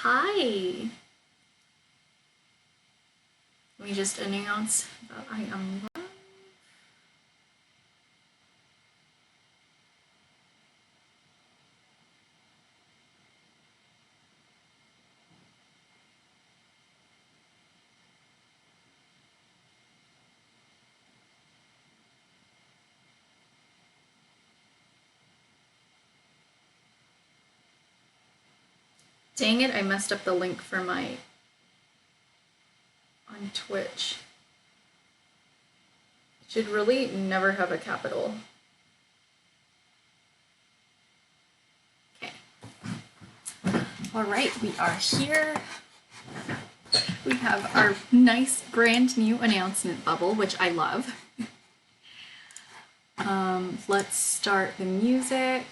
Hi. Let me just announce that I am live. Dang it, I messed up the link for my on Twitch. It should really never have a capital. Okay. All right, we are here. We have our nice brand new announcement bubble, which I love. Let's start the music.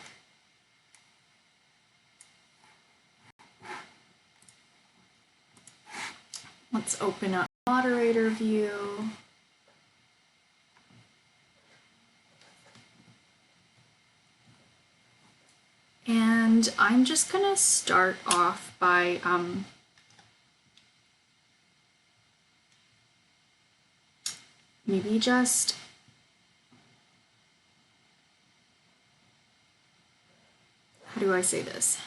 Let's open up moderator view. And I'm just gonna start off by maybe just how do I say this?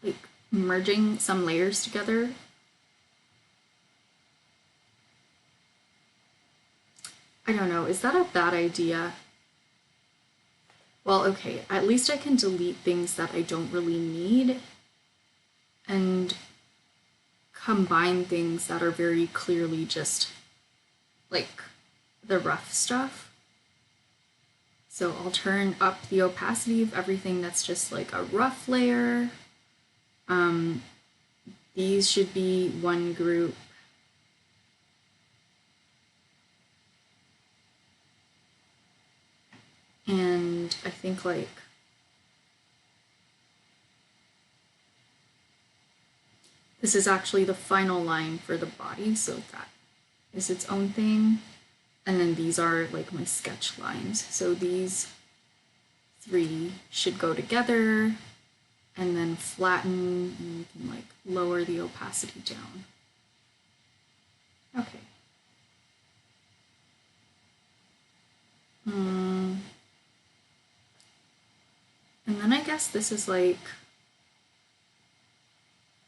Like merging some layers together. I don't know, is that a bad idea? Well, okay, at least I can delete things that I don't really need and combine things that are very clearly just like the rough stuff. So I'll turn up the opacity of everything that's just like a rough layer. These should be one group. And I think like this is actually the final line for the body, so that is its own thing. And then these are like my sketch lines. So these three should go together and then flatten, and you can like lower the opacity down. Okay. And then I guess this is like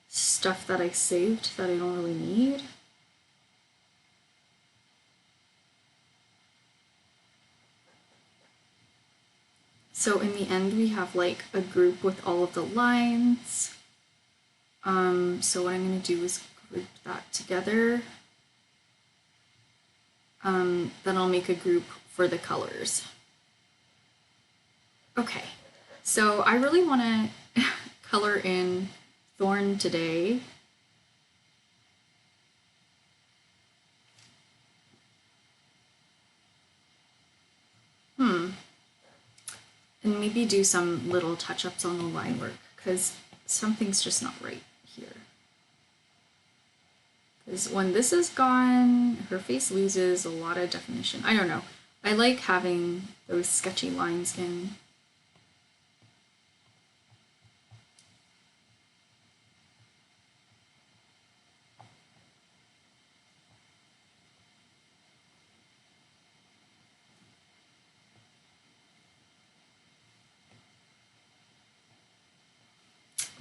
stuff that I saved that I don't really need. So in the end, we have like a group with all of the lines. So what I'm going to do is group that together. Then I'll make a group for the colors. Okay, so I really want to color in Thorn today. And maybe do some little touch-ups on the line work, because something's just not right here. Because when this is gone, her face loses a lot of definition. I don't know. I like having those sketchy lines in.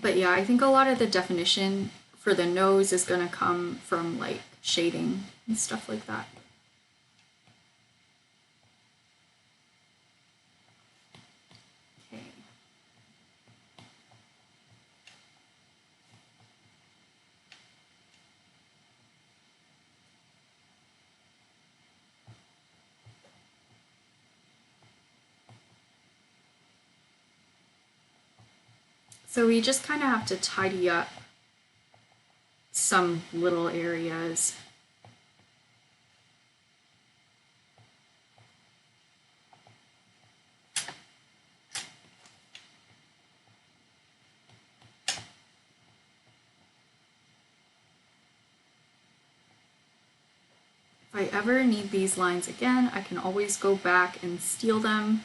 But yeah, I think a lot of the definition for the nose is going to come from like shading and stuff like that. Okay. So we just kind of have to tidy up some little areas. If I ever need these lines again, I can always go back and steal them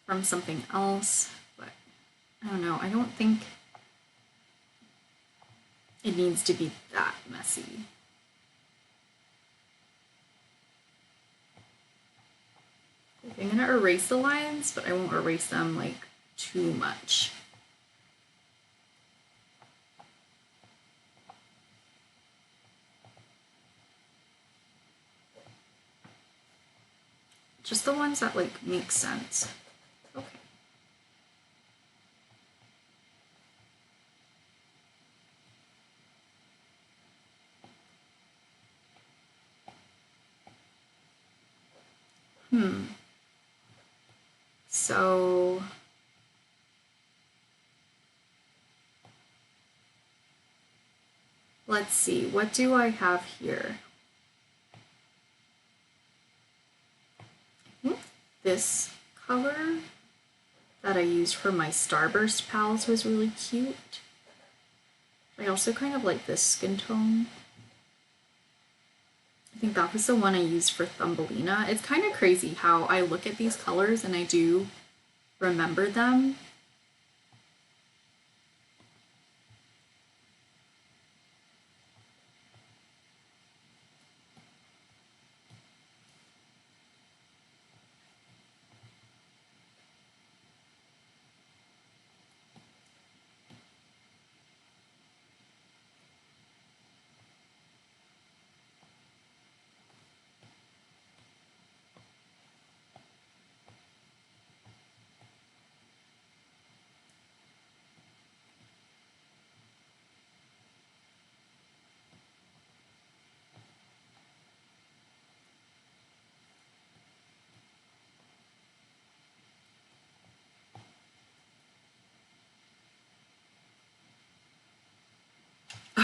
from something else, but I don't know, I don't think it needs to be that messy. I'm gonna erase the lines, but I won't erase them like too much. Just the ones that like make sense. Okay. So let's see, what do I have here? I think this color that I used for my Starburst pals was really cute. I also kind of like this skin tone. I think that was the one I used for Thumbelina. It's kind of crazy how I look at these colors and I do remember them.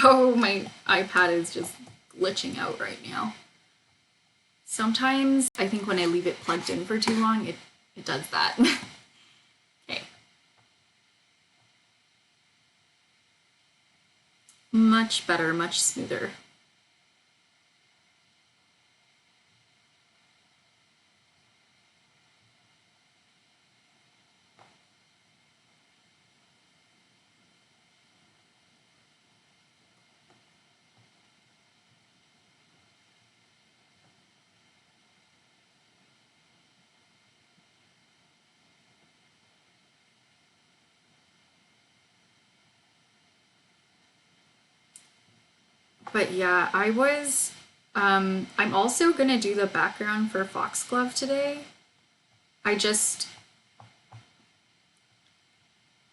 Oh, my iPad is just glitching out right now. Sometimes I think when I leave it plugged in for too long, it does that. Okay. Much better, much smoother. But yeah, I'm also gonna do the background for Foxglove today. I just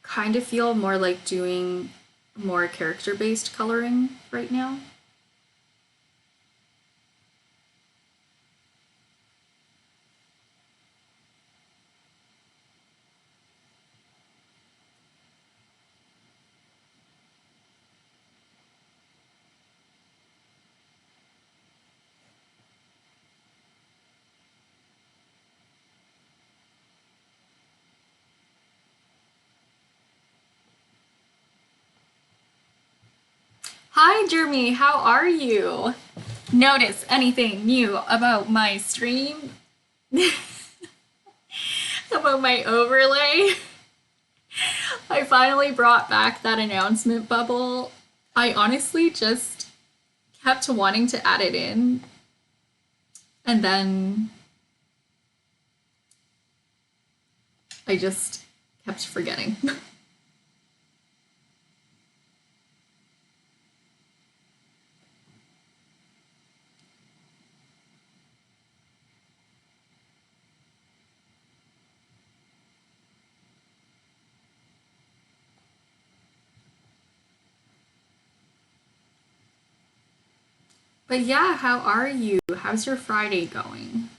kind of feel more like doing more character-based coloring right now. Hi, Jeremy, how are you? Notice anything new about my stream? About my overlay? I finally brought back that announcement bubble. I honestly just kept wanting to add it in, and then I just kept forgetting. But yeah, how are you? How's your Friday going?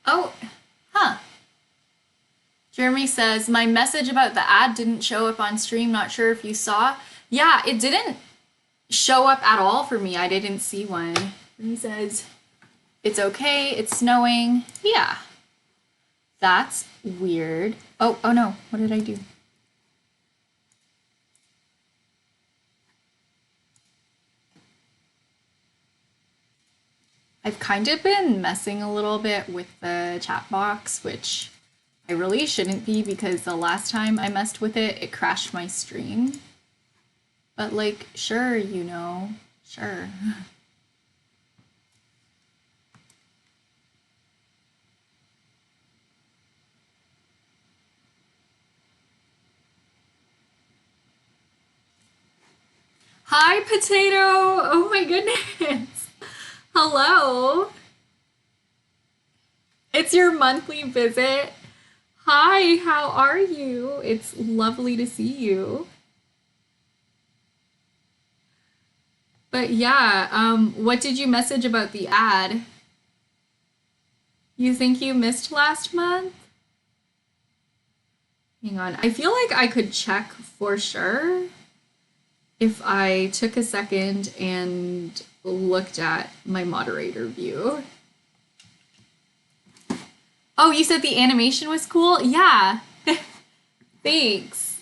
Oh, huh. Jeremy says, my message about the ad didn't show up on stream. Not sure if you saw. Yeah, it didn't show up at all for me. I didn't see one. He says, it's okay. It's snowing. Yeah. That's weird. Oh no. What did I do? I've kind of been messing a little bit with the chat box, which I really shouldn't be because the last time I messed with it, it crashed my stream. But like, sure, sure. Hi, Potato! Oh my goodness! Hello! It's your monthly visit. Hi, how are you? It's lovely to see you. But yeah, what did you message about the ad? You think you missed last month? Hang on. I feel like I could check for sure if I took a second and looked at my moderator view. Oh, you said the animation was cool? Yeah. Thanks.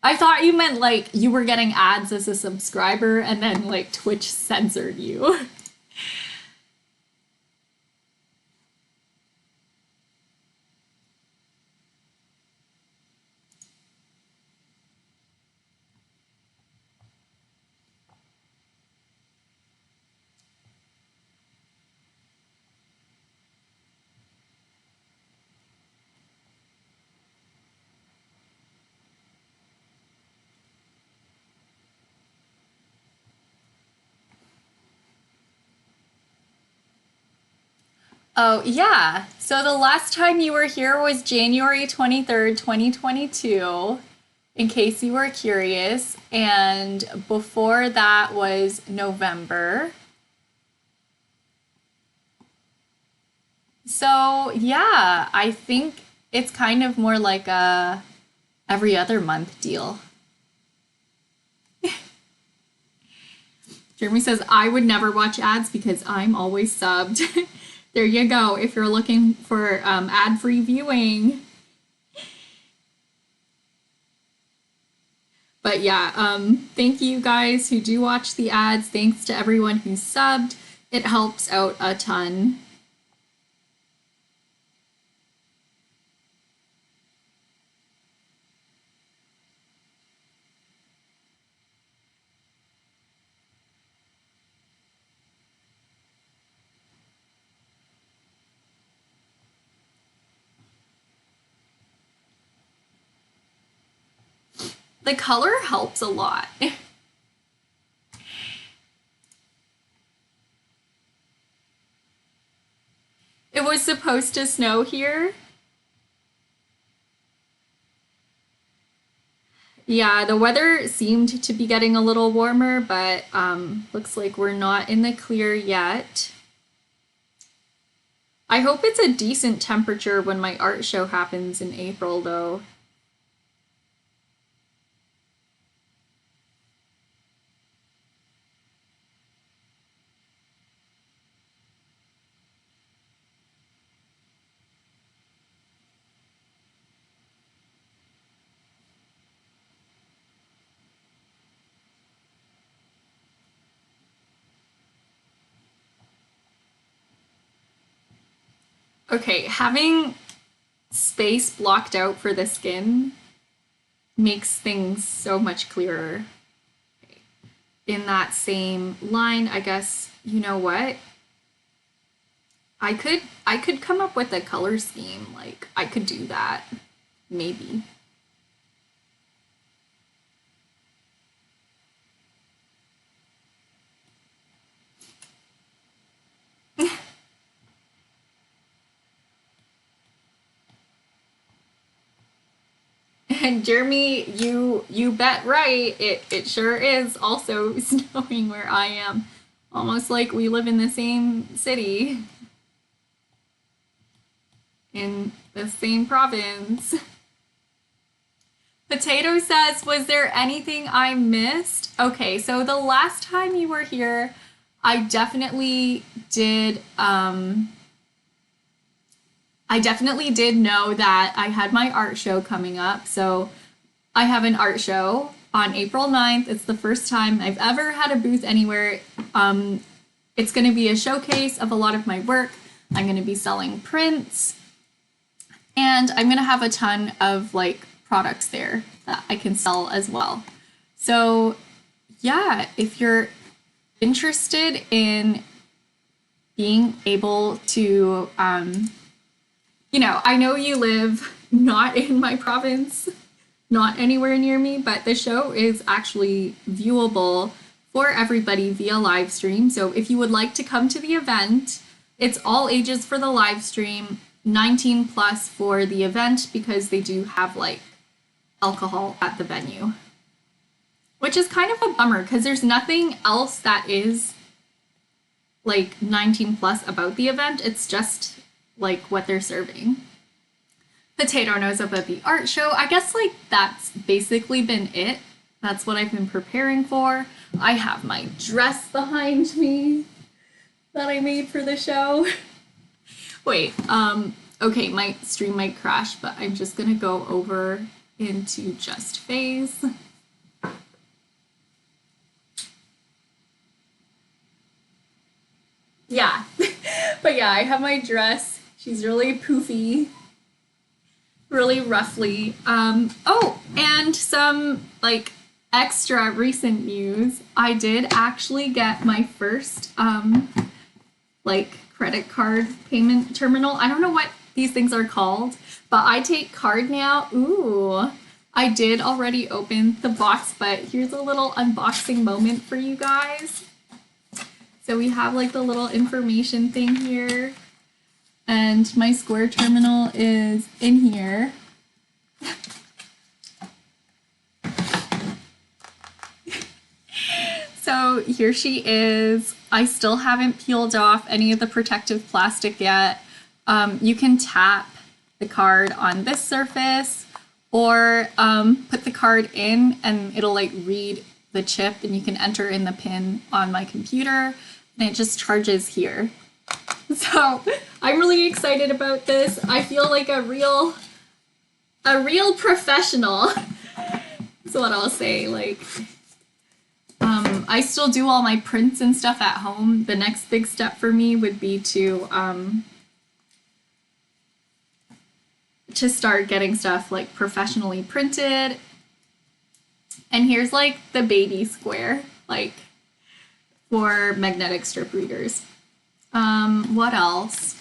I thought you meant like you were getting ads as a subscriber and then like Twitch censored you. Oh, yeah. So the last time you were here was January 23rd, 2022, in case you were curious. And before that was November. So, yeah, I think it's kind of more like a every other month deal. Jeremy says, I would never watch ads because I'm always subbed. There you go. If you're looking for ad-free viewing. But yeah, thank you guys who do watch the ads. Thanks to everyone who's subbed. It helps out a ton. The color helps a lot. It was supposed to snow here. Yeah, the weather seemed to be getting a little warmer, but looks like we're not in the clear yet. I hope it's a decent temperature when my art show happens in April, though. Okay, having space blocked out for the skin makes things so much clearer. In that same line, I guess, you know what? I could come up with a color scheme. Like I could do that. Maybe. And Jeremy, you bet right. It sure is also snowing where I am. Almost like we live in the same city. in the same province. Potato says, was there anything I missed? Okay, so the last time you were here, I definitely did know that I had my art show coming up. So I have an art show on April 9th. It's the first time I've ever had a booth anywhere. It's going to be a showcase of a lot of my work. I'm going to be selling prints, and I'm going to have a ton of like products there that I can sell as well. So yeah, if you're interested in being able to, I know you live not in my province, not anywhere near me, but the show is actually viewable for everybody via live stream. So if you would like to come to the event, it's all ages for the live stream, 19 plus for the event, because they do have like alcohol at the venue, which is kind of a bummer because there's nothing else that is like 19 plus about the event. It's just like what they're serving. Potato knows about the art show. I guess like that's basically been it. That's what I've been preparing for. I have my dress behind me that I made for the show. Wait, okay, my stream might crash, but I'm just gonna go over into Just Phase. Yeah, but yeah, I have my dress. She's really poofy, really ruffly. Oh, and some like extra recent news. I did actually get my first like credit card payment terminal. I don't know what these things are called, but I take card now. Ooh, I did already open the box, but here's a little unboxing moment for you guys. So we have like the little information thing here, and my Square terminal is in here. So here she is. I still haven't peeled off any of the protective plastic yet. You can tap the card on this surface, or put the card in and it'll like read the chip, and you can enter in the PIN on my computer, and it just charges here. So I'm really excited about this. I feel like a real professional. That's what I'll say. Like, I still do all my prints and stuff at home. The next big step for me would be to start getting stuff like professionally printed. And here's like the baby square, like for magnetic strip readers. What else?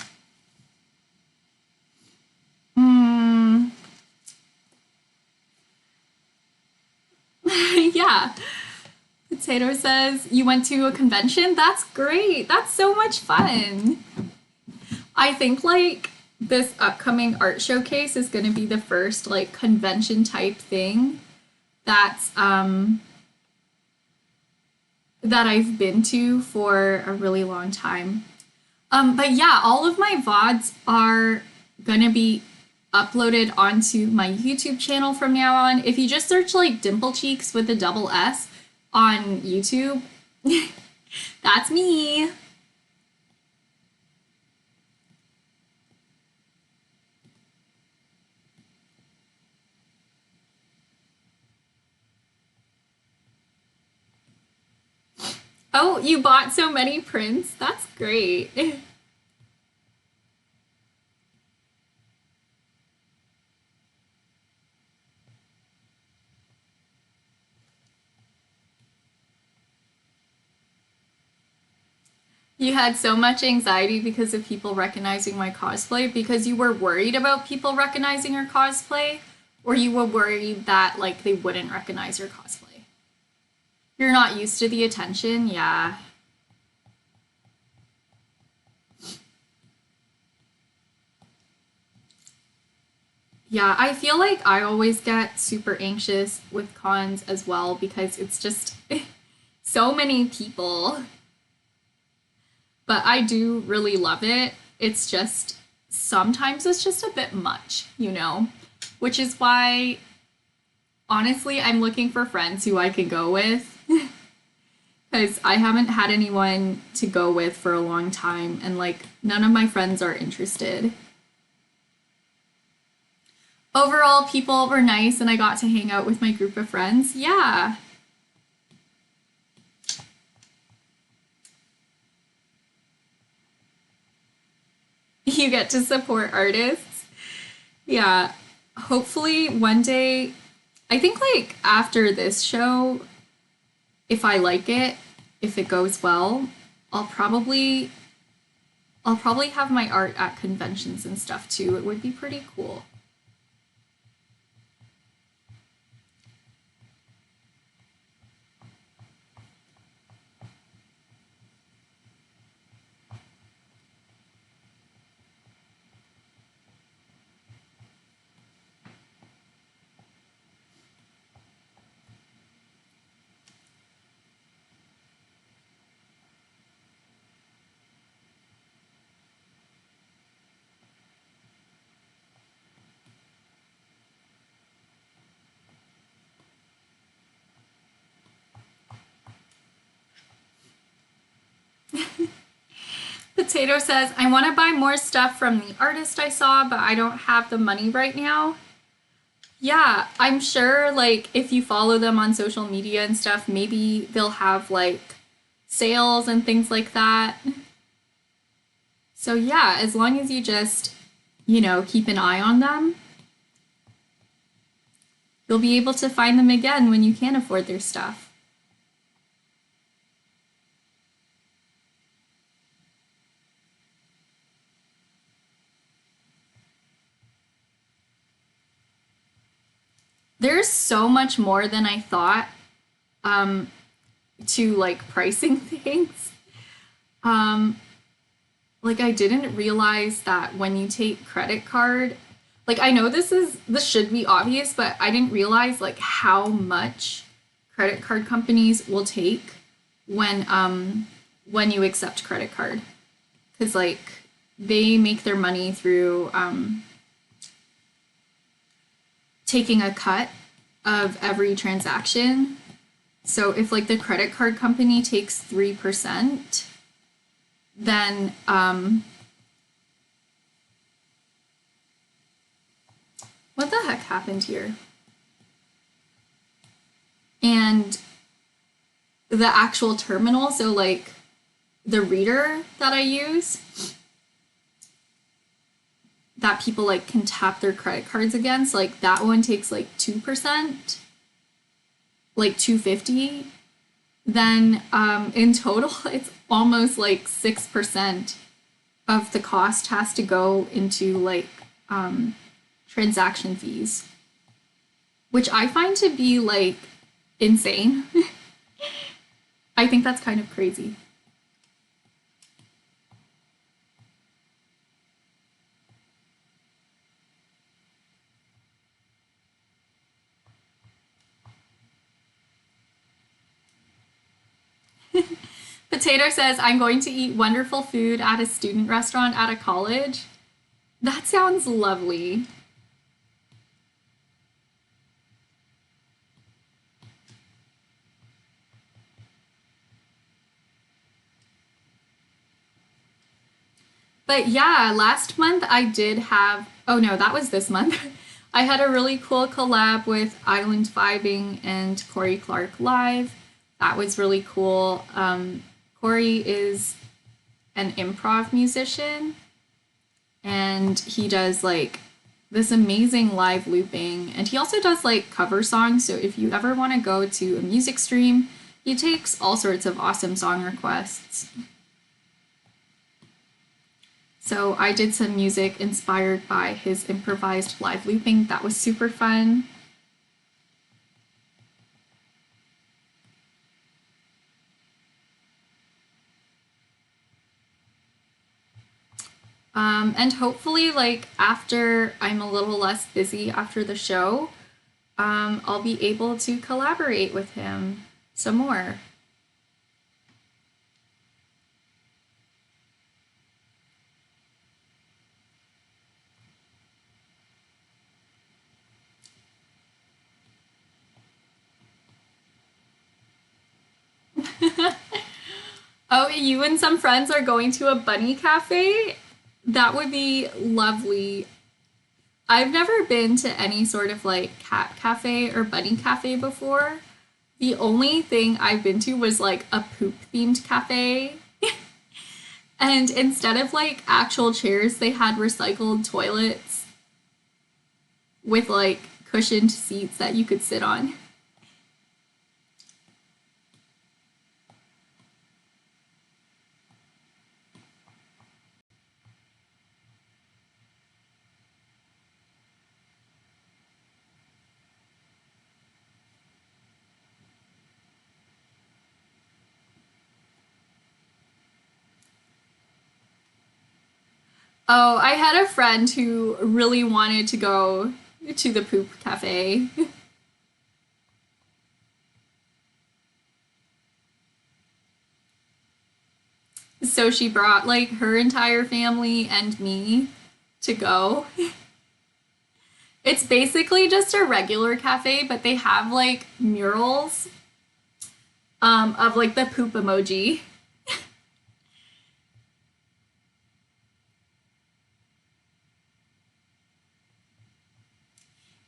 Yeah. Potato says, you went to a convention? That's great. That's so much fun. I think like this upcoming art showcase is going to be the first like convention type thing that's that I've been to for a really long time. But yeah, all of my VODs are gonna be uploaded onto my YouTube channel from now on. If you just search like Dimple Cheeks with a double S on YouTube, that's me. Oh, you bought so many prints? That's great. You had so much anxiety because of people recognizing my cosplay, because you were worried about people recognizing your cosplay, or you were worried that like they wouldn't recognize your cosplay? You're not used to the attention, yeah. Yeah, I feel like I always get super anxious with cons as well because it's just so many people. But I do really love it. It's just sometimes it's just a bit much, you know? Which is why, honestly, I'm looking for friends who I can go with. Because I haven't had anyone to go with for a long time, and like, none of my friends are interested. Overall, people were nice and I got to hang out with my group of friends. Yeah. You get to support artists. Yeah. Hopefully one day, I think like after this show, if I like it, if it goes well, I'll probably I'll probably have my art at conventions and stuff too. It would be pretty cool. Potato says, I want to buy more stuff from the artist I saw, but I don't have the money right now. Yeah, I'm sure like if you follow them on social media and stuff, maybe they'll have like sales and things like that. So yeah, as long as you just, keep an eye on them, you'll be able to find them again when you can't afford their stuff. There's so much more than I thought um, to like pricing things. Um, like I didn't realize that when you take credit card, like I know this should be obvious, but I didn't realize like how much credit card companies will take when you accept credit card. Cuz like they make their money through taking a cut of every transaction. So if like the credit card company takes 3%, then what the heck happened here? And the actual terminal, so like the reader that I use that people like can tap their credit cards against, like that one takes like 2%, like 250. Then in total it's almost like 6% of the cost has to go into like transaction fees, which I find to be like insane. I think that's kind of crazy. Potato says, I'm going to eat wonderful food at a student restaurant at a college. That sounds lovely. But yeah, last month I did have, oh no, that was this month. I had a really cool collab with Island Vibing and Corey Clark Live. That was really cool. Corey is an improv musician and he does like this amazing live looping, and he also does like cover songs. So if you ever want to go to a music stream, he takes all sorts of awesome song requests. So I did some music inspired by his improvised live looping. That was super fun. And hopefully, like, after I'm a little less busy after the show, I'll be able to collaborate with him some more. Oh, you and some friends are going to a bunny cafe? That would be lovely. I've never been to any sort of like cat cafe or bunny cafe before. The only thing I've been to was like a poop themed cafe. And instead of like actual chairs, they had recycled toilets with like cushioned seats that you could sit on. Oh, I had a friend who really wanted to go to the poop cafe. So she brought like her entire family and me to go. It's basically just a regular cafe, but they have like murals of like the poop emoji.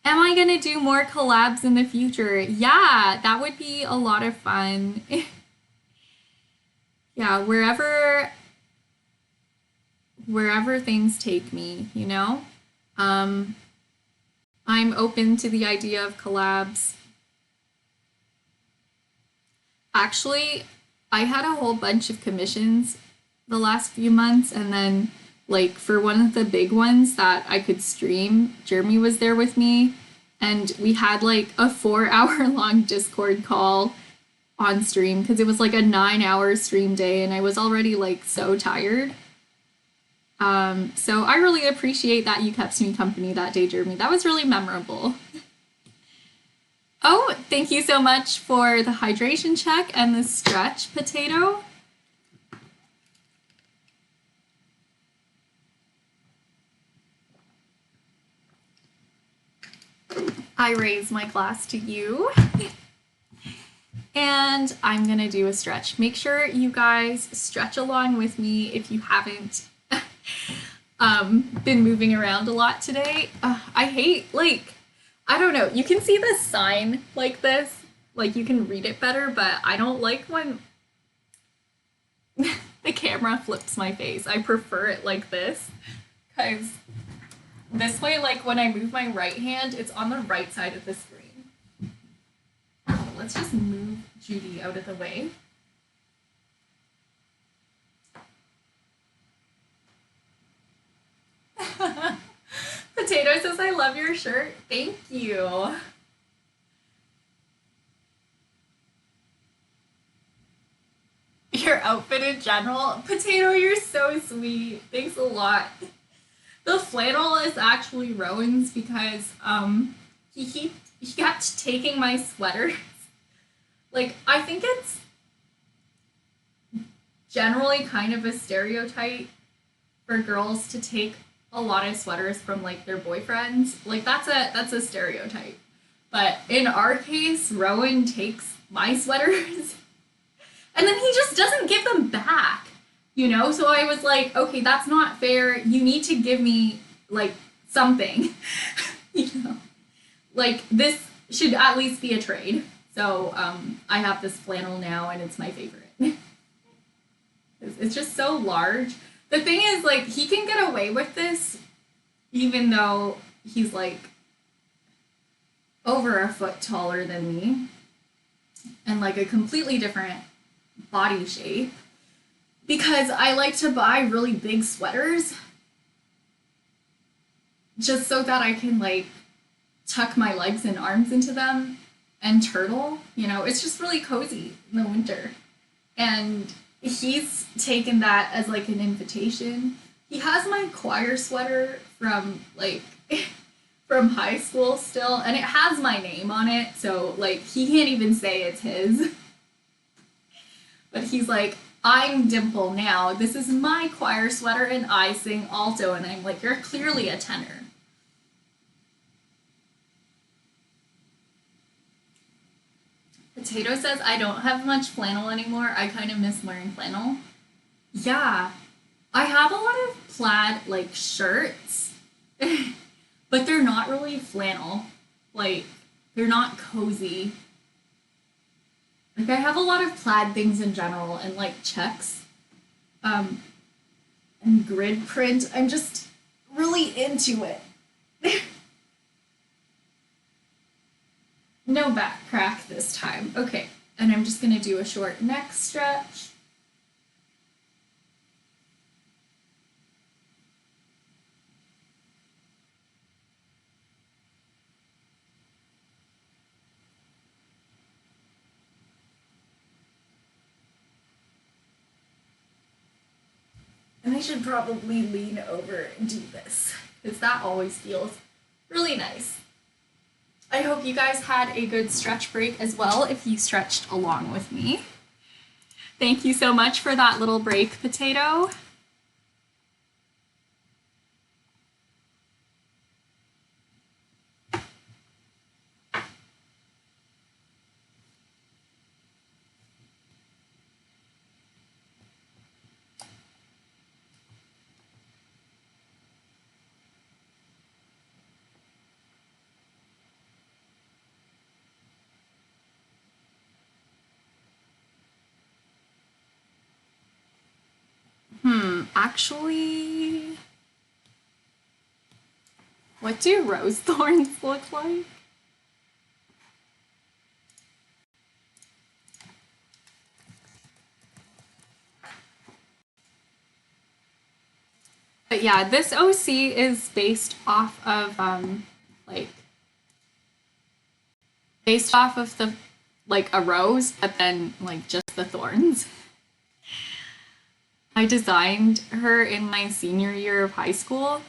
Am I gonna do more collabs in the future? Yeah, that would be a lot of fun. Yeah, wherever things take me, you know? Um, I'm open to the idea of collabs. Actually, I had a whole bunch of commissions the last few months, and then, like, for one of the big ones that I could stream, Jeremy was there with me, and we had like a 4 hour long Discord call on stream because it was like a 9 hour stream day, and I was already like so tired. So I really appreciate that you kept me company that day, Jeremy. That was really memorable. Oh, thank you so much for the hydration check and the stretch potato. I raise my glass to you. And I'm gonna do a stretch. Make sure you guys stretch along with me if you haven't been moving around a lot today. I hate, like, I don't know, you can see the sign like this, like you can read it better, but I don't like when the camera flips my face. I prefer it like this, because this way, like when I move my right hand, it's on the right side of the screen. Let's just move Judy out of the way. Potato says, I love your shirt. Thank you. Your outfit in general. Potato, you're so sweet. Thanks a lot. The flannel is actually Rowan's because he kept taking my sweaters. Like, I think it's generally kind of a stereotype for girls to take a lot of sweaters from like their boyfriends. Like that's a stereotype. But in our case, Rowan takes my sweaters and then he just doesn't give them back. You know? So I was like, okay, that's not fair. You need to give me like something. You know? Like this should at least be a trade. So I have this flannel now and it's my favorite. It's just so large. The thing is, like, he can get away with this even though he's like over a foot taller than me and like a completely different body shape because I like to buy really big sweaters just so that I can like tuck my legs and arms into them and turtle. You know, it's just really cozy in the winter. And he's taken that as like an invitation. He has my choir sweater from like from high school still, and it has my name on it, so like he can't even say it's his. But he's like, I'm Dimple now. This is my choir sweater and I sing alto, and I'm like, you're clearly a tenor. Potato says, I don't have much flannel anymore. I kind of miss wearing flannel. Yeah, I have a lot of plaid, like, shirts, but they're not really flannel. Like, they're not cozy. Like, I have a lot of plaid things in general and, like, checks. And grid print. I'm just really into it. No back crack this time. Okay, and I'm just gonna do a short neck stretch. And I should probably lean over and do this, because that always feels really nice. I hope you guys had a good stretch break as well if you stretched along with me. Thank you so much for that little break, Potato. Actually, what do rose thorns look like? But yeah, this OC is based off of like based off of the like a rose, but then like just the thorns. I designed her in my senior year of high school.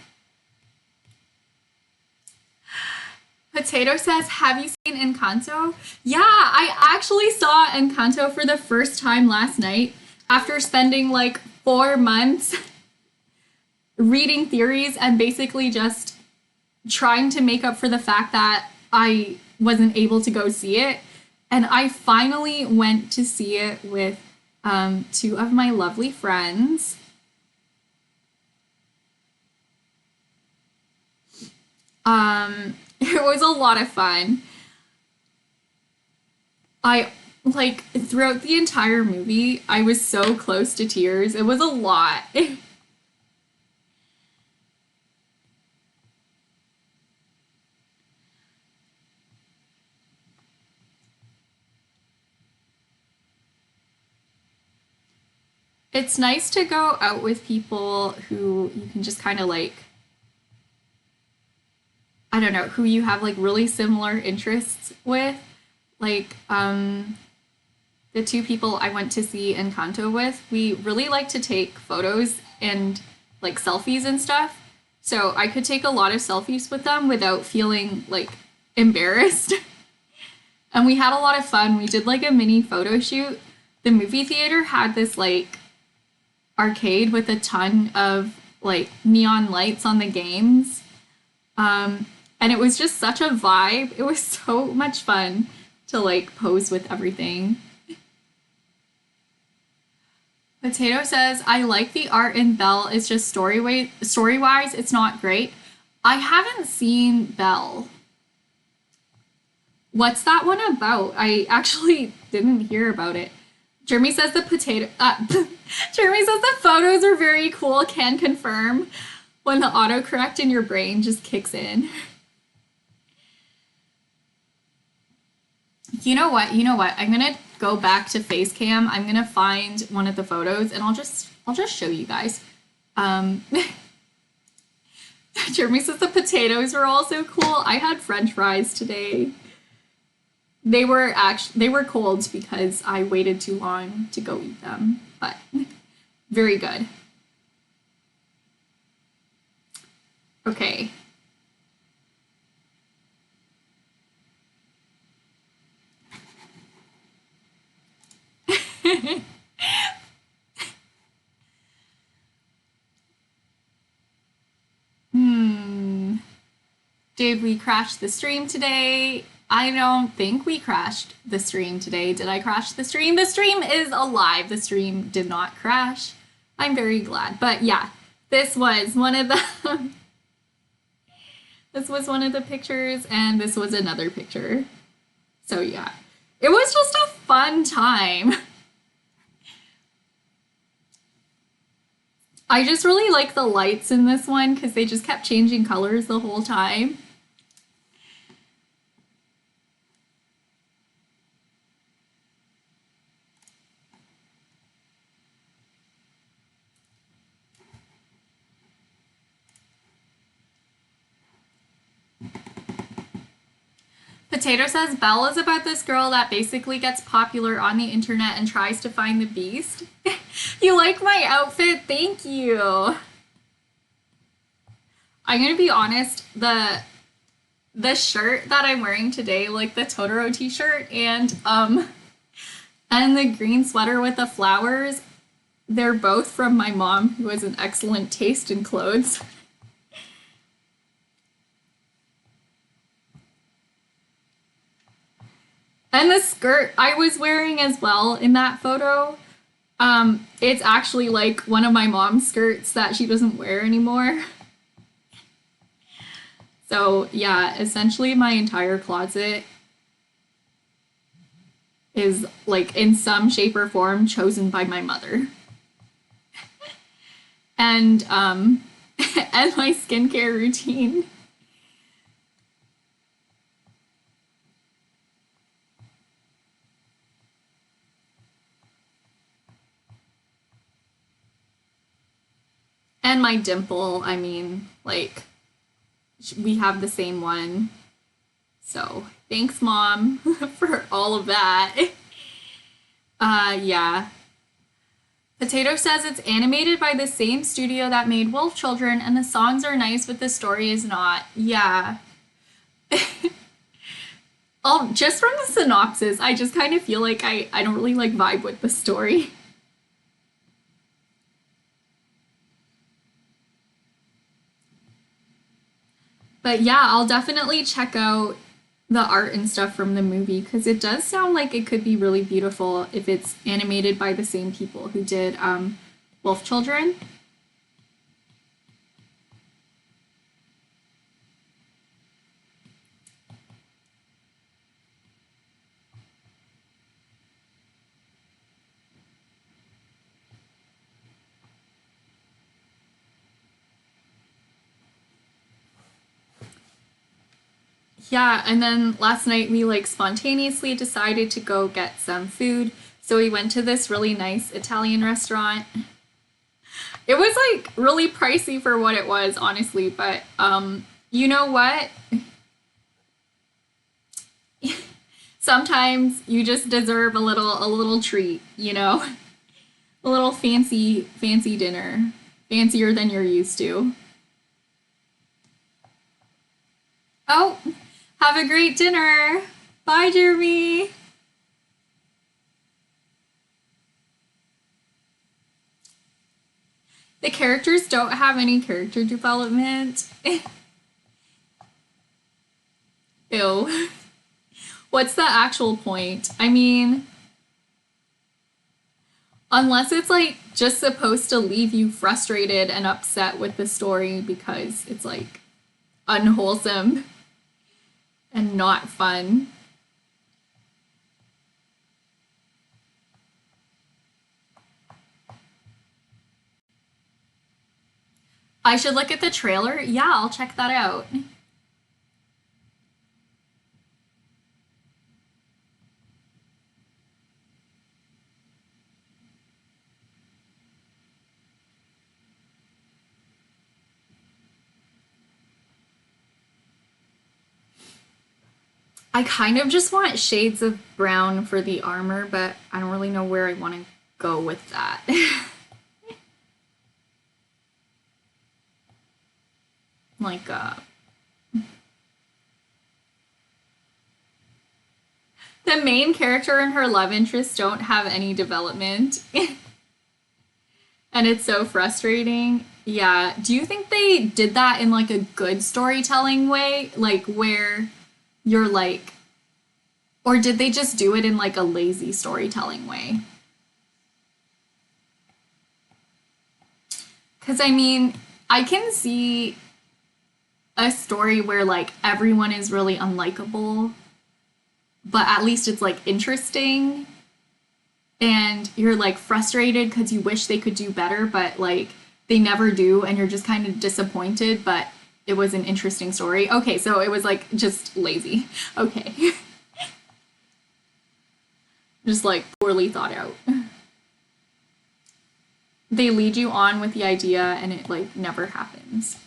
Potato says, have you seen Encanto? Yeah, I actually saw Encanto for the first time last night after spending like 4 months reading theories and basically just trying to make up for the fact that I wasn't able to go see it. And I finally went to see it with 2 of my lovely friends. It was a lot of fun. I like throughout the entire movie, I was so close to tears. It was a lot. It's nice to go out with people who you can just kind of like, I don't know, who you have like really similar interests with. Like, the 2 people I went to see Encanto with, we really like to take photos and like selfies and stuff. So I could take a lot of selfies with them without feeling like embarrassed. And we had a lot of fun. We did like a mini photo shoot. The movie theater had this like arcade with a ton of like neon lights on the games. And it was just such a vibe. It was so much fun to like pose with everything. Potato says, I like the art in Belle. It's just story-wise, it's not great. I haven't seen Belle. What's that one about? I actually didn't hear about it. Jeremy says Jeremy says the photos are very cool, can confirm when the autocorrect in your brain just kicks in. You know what? I'm gonna go back to Facecam. I'm gonna find one of the photos and I'll just show you guys. Jeremy says the potatoes are also cool. I had French fries today. They were cold because I waited too long to go eat them, but very good. Okay. Did we crash the stream today? I don't think we crashed the stream today. Did I crash the stream? The stream is alive. The stream did not crash. I'm very glad. But yeah, this was one of the this was one of the pictures, and this was another picture. So yeah, it was just a fun time. I just really like the lights in this one because they just kept changing colors the whole time. Potato says Belle is about this girl that basically gets popular on the internet and tries to find the beast. You like my outfit? Thank you. I'm gonna be honest, the shirt that I'm wearing today, like the Totoro t-shirt and the green sweater with the flowers, they're both from my mom, who has an excellent taste in clothes. And the skirt I was wearing as well in that photo, it's actually like one of my mom's skirts that she doesn't wear anymore. So yeah, essentially my entire closet is like in some shape or form chosen by my mother. And and my skincare routine. And my dimple, I mean, like, we have the same one. So, thanks, Mom, for all of that. Yeah. Potato says it's animated by the same studio that made Wolf Children, and the songs are nice, but the story is not. Yeah. Oh, just from the synopsis, I just kind of feel like I don't really like vibe with the story. But yeah, I'll definitely check out the art and stuff from the movie because it does sound like it could be really beautiful if it's animated by the same people who did Wolf Children. Yeah, and then last night we like spontaneously decided to go get some food. So we went to this really nice Italian restaurant. It was like really pricey for what it was, honestly, but you know what? Sometimes you just deserve a little treat, you know? A little fancy dinner. Fancier than you're used to. Oh, have a great dinner. Bye, Jeremy. The characters don't have any character development. Ew. What's the actual point? I mean, unless it's like just supposed to leave you frustrated and upset with the story because it's like unwholesome and not fun. I should look at the trailer. Yeah, I'll check that out. I kind of just want shades of brown for the armor, but I don't really know where I want to go with that. Like, the main character and her love interest don't have any development. And it's so frustrating. Yeah. Do you think they did that in like a good storytelling way? Like, where you're like Or did they just do it in like a lazy storytelling way? Because I mean, I can see a story where like everyone is really unlikable, but at least it's like interesting and you're like frustrated because you wish they could do better, but like they never do and you're just kind of disappointed, but it was an interesting story. Okay, so it was like just lazy. Okay. Just like poorly thought out. They lead you on with the idea and it like never happens.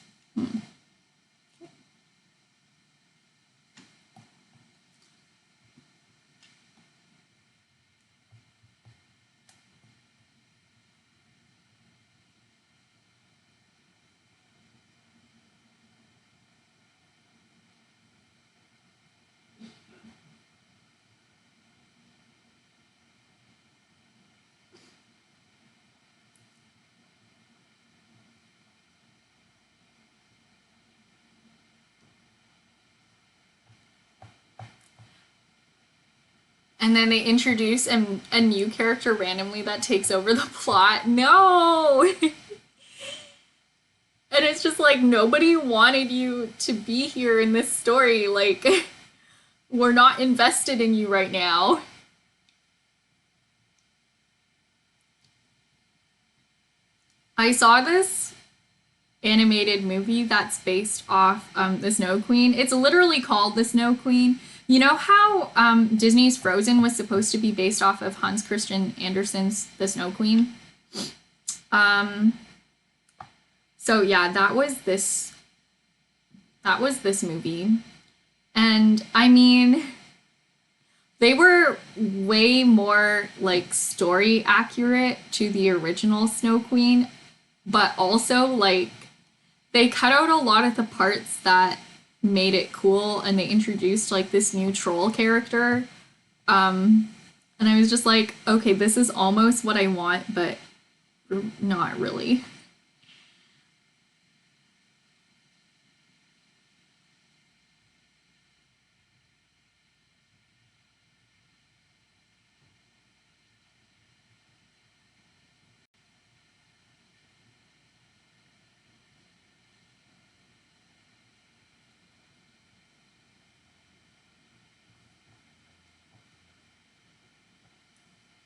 And then they introduce a new character randomly that takes over the plot. No! And it's just like nobody wanted you to be here in this story. Like, we're not invested in you right now. I saw this animated movie that's based off the Snow Queen. It's literally called The Snow Queen. You know how Disney's Frozen was supposed to be based off of Hans Christian Andersen's The Snow Queen? Um, so yeah, that was this movie. And I mean, they were way more like story accurate to the original Snow Queen, but also like they cut out a lot of the parts that made it cool and they introduced like this new troll character. And I was just like, okay, this is almost what I want, but not really.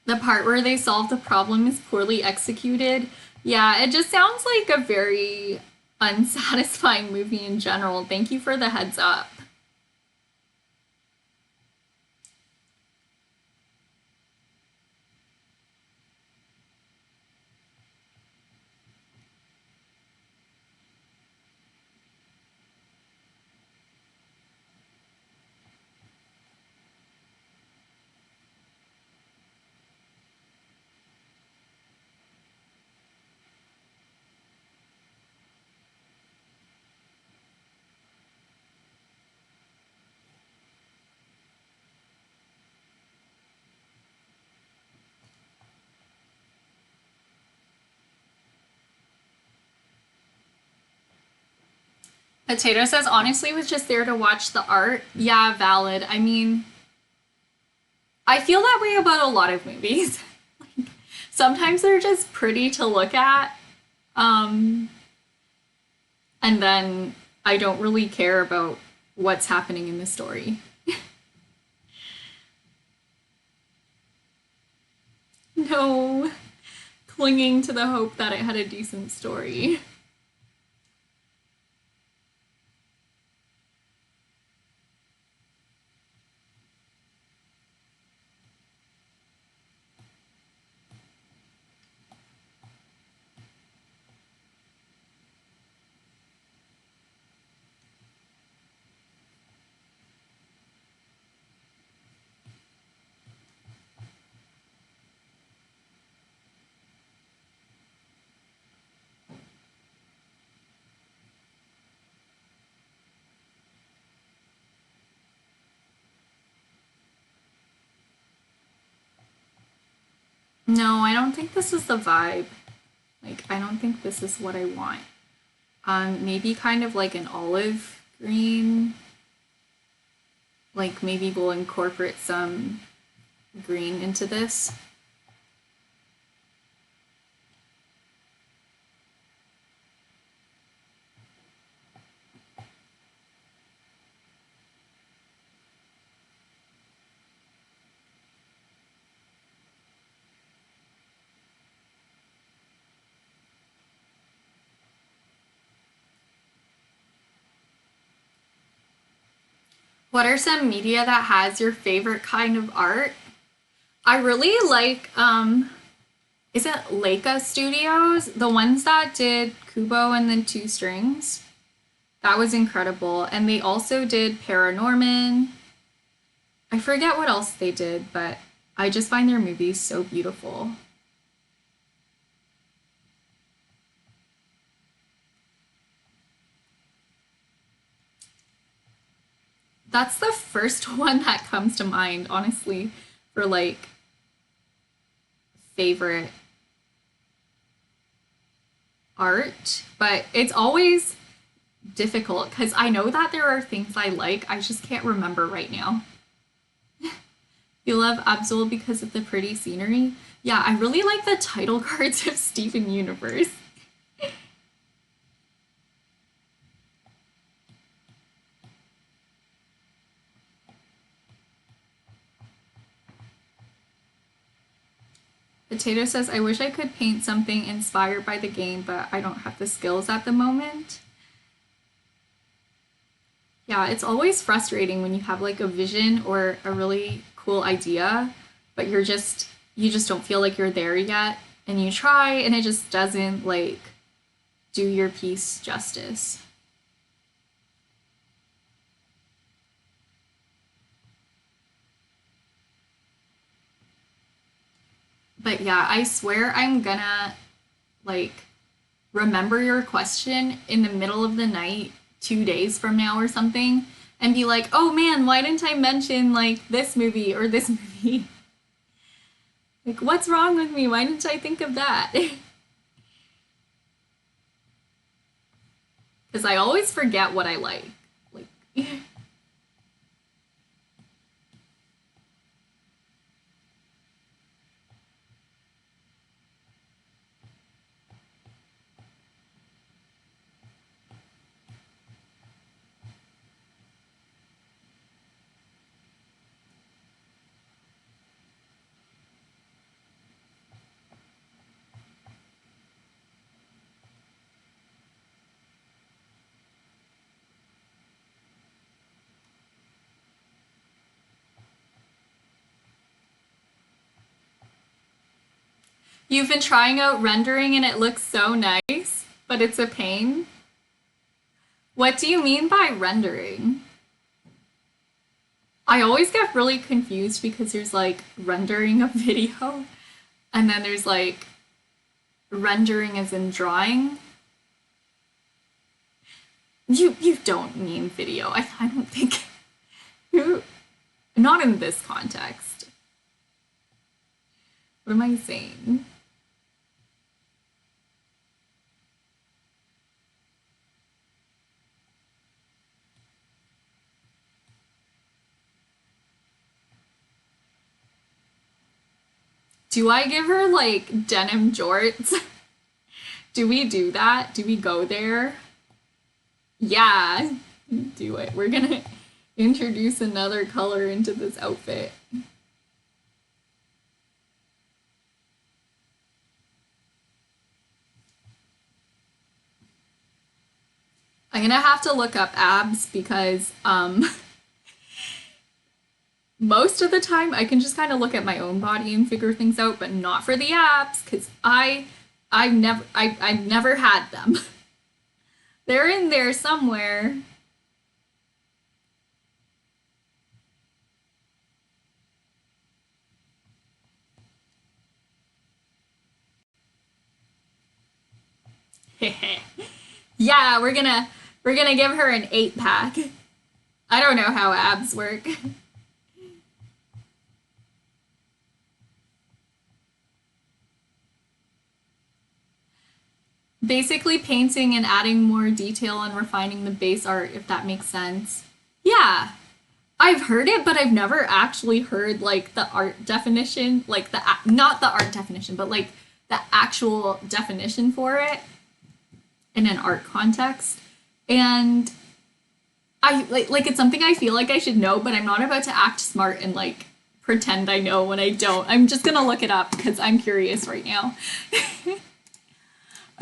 The part where they solve the problem is poorly executed. Yeah, it just sounds like a very unsatisfying movie in general. Thank you for the heads up. Potato says, honestly, was just there to watch the art. Yeah, valid. I mean, I feel that way about a lot of movies. Sometimes they're just pretty to look at, um, and then I don't really care about what's happening in the story. No, clinging to the hope that it had a decent story. No, I don't think this is the vibe. Like, I don't think this is what I want. Maybe kind of like an olive green. Like maybe we'll incorporate some green into this. What are some media that has your favorite kind of art? I really like is it Leica Studios? The ones that did Kubo and the Two Strings. That was incredible. And they also did Paranorman. I forget what else they did, but I just find their movies so beautiful. That's the first one that comes to mind, honestly, for like favorite art. But it's always difficult because I know that there are things I like, I just can't remember right now. You love Abdul because of the pretty scenery? Yeah, I really like the title cards of Steven Universe. Potato says, I wish I could paint something inspired by the game, but I don't have the skills at the moment. Yeah, it's always frustrating when you have like a vision or a really cool idea, but you just don't feel like you're there yet, and you try and it just doesn't like do your piece justice. But yeah, I swear I'm gonna like remember your question in the middle of the night 2 days from now or something and be like, oh man, why didn't I mention like this movie or this movie? Like, what's wrong with me? Why didn't I think of that? Because I always forget what I like. Like, you've been trying out rendering and it looks so nice, but it's a pain. What do you mean by rendering? I always get really confused because there's like rendering a video and then there's like rendering as in drawing. You don't mean video. I don't think you not in this context. What am I saying? Do I give her like denim jorts? Do we do that? Do we go there? Yeah, do it. We're gonna introduce another color into this outfit. I'm gonna have to look up abs because most of the time I can just kind of look at my own body and figure things out, but not for the abs because I've never had them. They're in there somewhere. Yeah, we're gonna give her an 8 pack. I don't know how abs work. Basically painting and adding more detail and refining the base art, if that makes sense. Yeah, I've heard it, but I've never actually heard like the art definition, like not the art definition, but like the actual definition for it in an art context. And I like it's something I feel like I should know, but I'm not about to act smart and like pretend I know when I don't. I'm just gonna look it up because I'm curious right now.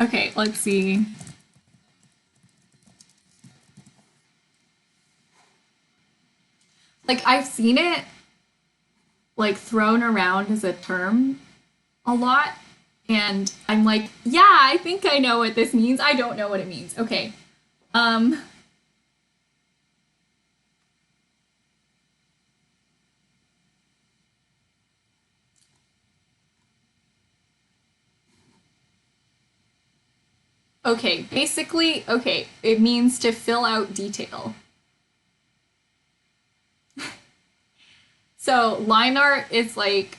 Okay, let's see. Like I've seen it like thrown around as a term a lot, and I'm like, yeah, I think I know what this means. I don't know what it means. Okay. Um okay, basically, okay, it means to fill out detail. So line art is like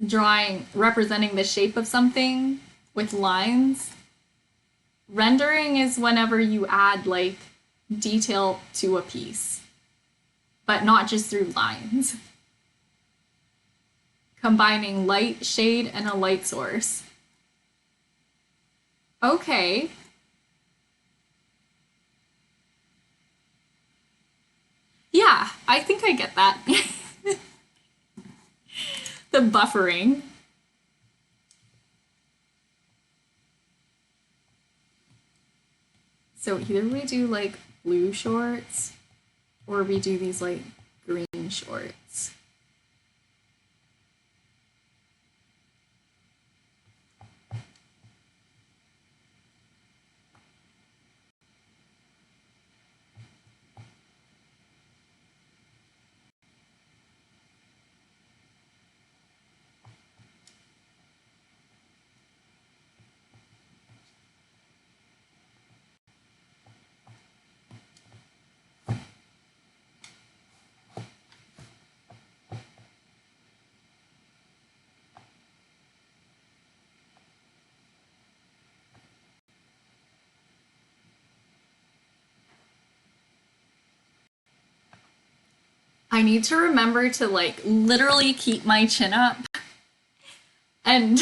drawing, representing the shape of something with lines. Rendering is whenever you add like detail to a piece, but not just through lines. Combining light, shade, and a light source. Okay. Yeah, I think I get that. The buffering. So either we do like blue shorts or we do these like green shorts. I need to remember to like literally keep my chin up and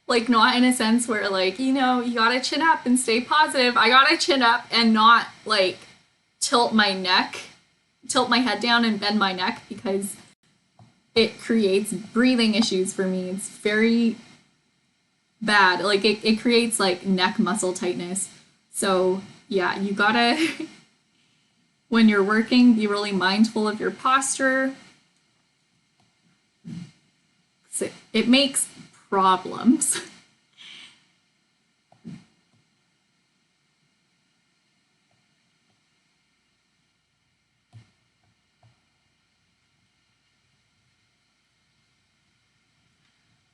like not in a sense where like, you know, you gotta chin up and stay positive. I gotta chin up and not like tilt my neck, tilt my head down and bend my neck because it creates breathing issues for me. It's very bad. Like it creates like neck muscle tightness. So yeah, you gotta when you're working, be really mindful of your posture. It makes problems.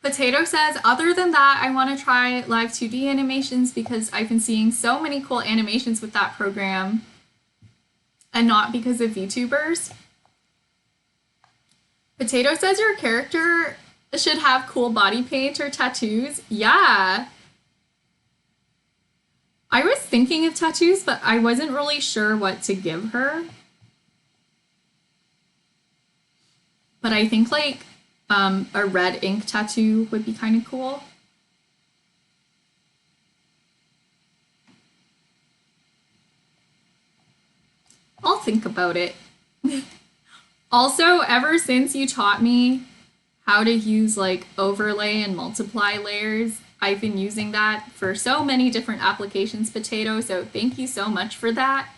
Potato says, other than that, I want to try live 2D animations because I've been seeing so many cool animations with that program and not because of VTubers. Potato says your character should have cool body paint or tattoos. Yeah. I was thinking of tattoos, but I wasn't really sure what to give her. But I think like a red ink tattoo would be kind of cool. I'll think about it. Also, ever since you taught me how to use like overlay and multiply layers, I've been using that for so many different applications, Potato, so thank you so much for that.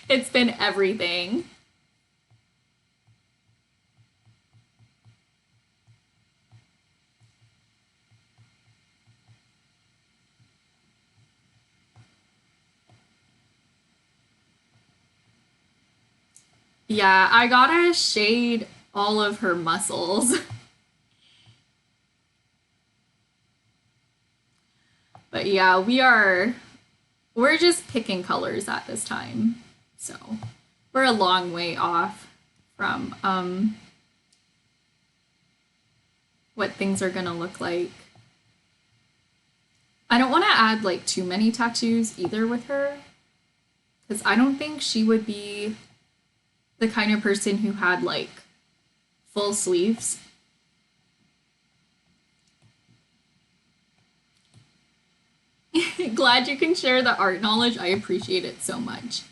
It's been everything. Yeah, I gotta shade all of her muscles. But yeah, we're just picking colors at this time. So we're a long way off from what things are gonna look like. I don't want to add like too many tattoos either with her because I don't think she would be the kind of person who had like full sleeves. Glad you can share the art knowledge. I appreciate it so much.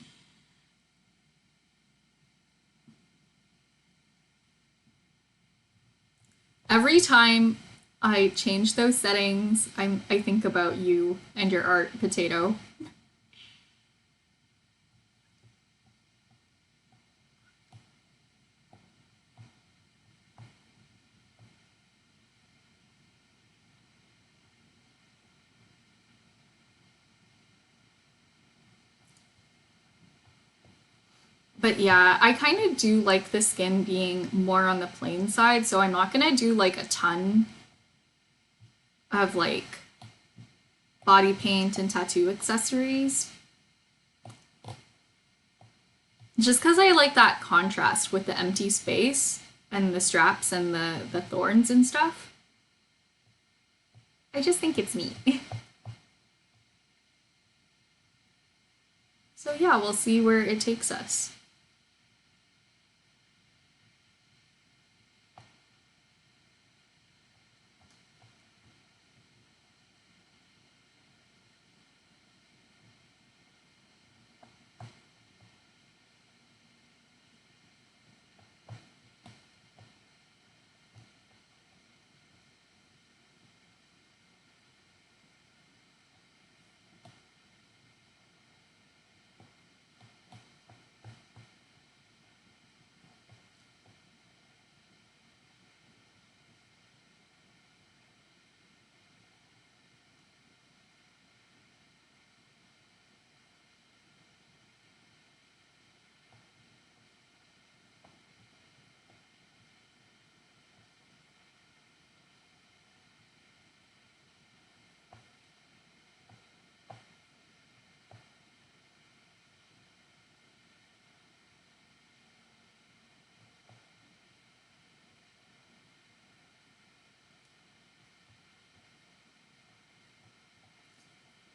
Every time I change those settings, I think about you and your art, Potato. But yeah, I kind of do like the skin being more on the plain side, so I'm not gonna do like a ton of like body paint and tattoo accessories. Just because I like that contrast with the empty space and the straps and the thorns and stuff. I just think it's neat. So yeah, we'll see where it takes us.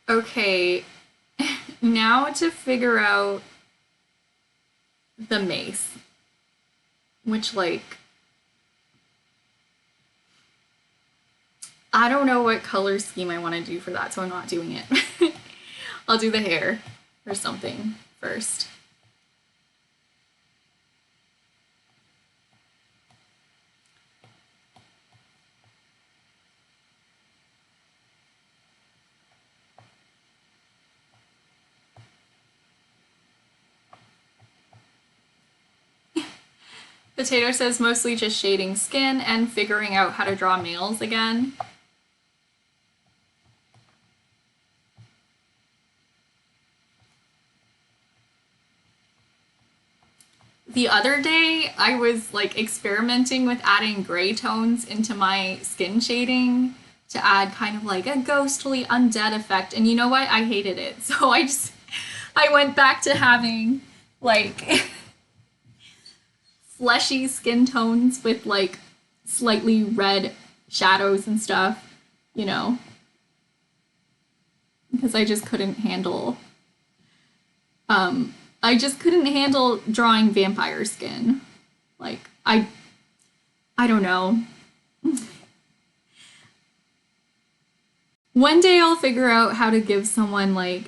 Okay, now to figure out the mace, which like I don't know what color scheme I want to do for that, so I'm not doing it. I'll do the hair or something first. Potato says mostly just shading skin and figuring out how to draw males again. The other day, I was like experimenting with adding gray tones into my skin shading to add kind of like a ghostly undead effect. And you know what? I hated it. So I went back to having like fleshy skin tones with like slightly red shadows and stuff, you know, because I just couldn't handle drawing vampire skin. Like I don't know. One day I'll figure out how to give someone like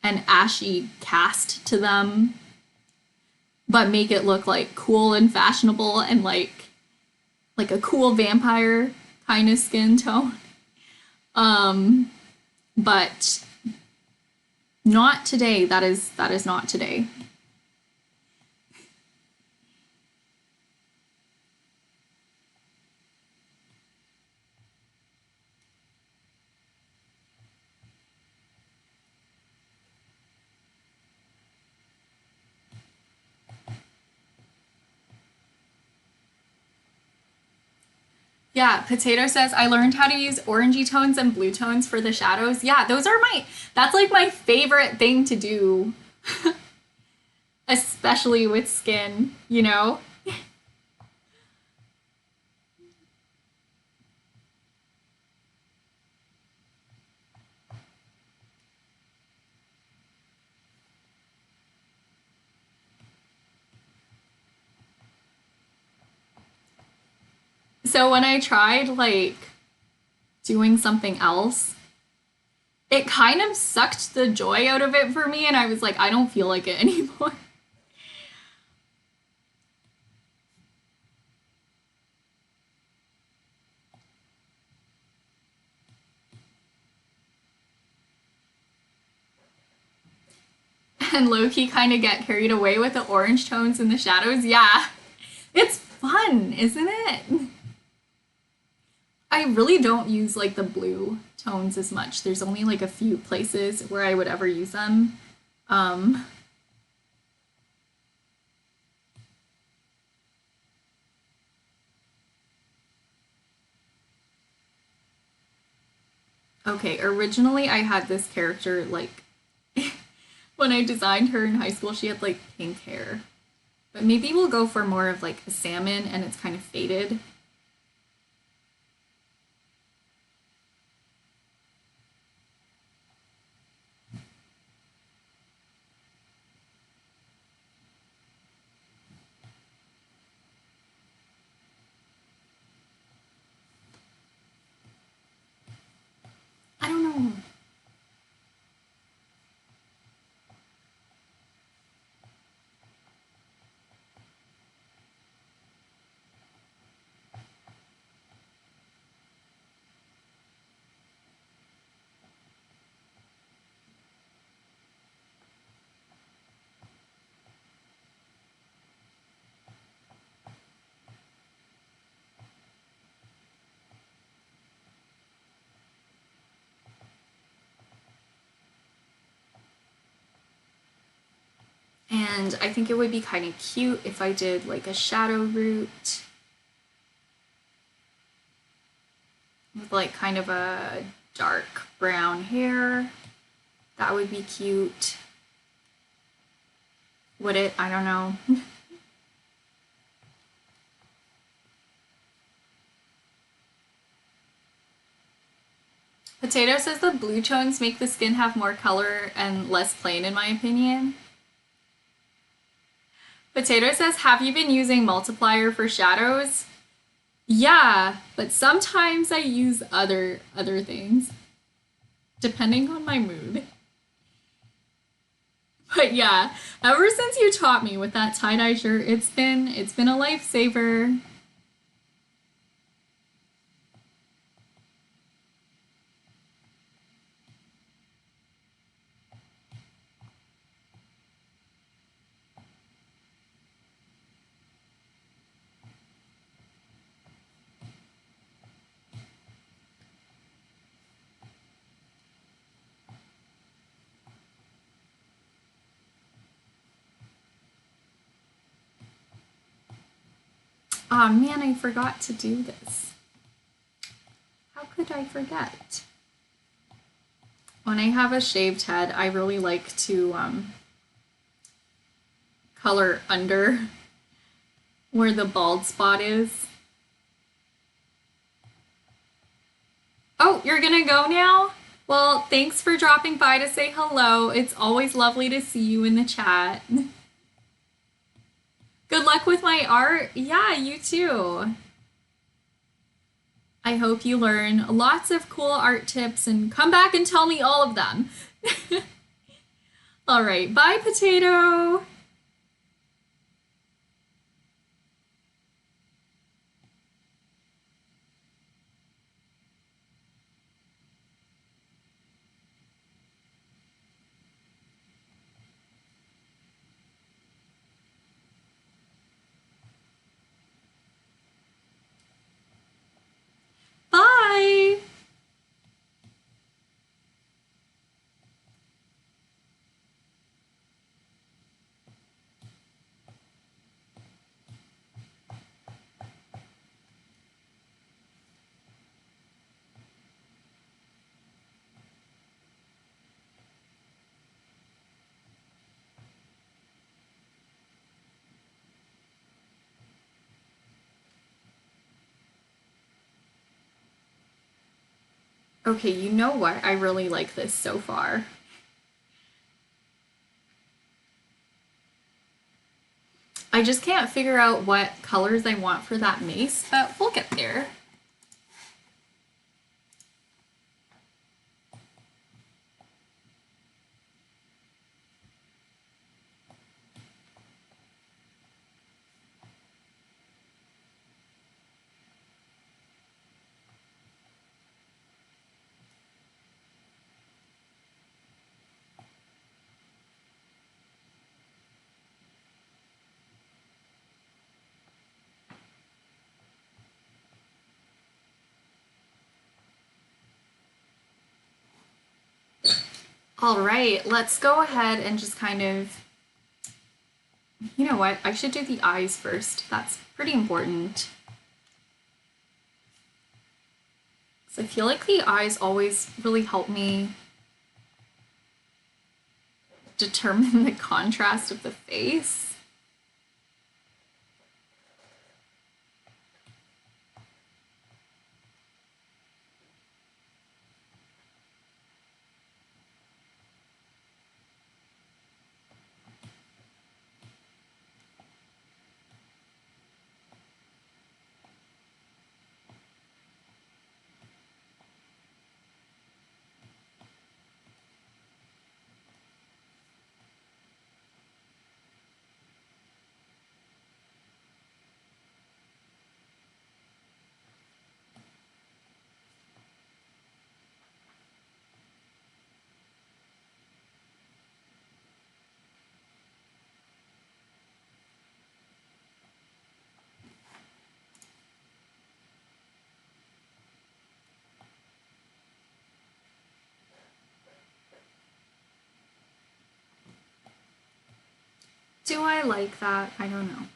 an ashy cast to them, but make it look like cool and fashionable and like a cool vampire kind of skin tone. Um, but not today. That is not today. Yeah, Potato says I learned how to use orangey tones and blue tones for the shadows. Yeah, that's like my favorite thing to do, especially with skin, you know? So when I tried like doing something else, it kind of sucked the joy out of it for me, and I was like, I don't feel like it anymore. And Loki kind of get carried away with the orange tones and the shadows. Yeah, it's fun, isn't it? I really don't use like the blue tones as much. There's only like a few places where I would ever use them. Um, okay, originally I had this character like when I designed her in high school, she had like pink hair. But maybe we'll go for more of like a salmon and it's kind of faded. I don't know. And I think it would be kind of cute if I did like a shadow root with like kind of a dark brown hair. That would be cute. Would it? I don't know. Potato says the blue tones make the skin have more color and less plain, in my opinion. Potato says, have you been using multiplier for shadows? Yeah, but sometimes I use other things, depending on my mood. But yeah, ever since you taught me with that tie-dye shirt, it's been a lifesaver. Oh man, I forgot to do this. How could I forget? When I have a shaved head, I really like to color under where the bald spot is. Oh, you're gonna go now? Well, thanks for dropping by to say hello. It's always lovely to see you in the chat. Good luck with my art. Yeah, you too. I hope you learn lots of cool art tips and come back and tell me all of them. All right, bye, Potato. Bye. Okay, you know what? I really like this so far. I just can't figure out what colors I want for that mace, but we'll get there. All right, let's go ahead and just kind of, you know what, I should do the eyes first. That's pretty important. So I feel like the eyes always really help me determine the contrast of the face. Do I like that? I don't know.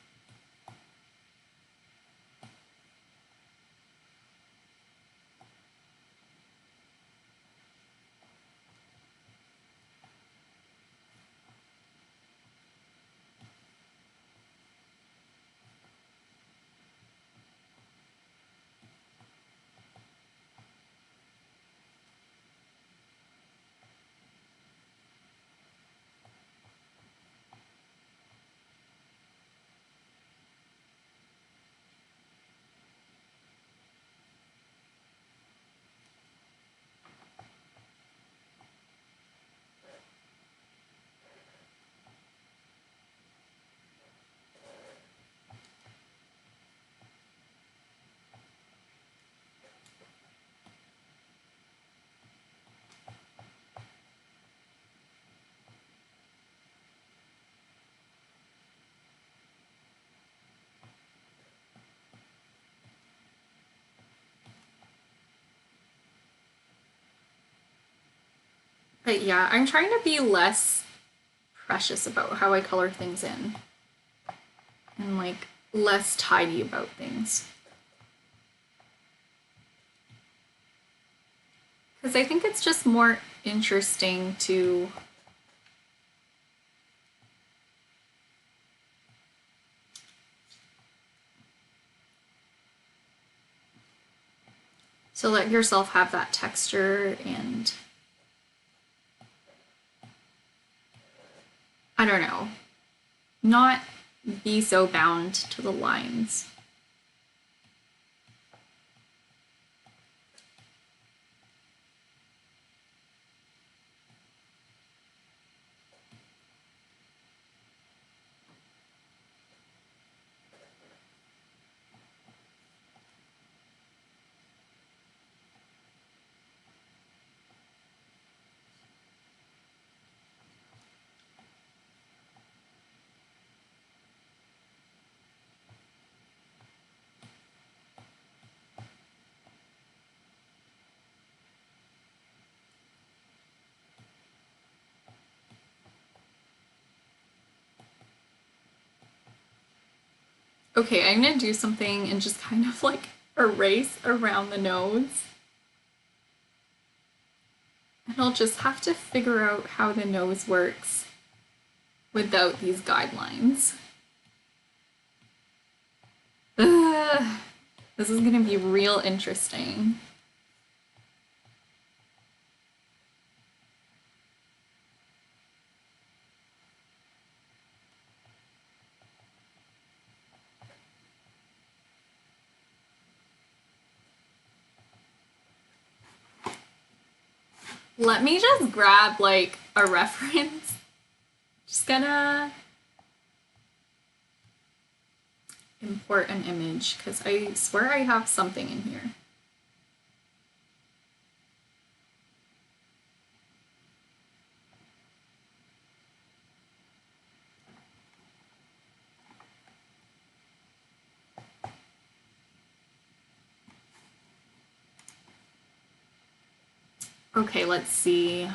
But yeah, I'm trying to be less precious about how I color things in and like less tidy about things. Because I think it's just more interesting to let yourself have that texture and I don't know, not be so bound to the lines. Okay, I'm gonna do something and just kind of like erase around the nose. And I'll just have to figure out how the nose works without these guidelines. Ugh, this is gonna be real interesting. Let me just grab like a reference. Just gonna import an image because I swear I have something in here. Okay, let's see.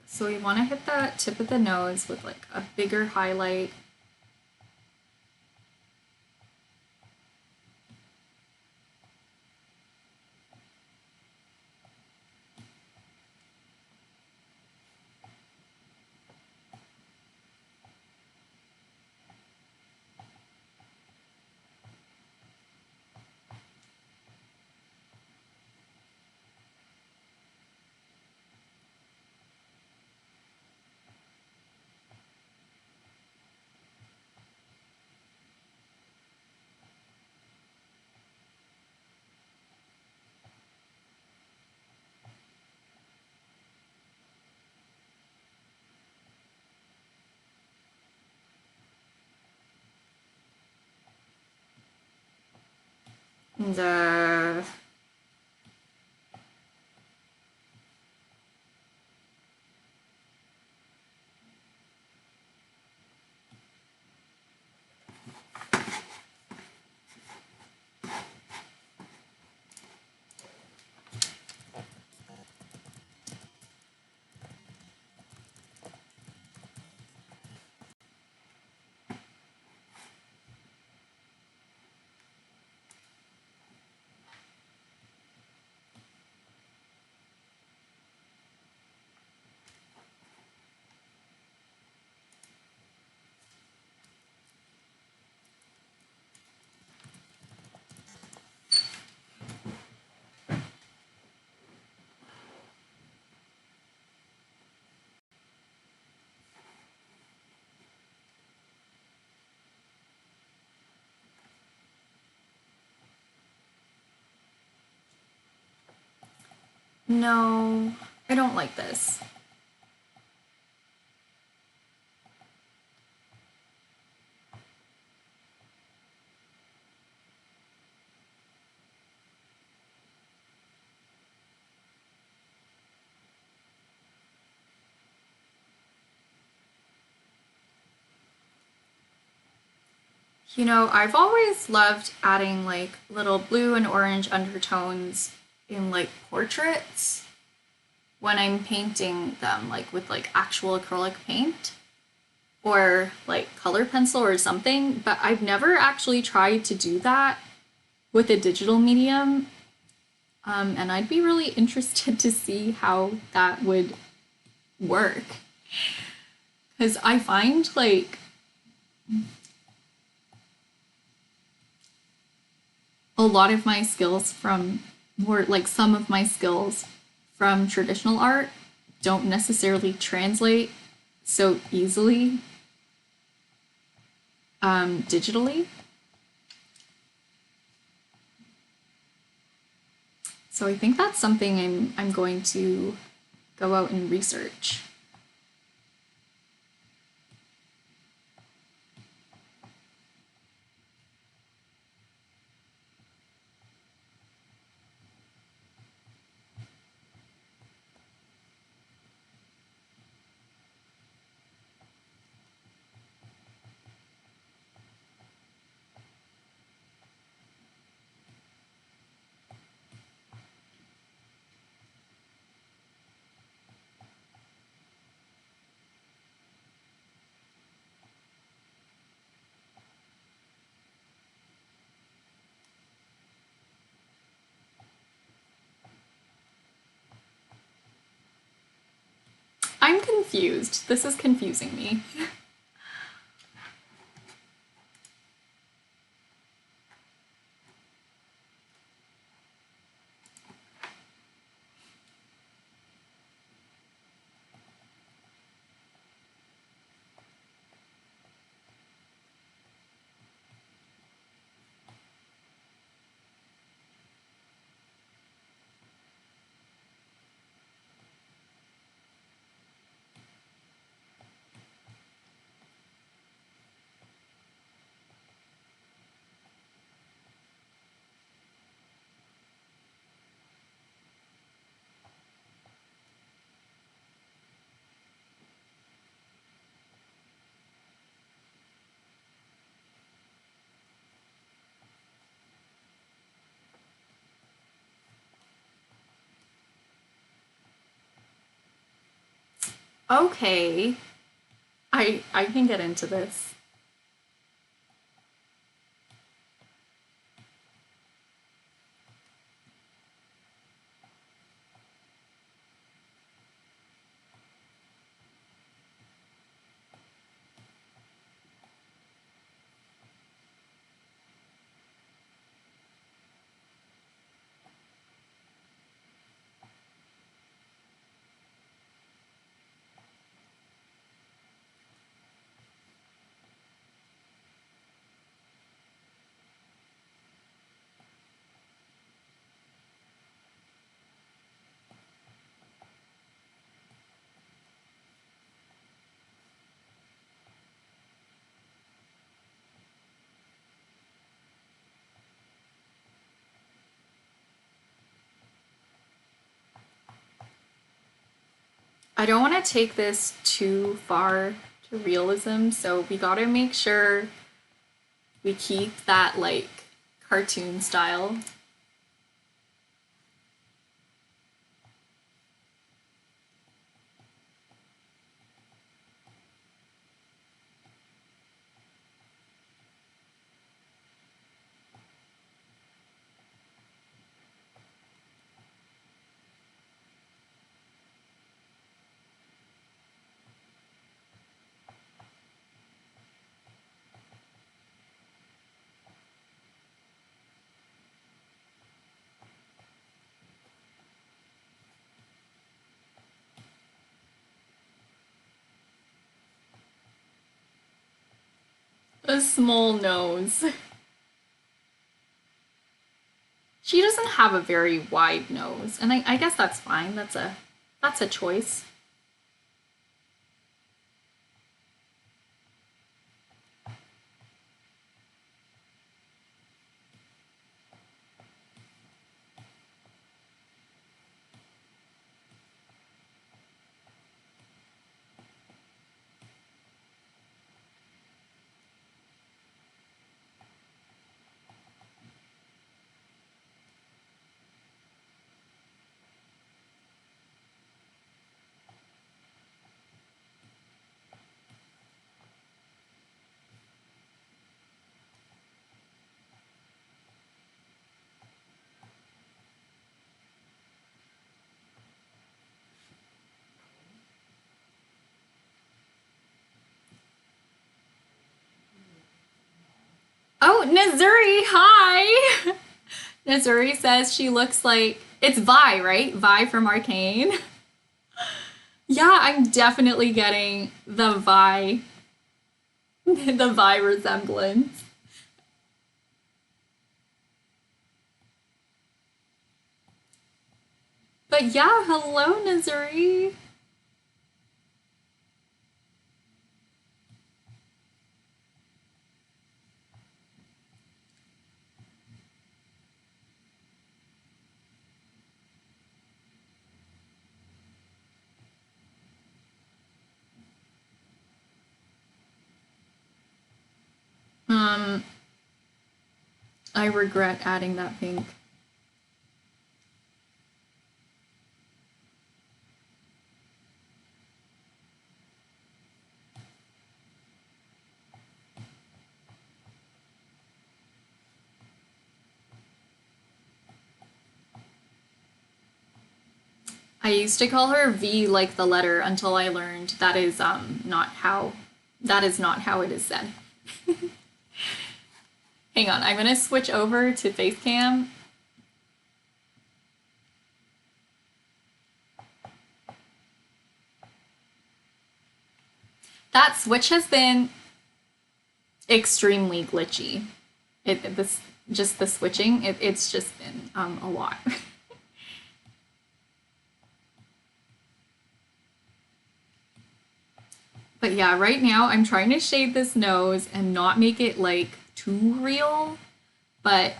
So we want to hit the tip of the nose with like a bigger highlight. And no, I don't like this. You know, I've always loved adding like little blue and orange undertones in like portraits when I'm painting them, like with like actual acrylic paint or like color pencil or something, but I've never actually tried to do that with a digital medium. And I'd be really interested to see how that would work. Because I find like a lot of my skills from more like some of my skills from traditional art don't necessarily translate so easily digitally. So I think that's something I'm going to go out and research. I'm confused. This is confusing me. Okay. I can get into this. I don't want to take this too far to realism, so we gotta make sure we keep that like cartoon style. A small nose. She doesn't have a very wide nose, and I guess that's fine. That's a choice. Oh, Nazuri, hi! Nazuri says she looks like it's Vi, right? Vi from Arcane. Yeah, I'm definitely getting the Vi, the Vi resemblance. But yeah, hello, Nazuri. Um, I regret adding that pink. I used to call her V like the letter until I learned that is not how it is said. Hang on, I'm gonna switch over to Facecam. That switch has been extremely glitchy. This just the switching. It's just been a lot. But yeah, right now I'm trying to shade this nose and not make it like too real, but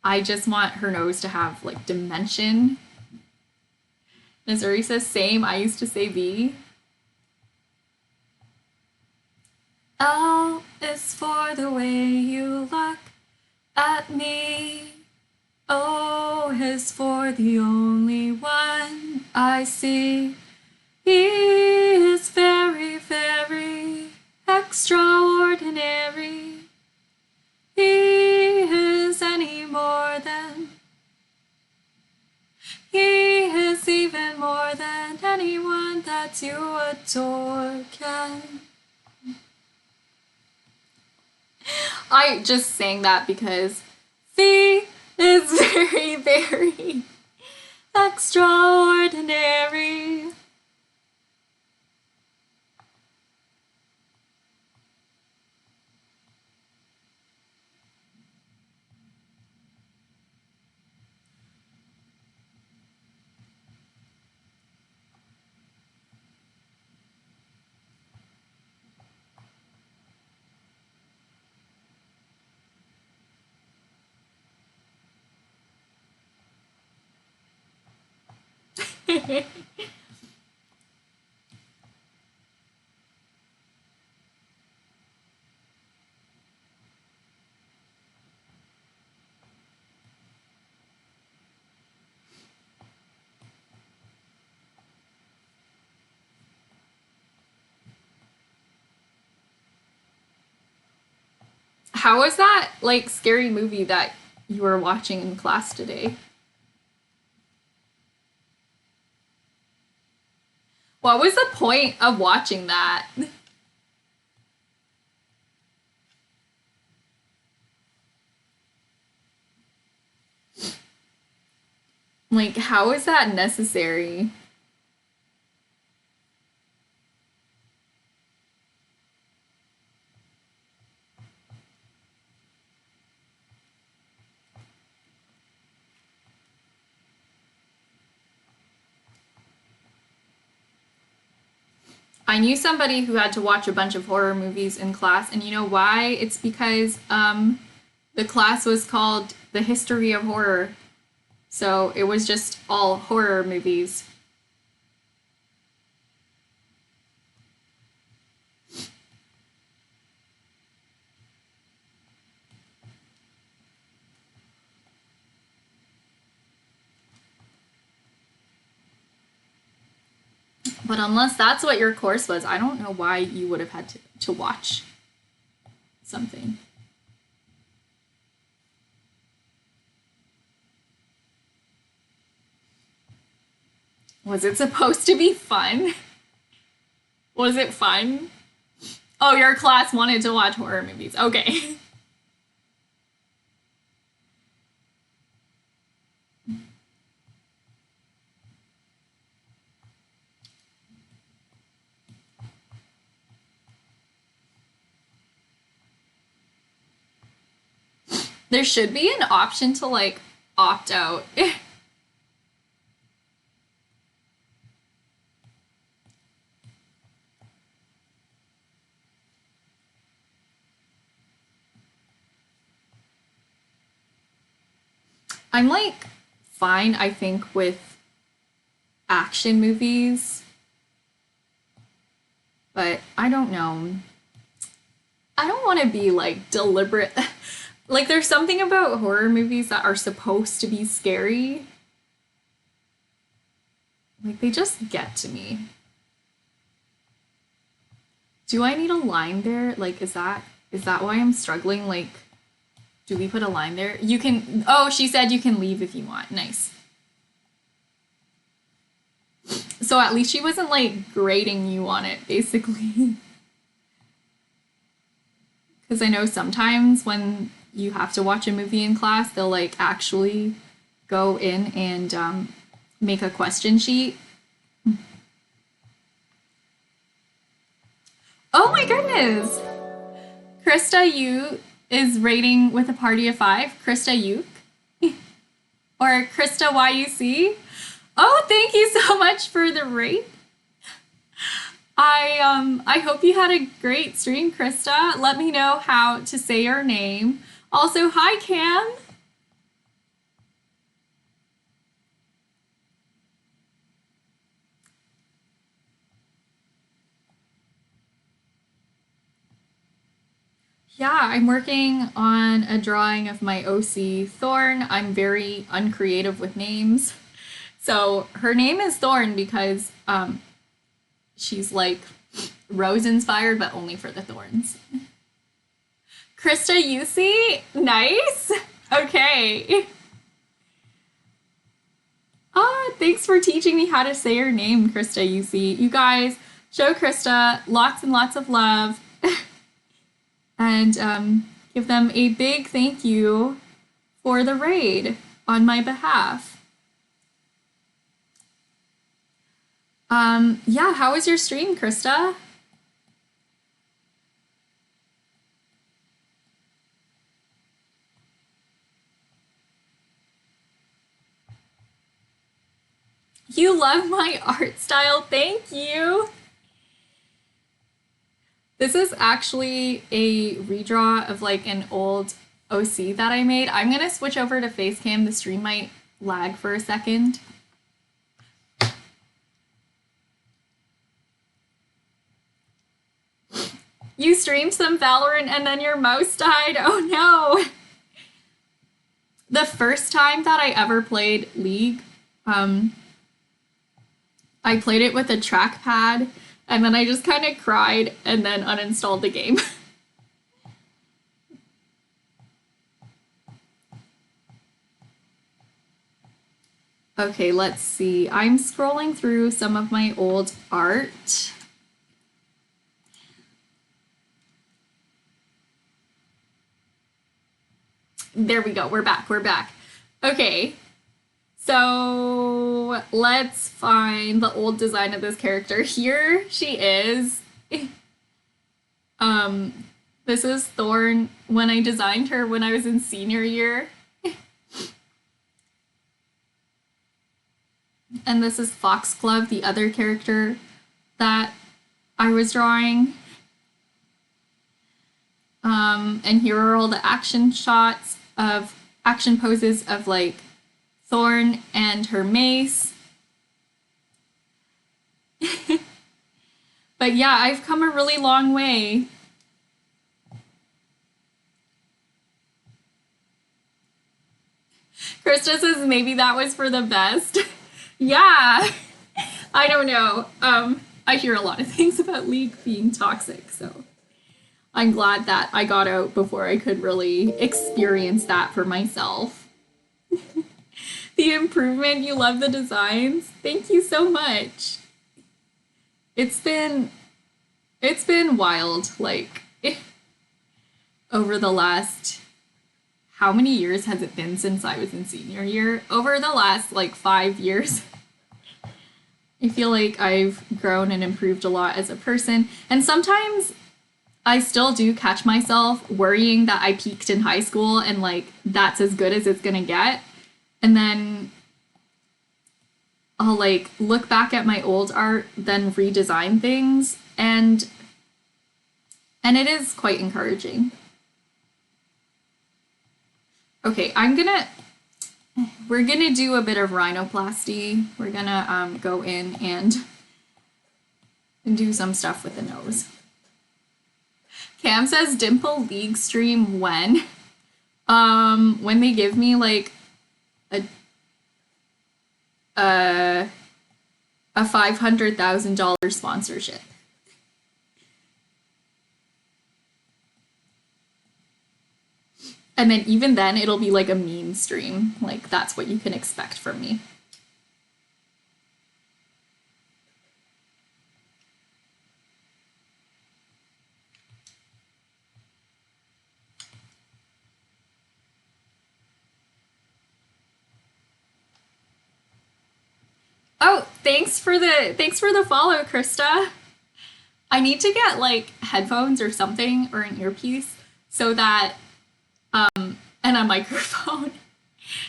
I just want her nose to have like dimension. Missouri says same. I used to say V. L is for the way you look at me. O is for the only one I see. E is extraordinary. He is any more than. He is even more than anyone that you adore can. I just sang that because he is very, very extraordinary. How was that like scary movie that you were watching in class today? What was the point of watching that? Like, how is that necessary? I knew somebody who had to watch a bunch of horror movies in class, and you know why? It's because the class was called The History of Horror. So it was just all horror movies. But unless that's what your course was, I don't know why you would have had to watch something. Was it supposed to be fun? Was it fun? Oh, your class wanted to watch horror movies. Okay. There should be an option to like opt out. I'm like fine, I think, with action movies, but I don't know. I don't want to be like deliberate. Like, there's something about horror movies that are supposed to be scary. Like, they just get to me. Do I need a line there? Like, is that why I'm struggling? Like, do we put a line there? You can. Oh, she said you can leave if you want. Nice. So at least she wasn't like grading you on it, basically. Because I know sometimes when you have to watch a movie in class, they'll like actually go in and make a question sheet. Oh my goodness! Krista Yu is rating with a party of five. Krista Yuk or Krista YUC. Oh, thank you so much for the rate. I hope you had a great stream, Krista. Let me know how to say your name. Also, hi Cam. Yeah, I'm working on a drawing of my OC Thorn. I'm very uncreative with names. So her name is Thorn because she's like rose inspired, but only for the thorns. Krista Yusi, nice. Okay. Thanks for teaching me how to say your name, Krista Yusi. You guys, show Krista lots and lots of love and give them a big thank you for the raid on my behalf. Yeah, how was your stream, Krista? You love my art style, thank you. This is actually a redraw of like an old OC that I made. I'm gonna switch over to Facecam. The stream might lag for a second. You streamed some Valorant and then your mouse died. Oh no. The first time that I ever played League, I played it with a trackpad and then I just kind of cried and then uninstalled the game. Okay, let's see. I'm scrolling through some of my old art. There we go. We're back. We're back. Okay. So let's find the old design of this character. Here she is. This is Thorn when I designed her when I was in senior year. And this is Foxglove, the other character that I was drawing. And here are all the action shots of action poses of like Thorn and her mace. But yeah, I've come a really long way. Krista says maybe that was for the best. Yeah, I don't know. I hear a lot of things about League being toxic, so I'm glad that I got out before I could really experience that for myself. The improvement, you love the designs. Thank you so much. It's been wild, like over the last, how many years has it been since I was in senior year? Over the last like 5 years. I feel like I've grown and improved a lot as a person. And sometimes I still do catch myself worrying that I peaked in high school and like that's as good as it's gonna get. And then I'll like look back at my old art, then redesign things, and it is quite encouraging. Okay, we're gonna do a bit of rhinoplasty. We're gonna go in and do some stuff with the nose. Cam says Dimple League stream when? When they give me like a $500,000 sponsorship. And then even then it'll be like a meme stream. Like that's what you can expect from me. Oh, thanks for the follow, Krista. I need to get like headphones or something or an earpiece so that and a microphone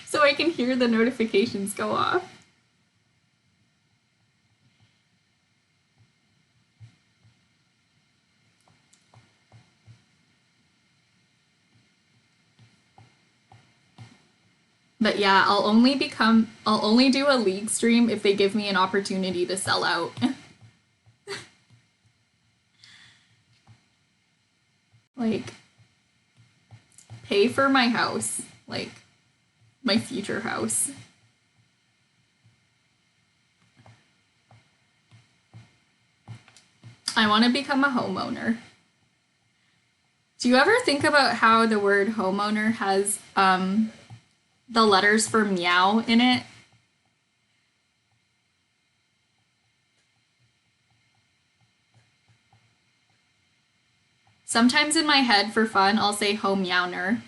so I can hear the notifications go off. But yeah, I'll only do a League stream if they give me an opportunity to sell out. Like, pay for my house, like, my future house. I want to become a homeowner. Do you ever think about how the word homeowner has the letters for meow in it? Sometimes in my head, for fun, I'll say home meowner.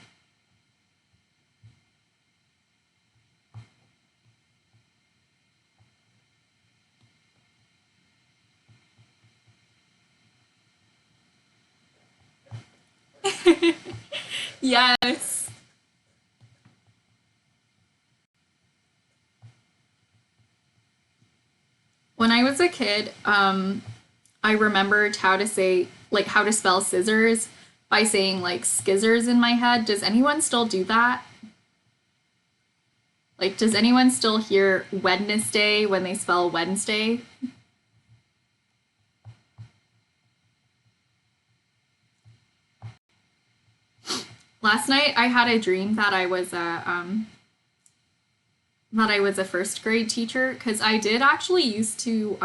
Yes. When I was a kid, I remembered how to say, like, how to spell scissors by saying, like, skizzers in my head. Does anyone still do that? Like, does anyone still hear Wednesday when they spell Wednesday? Last night I had a dream that I was a first grade teacher because I did actually used to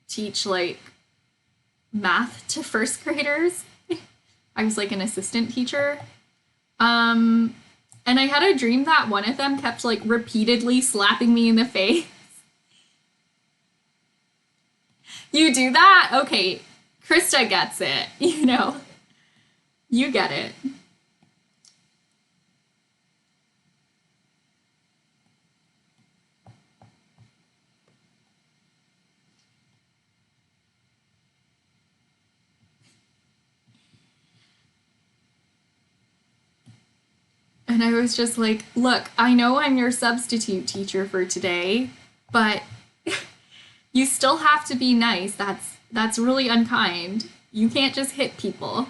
teach like math to first graders. I was like an assistant teacher. Um, and I had a dream that one of them kept like repeatedly slapping me in the face. You do that? Okay. Krista gets it. You know, you get it. And I was just like, look, I know I'm your substitute teacher for today, but you still have to be nice. That's really unkind. You can't just hit people.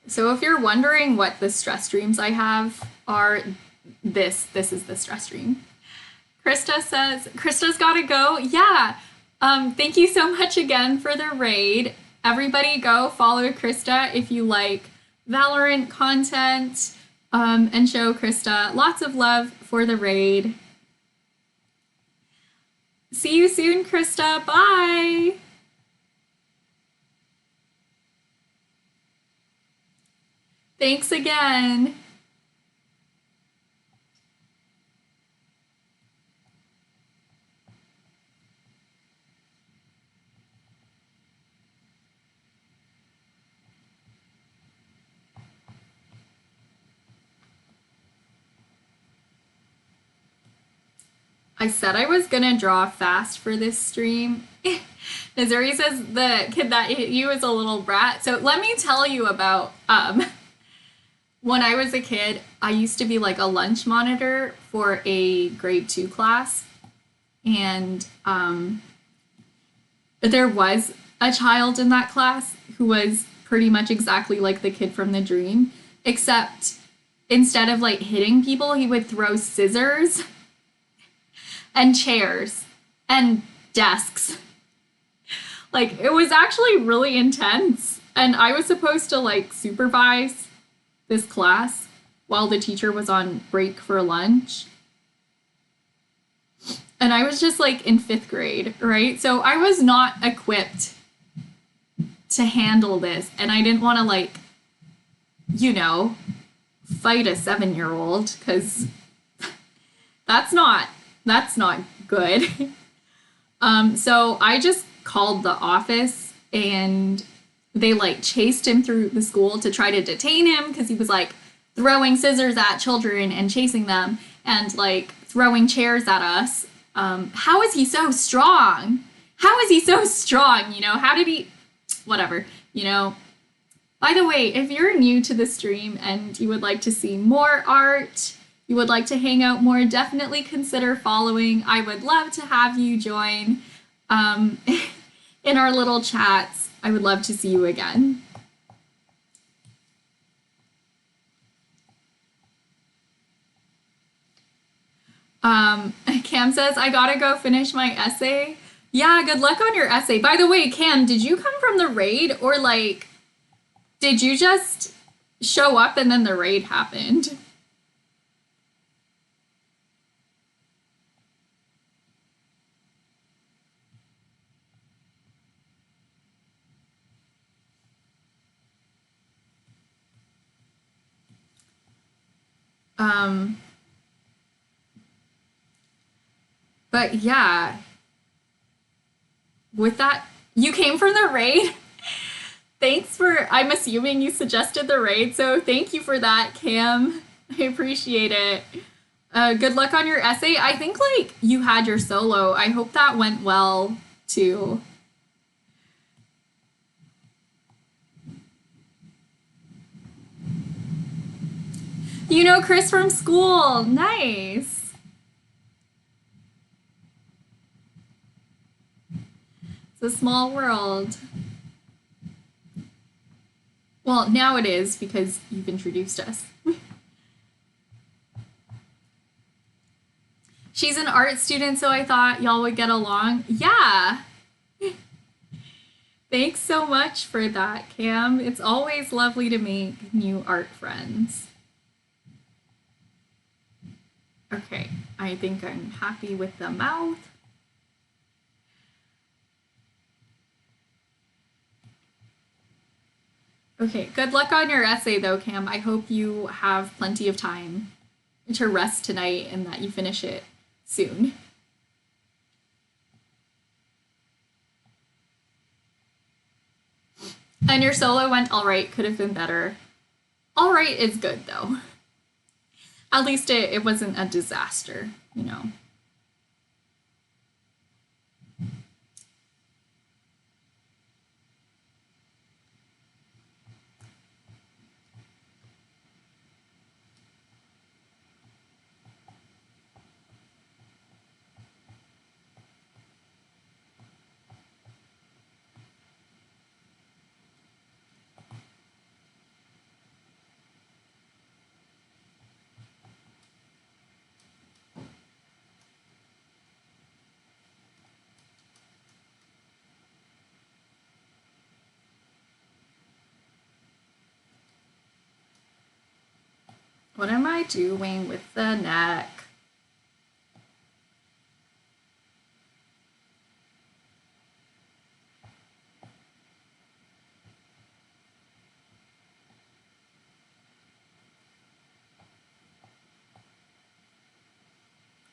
So if you're wondering what the stress dreams I have are, this is the stress dream. Krista says, Krista's gotta go. Yeah. Thank you so much again for the raid. Everybody go follow Krista if you like Valorant content, and show Krista lots of love for the raid. See you soon, Krista. Bye. Thanks again. I said I was gonna draw fast for this stream. Missouri says the kid that hit you is a little brat. So let me tell you about when I was a kid, I used to be like a lunch monitor for a grade 2 class. And there was a child in that class who was pretty much exactly like the kid from the dream, except instead of like hitting people, he would throw scissors and chairs and desks. Like it was actually really intense. And I was supposed to like supervise this class while the teacher was on break for lunch. And I was just like in 5th grade, right? So I was not equipped to handle this. And I didn't want to like, you know, fight a 7-year-old because that's not good. So I just called the office and they like chased him through the school to try to detain him because he was like throwing scissors at children and chasing them and like throwing chairs at us. How is he so strong? How is he so strong? You know, how did he? Whatever, you know. By the way, if you're new to the stream and you would like to see more art, you would like to hang out more, definitely consider following. I would love to have you join in our little chats. I would love to see you again. Cam says, I gotta go finish my essay. Yeah, good luck on your essay. By the way, Cam, did you come from the raid or like did you just show up and then the raid happened? Um, but yeah, with that, you came from the raid. Thanks for, I'm assuming you suggested the raid, so thank you for that, Cam. I appreciate it. Good luck on your essay. I think like you had your solo. I hope that went well too. You know Chris from school. Nice. It's a small world. Well, now it is because you've introduced us. She's an art student, so I thought y'all would get along. Yeah. Thanks so much for that, Cam. It's always lovely to make new art friends. Okay, I think I'm happy with the mouth. Okay, good luck on your essay though, Cam. I hope you have plenty of time to rest tonight and that you finish it soon. And your solo went all right, could have been better. All right is good though. At least it wasn't a disaster, you know. What am I doing with the neck?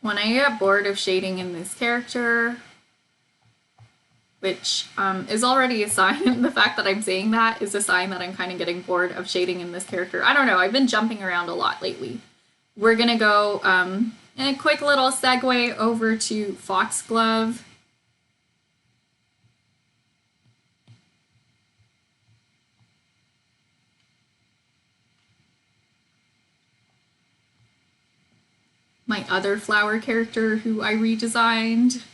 When I get bored of shading in this character, which is already a sign, the fact that I'm saying that is a sign that I'm kind of getting bored of shading in this character. I don't know, I've been jumping around a lot lately. We're gonna go in a quick little segue over to Foxglove. My other flower character who I redesigned.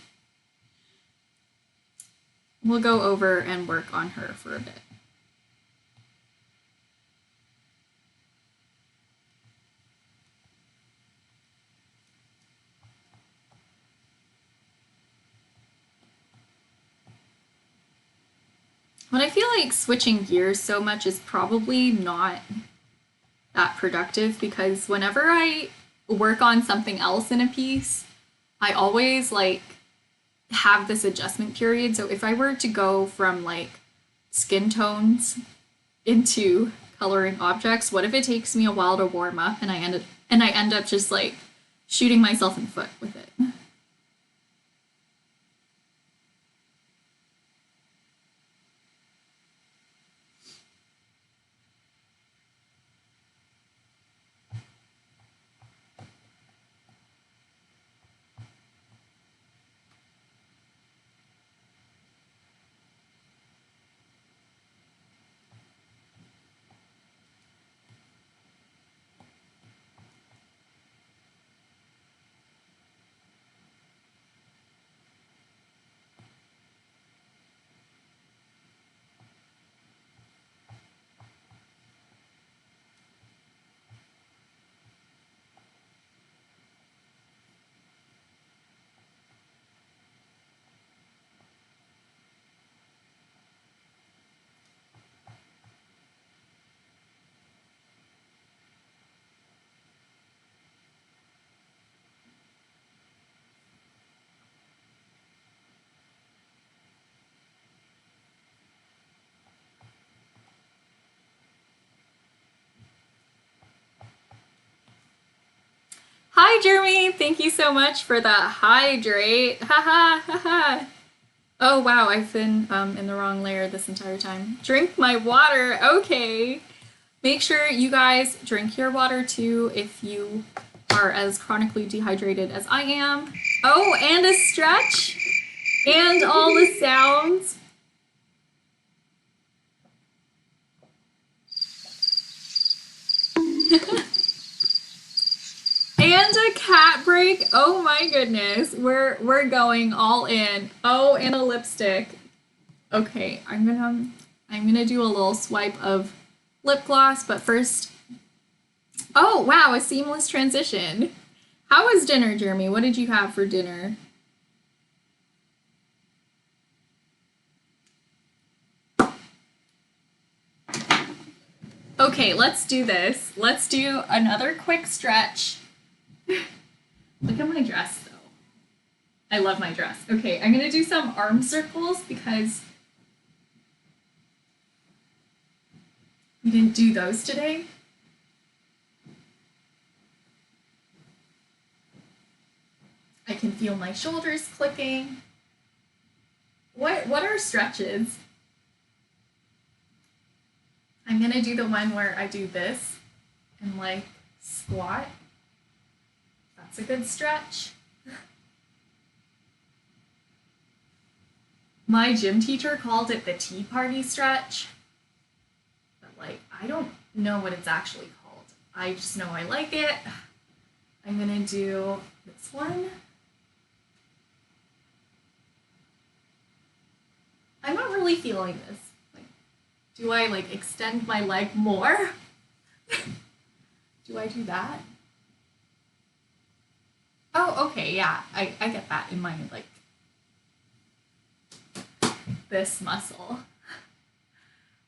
We'll go over and work on her for a bit. But I feel like switching gears so much is probably not that productive because whenever I work on something else in a piece, I always like have this adjustment period. So if I were to go from like skin tones into coloring objects, what if it takes me a while to warm up and I end up just like shooting myself in the foot with it? Hi, Jeremy. Thank you so much for the hydrate. Ha ha ha. Oh wow, I've been in the wrong layer this entire time. Drink my water. Okay. Make sure you guys drink your water too if you are as chronically dehydrated as I am. Oh, and a stretch. And all the sounds. And a cat break. Oh my goodness. We're going all in. Oh, and a lipstick. Okay, I'm gonna do a little swipe of lip gloss, but first. Oh wow, a seamless transition. How was dinner, Jeremy? What did you have for dinner? Okay, let's do this. Let's do another quick stretch. Look at my dress though. I love my dress. Okay, I'm gonna do some arm circles because we didn't do those today. I can feel my shoulders clicking. What are stretches? I'm gonna do the one where I do this and like squat. That's a good stretch. My gym teacher called it the tea party stretch. But like, I don't know what it's actually called. I just know I like it. I'm gonna do this one. I'm not really feeling this. Like, do I like extend my leg more? Do I do that? Oh, okay, yeah, I get that in my like this muscle.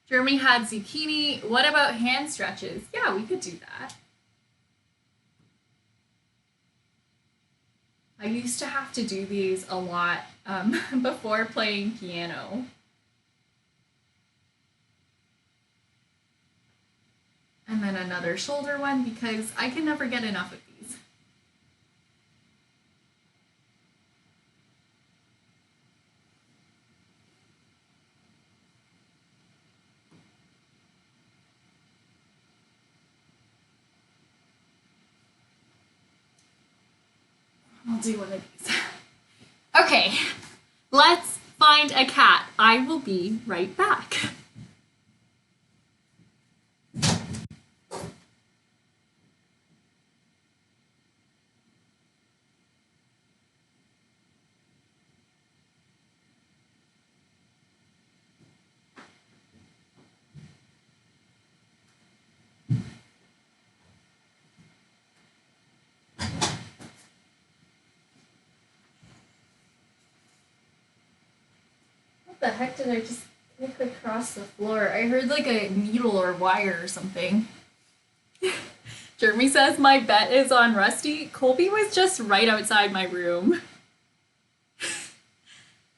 Jeremy had zucchini. What about hand stretches? Yeah, we could do that. I used to have to do these a lot before playing piano. And then another shoulder one because I can never get enough of these. I'll do one of these. Okay, let's find a cat. I will be right back. What the heck did I just kick across the floor? I heard like a needle or wire or something. Jeremy says my bet is on Rusty. Colby was just right outside my room.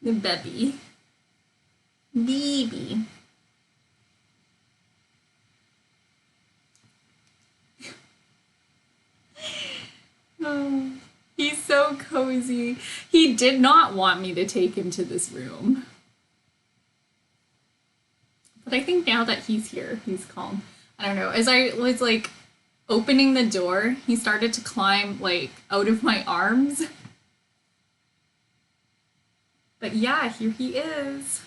The baby. Baby. Oh, he's so cozy. He did not want me to take him to this room. But I think now that he's here, he's calm. I don't know. As I was like opening the door, he started to climb like out of my arms. But yeah, here he is.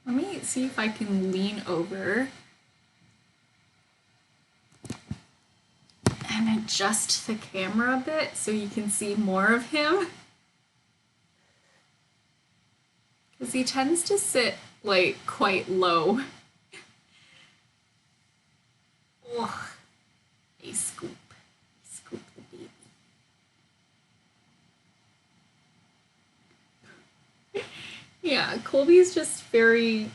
Let me see if I can lean over and adjust the camera a bit so you can see more of him. Because he tends to sit like quite low. Oh, a scoop. Scoop the baby. Yeah, Colby's just very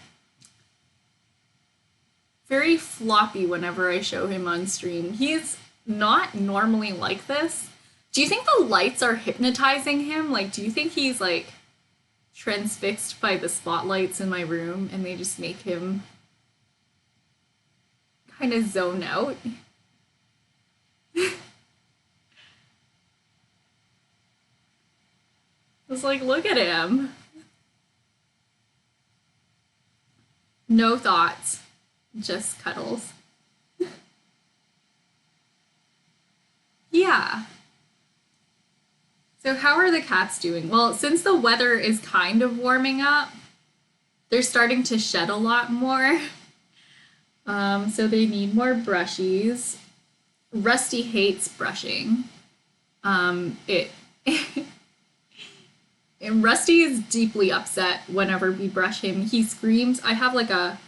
floppy whenever I show him on stream. He's not normally like this. Do you think the lights are hypnotizing him? Like, do you think he's like transfixed by the spotlights in my room, and they just make him kind of zone out. It's like, look at him. No thoughts, just cuddles. Yeah. So, how are the cats doing? Well, since the weather is kind of warming up, they're starting to shed a lot more. So, they need more brushies. Rusty hates brushing. It And Rusty is deeply upset whenever we brush him. He screams. I have like a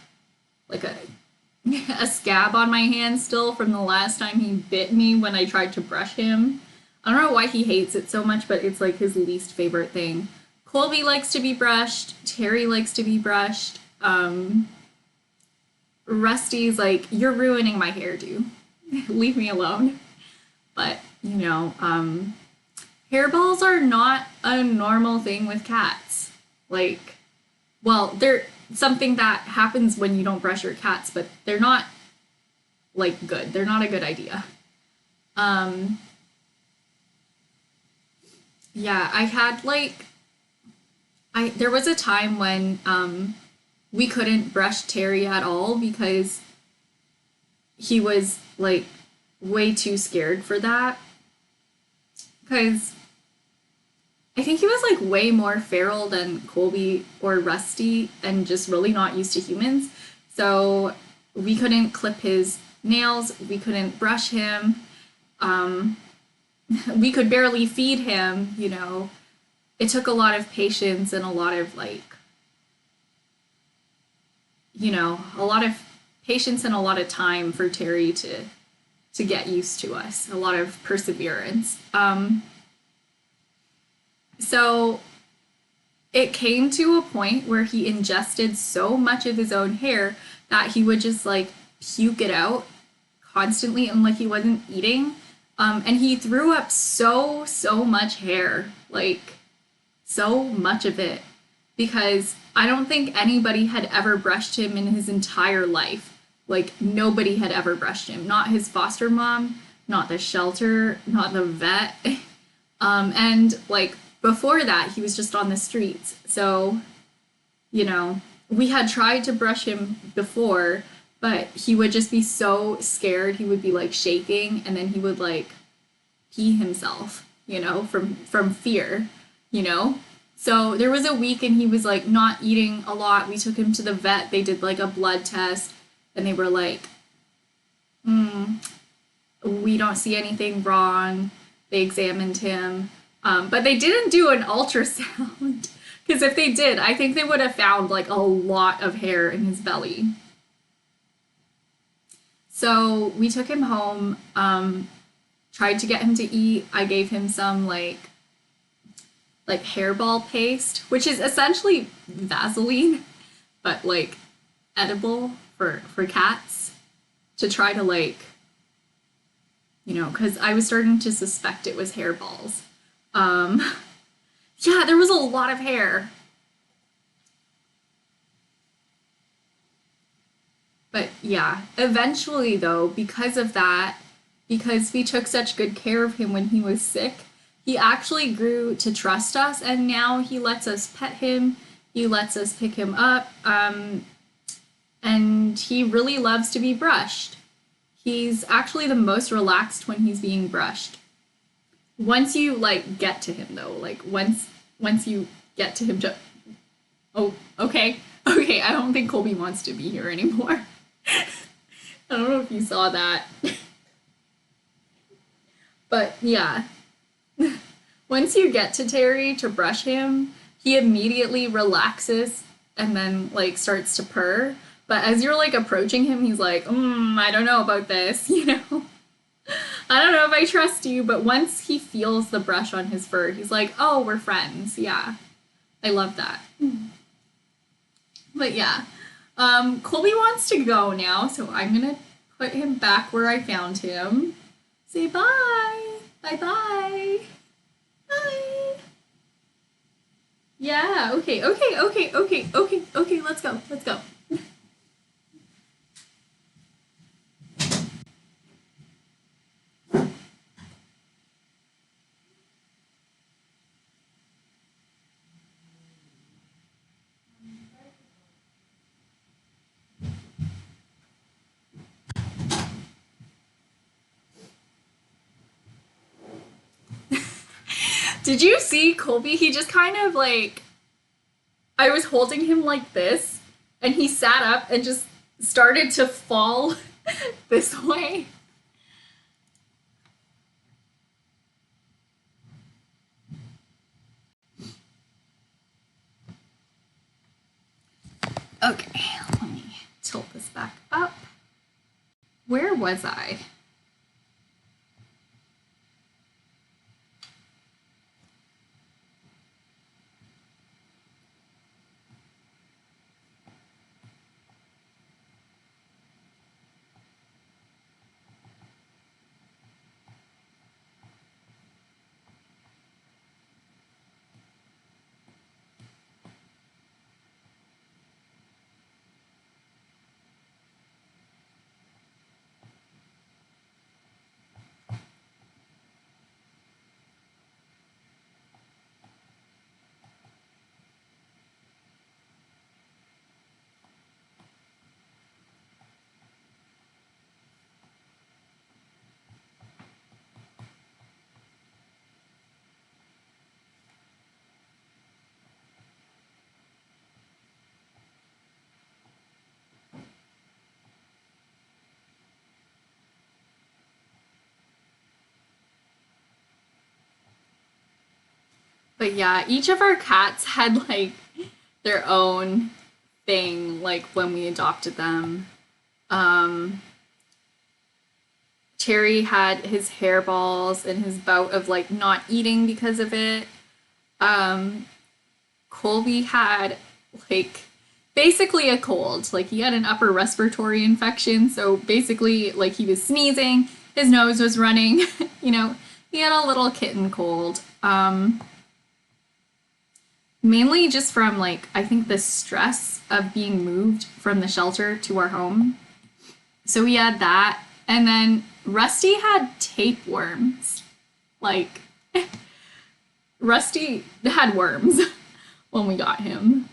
a scab on my hand still from the last time he bit me when I tried to brush him. I don't know why he hates it so much, but it's like his least favorite thing. Colby likes to be brushed. Terry likes to be brushed. Rusty's like, you're ruining my hairdo. Leave me alone. But, hairballs are not a normal thing with cats. Like, well, they're something that happens when you don't brush your cats, but they're not, like, good. They're not a good idea. Yeah, I had, there was a time when, we couldn't brush Terry at all because he was, like, way too scared for that. Because I think he was like way more feral than Colby or Rusty and just really not used to humans. So we couldn't clip his nails, we couldn't brush him, we could barely feed him, It took a lot of patience and a lot of a lot of patience and a lot of time for Terry to get used to us, a lot of perseverance. So it came to a point where he ingested so much of his own hair that he would just like puke it out constantly and like he wasn't eating. And he threw up so much hair, like so much of it, because I don't think anybody had ever brushed him in his entire life. Like nobody had ever brushed him, not his foster mom, not the shelter, not the vet. And like before that, he was just on the streets. So, we had tried to brush him before, but he would just be so scared. He would be like shaking and then he would like pee himself, from fear, So there was a week and he was like not eating a lot. We took him to the vet. They did like a blood test and they were like, we don't see anything wrong. They examined him. But they didn't do an ultrasound because if they did, I think they would have found like a lot of hair in his belly. So we took him home, tried to get him to eat. I gave him some like hairball paste, which is essentially Vaseline, but like edible for cats to try to because I was starting to suspect it was hairballs. Yeah, there was a lot of hair. But yeah, eventually though, because of that, because we took such good care of him when he was sick, he actually grew to trust us and now he lets us pet him, he lets us pick him up, and he really loves to be brushed. He's actually the most relaxed when he's being brushed. Once you get to him though, once you get to him to okay, I don't think Colby wants to be here anymore. I don't know if you saw that. But yeah. Once you get to Terry to brush him, he immediately relaxes and then starts to purr. But as you're approaching him, he's like, I don't know about this, I don't know if I trust you, but once he feels the brush on his fur, he's like, oh, we're friends. Yeah. I love that. But yeah. Colby wants to go now, so I'm gonna put him back where I found him. Say bye. Bye-bye. Bye. Yeah, okay, okay, okay, okay, okay, okay, let's go, let's go. Did you see Colby? He just kind of like, I was holding him like this, and he sat up and just started to fall this way. Okay, let me tilt this back up. Where was I? But yeah, each of our cats had like their own thing, like when we adopted them. Um, Cherry had his hairballs and his bout of like not eating because of it. Um, Colby had like basically a cold. Like he had an upper respiratory infection, so basically like he was sneezing, his nose was running, you know, he had a little kitten cold. Mainly just from like I think the stress of being moved from the shelter to our home. So we had that, and then Rusty had tapeworms. Like Rusty had worms when we got him.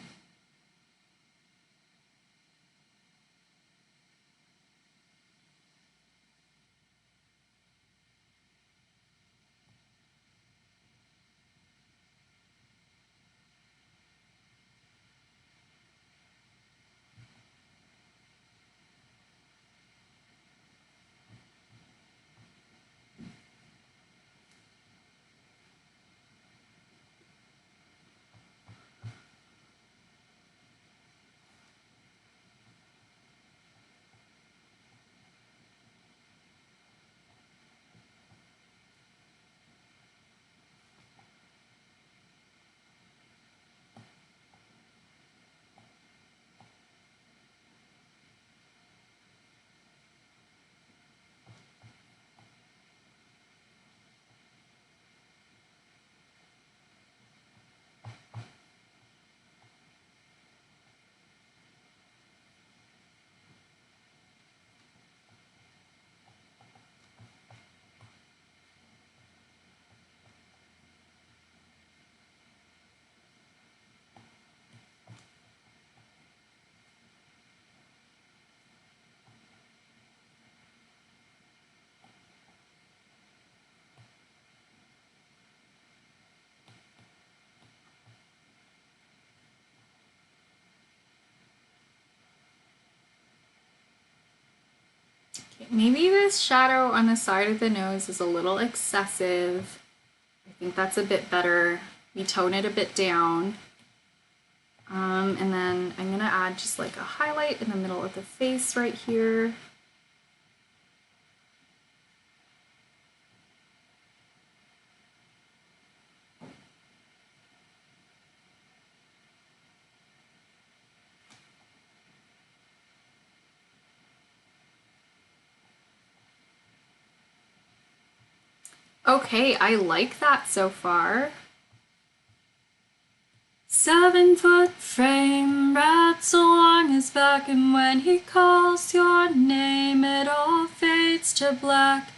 Okay, maybe this shadow on the side of the nose is a little excessive. I think that's a bit better. We tone it a bit down. And then I'm gonna add just like a highlight in the middle of the face right here. Okay, I like that so far. 7-foot frame rats along his back, and when he calls your name, it all fades to black.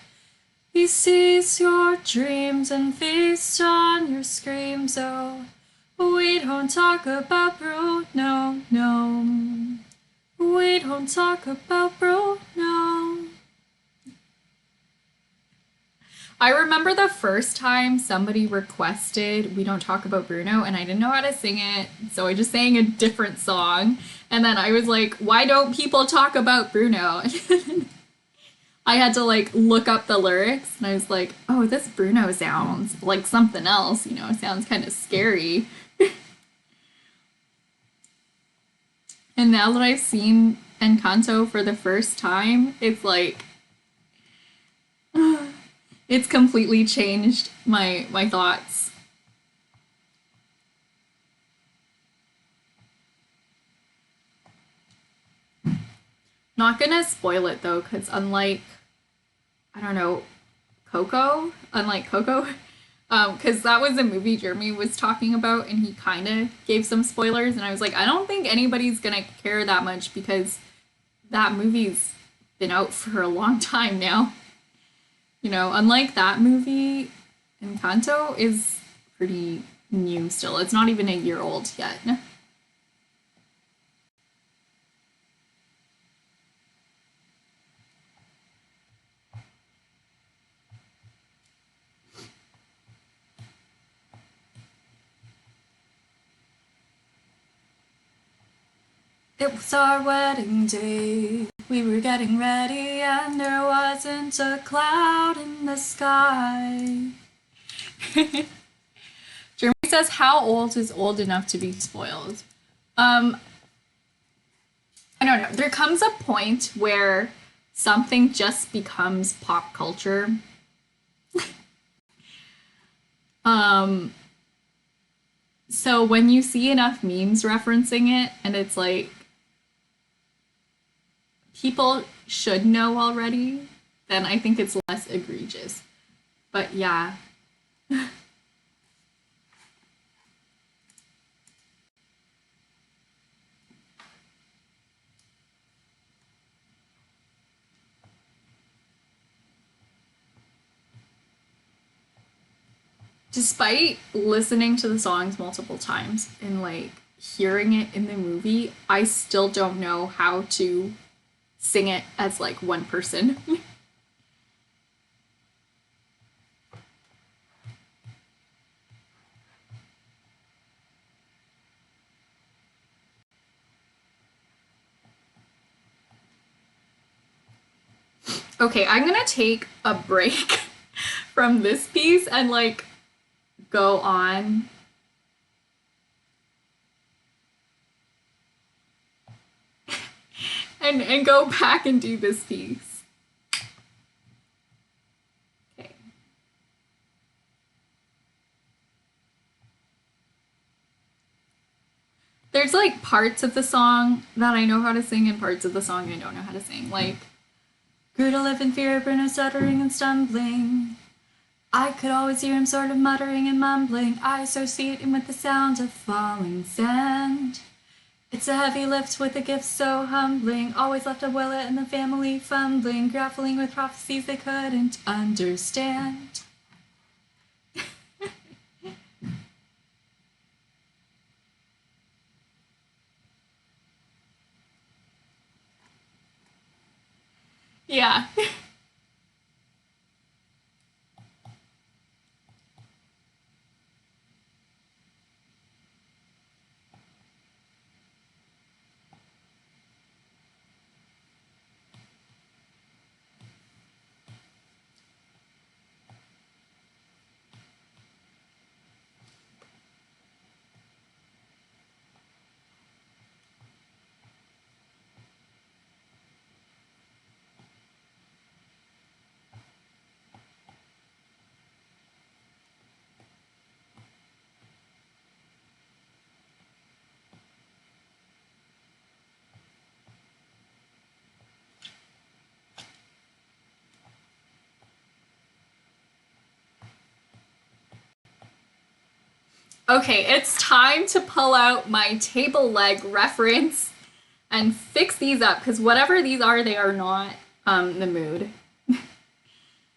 He sees your dreams and feasts on your screams. Oh, we don't talk about Bruno, no. We don't talk about Bruno. I remember the first time somebody requested We Don't Talk About Bruno, and I didn't know how to sing it, so I just sang a different song. And then I was like, why don't people talk about Bruno? I had to like look up the lyrics, and I was like, oh, this Bruno sounds like something else, you know, it sounds kind of scary. And now that I've seen Encanto for the first time, it's like it's completely changed my thoughts. Not gonna spoil it though, because unlike, I don't know, unlike Coco, because that was a movie Jeremy was talking about, and he kind of gave some spoilers, and I was like, I don't think anybody's gonna care that much because that movie's been out for a long time now. You know, unlike that movie, Encanto is pretty new still. It's not even a year old yet. It was our wedding day. We were getting ready, and there wasn't a cloud in the sky. Jeremy says, how old is old enough to be spoiled? I don't know. There comes a point where something just becomes pop culture. So when you see enough memes referencing it, and it's like, people should know already, then I think it's less egregious. But yeah. Despite listening to the songs multiple times and like hearing it in the movie, I still don't know how to sing it as like one person. Okay, I'm gonna take a break from this piece and like go on. And go back and do this piece. Okay. There's like parts of the song that I know how to sing and parts of the song I don't know how to sing. Like, grew to live in fear, Bruno stuttering and stumbling. I could always hear him sort of muttering and mumbling. I associate him with the sound of falling sand. It's a heavy lift with a gift so humbling. Always left a Willet and the family fumbling, grappling with prophecies they couldn't understand. Yeah. Okay, it's time to pull out my table leg reference and fix these up because whatever these are, they are not the mood.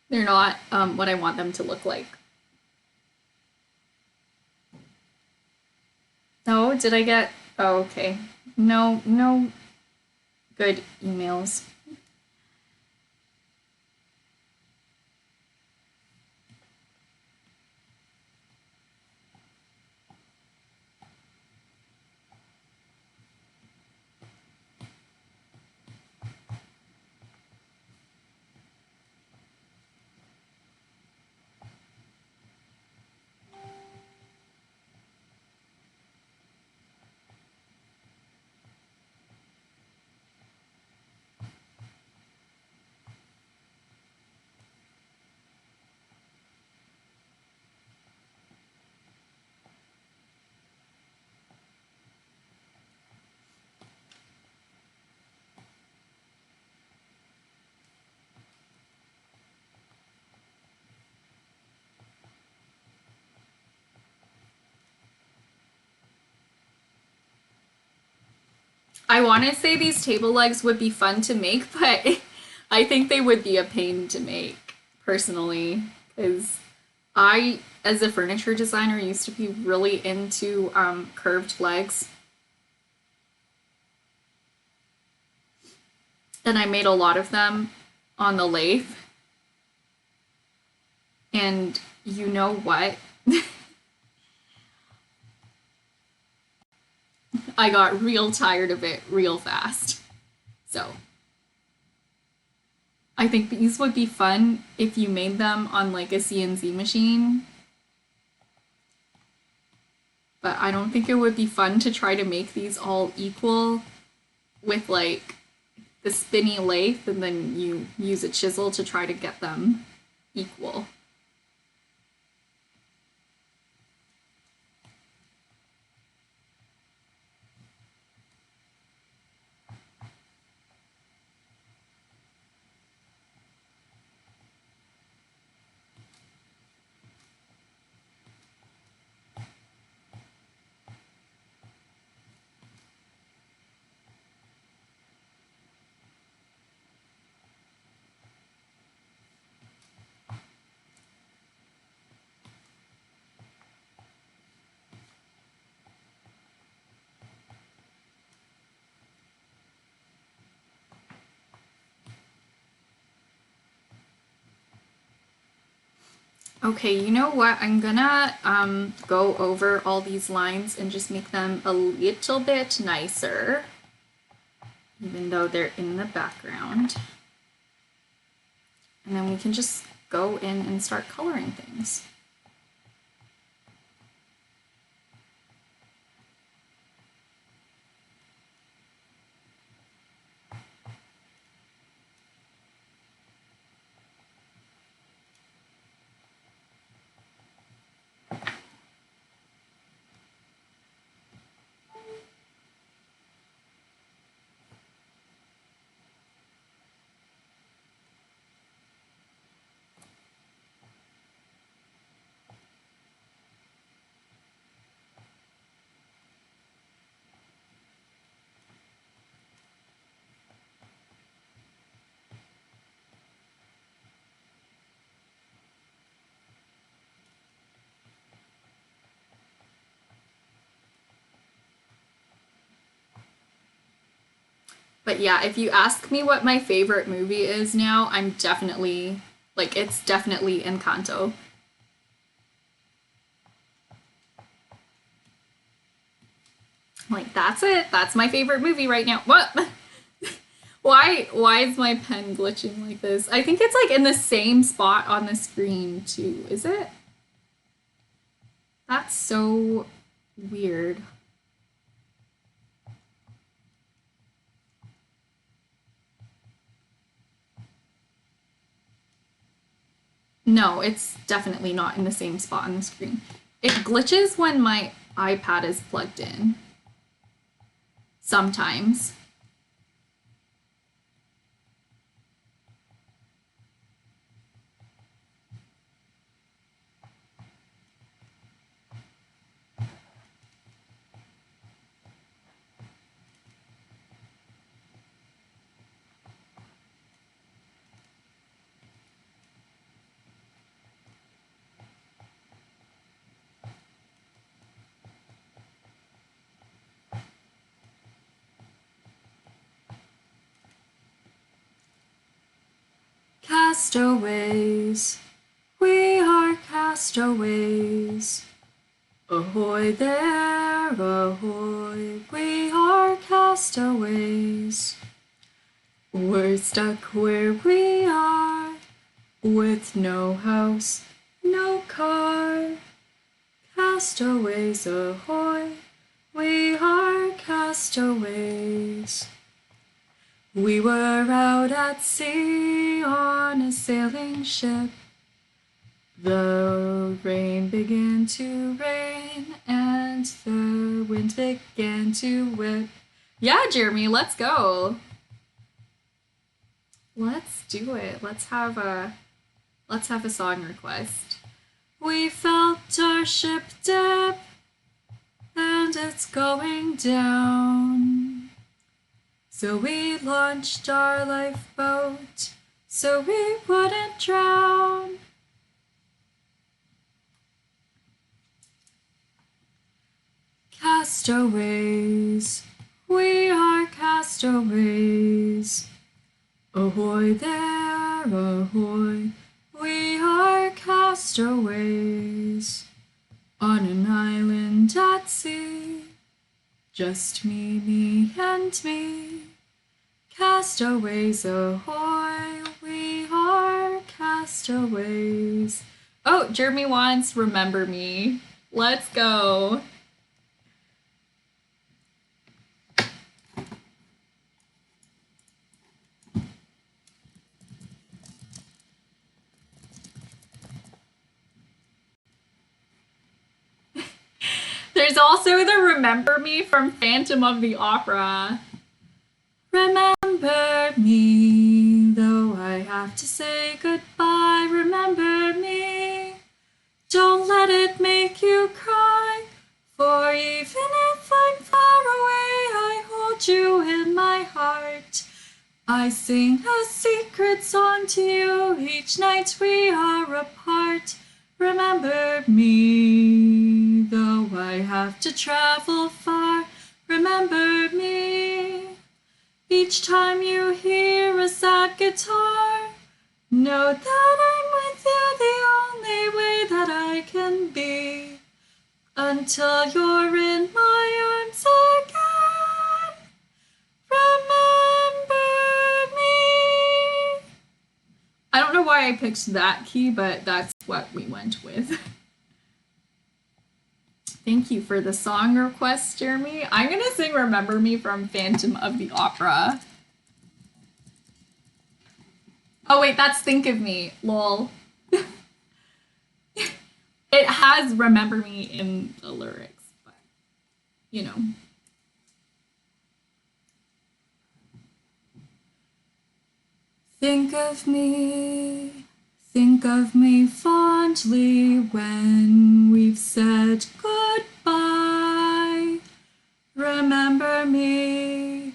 They're not what I want them to look like. Oh, did I get... Oh, okay. No, no good emails. I want to say these table legs would be fun to make, but I think they would be a pain to make, personally. Because I, as a furniture designer, used to be really into curved legs. And I made a lot of them on the lathe. And you know what? I got real tired of it real fast. So I think these would be fun if you made them on like a CNC machine. But I don't think it would be fun to try to make these all equal with like the spinny lathe and then you use a chisel to try to get them equal. Okay, you know what? I'm gonna go over all these lines and just make them a little bit nicer, even though they're in the background. And then we can just go in and start coloring things. But yeah, if you ask me what my favorite movie is now, I'm definitely, like, it's definitely Encanto. Like, that's it. That's my favorite movie right now. What? Why is my pen glitching like this? I think it's like in the same spot on the screen too, is it? That's so weird. No, it's definitely not in the same spot on the screen. It glitches when my iPad is plugged in. Sometimes. castaways. We are castaways. Ahoy there, ahoy, we are castaways. We're stuck where we are, with no house, no car. Castaways ahoy, we are castaways. We were out at sea on a sailing ship. The rain began to rain and the wind began to whip. Yeah, Jeremy, let's go. Let's do it. Let's have a song request. We felt our ship dip and it's going down. So we launched our lifeboat so we wouldn't drown. Castaways, we are castaways. Ahoy there, ahoy, we are castaways. On an island at sea, just me and me. Castaways ahoy, we are castaways. Oh, Jeremy wants Remember Me. Let's go. There's also the Remember Me from Phantom of the Opera. Remember me, though I have to say goodbye. Remember me, don't let it make you cry. For even if I'm far away, I hold you in my heart. I sing a secret song to you each night we are apart. Remember me, though I have to travel far. Remember me, each time you hear a sad guitar. Know that I'm with you the only way that I can be, until you're in my arms again. Remember me. I don't know why I picked that key, but that's what we went with. Thank you for the song request, Jeremy. I'm gonna sing Remember Me from Phantom of the Opera. Oh wait, that's Think of Me, lol. It has Remember Me in the lyrics, but you know. Think of me fondly when we've said goodbye. Remember me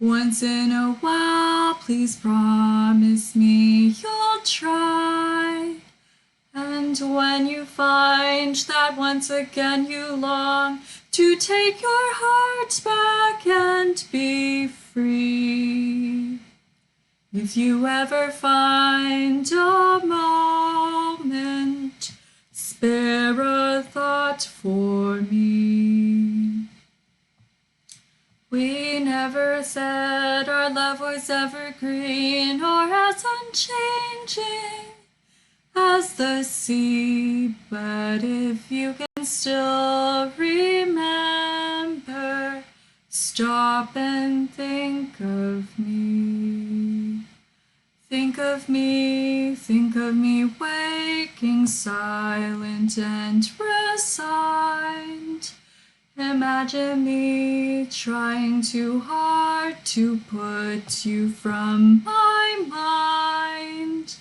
once in a while, please promise me you'll try. And when you find that once again you long to take your heart back and be free, if you ever find a moment, spare a thought for me. We never said our love was evergreen or as unchanging as the sea, but if you can still remember, stop and think of me. Think of me waking silent and resigned. Imagine me trying too hard to put you from my mind.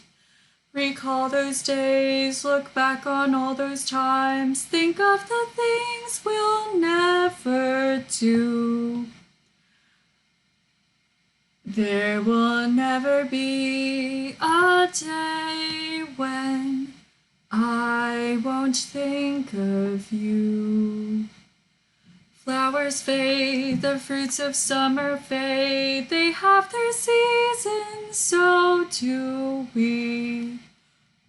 Recall those days, look back on all those times, think of the things we'll never do. There will never be a day when I won't think of you. Flowers fade, the fruits of summer fade, they have their seasons, so do we.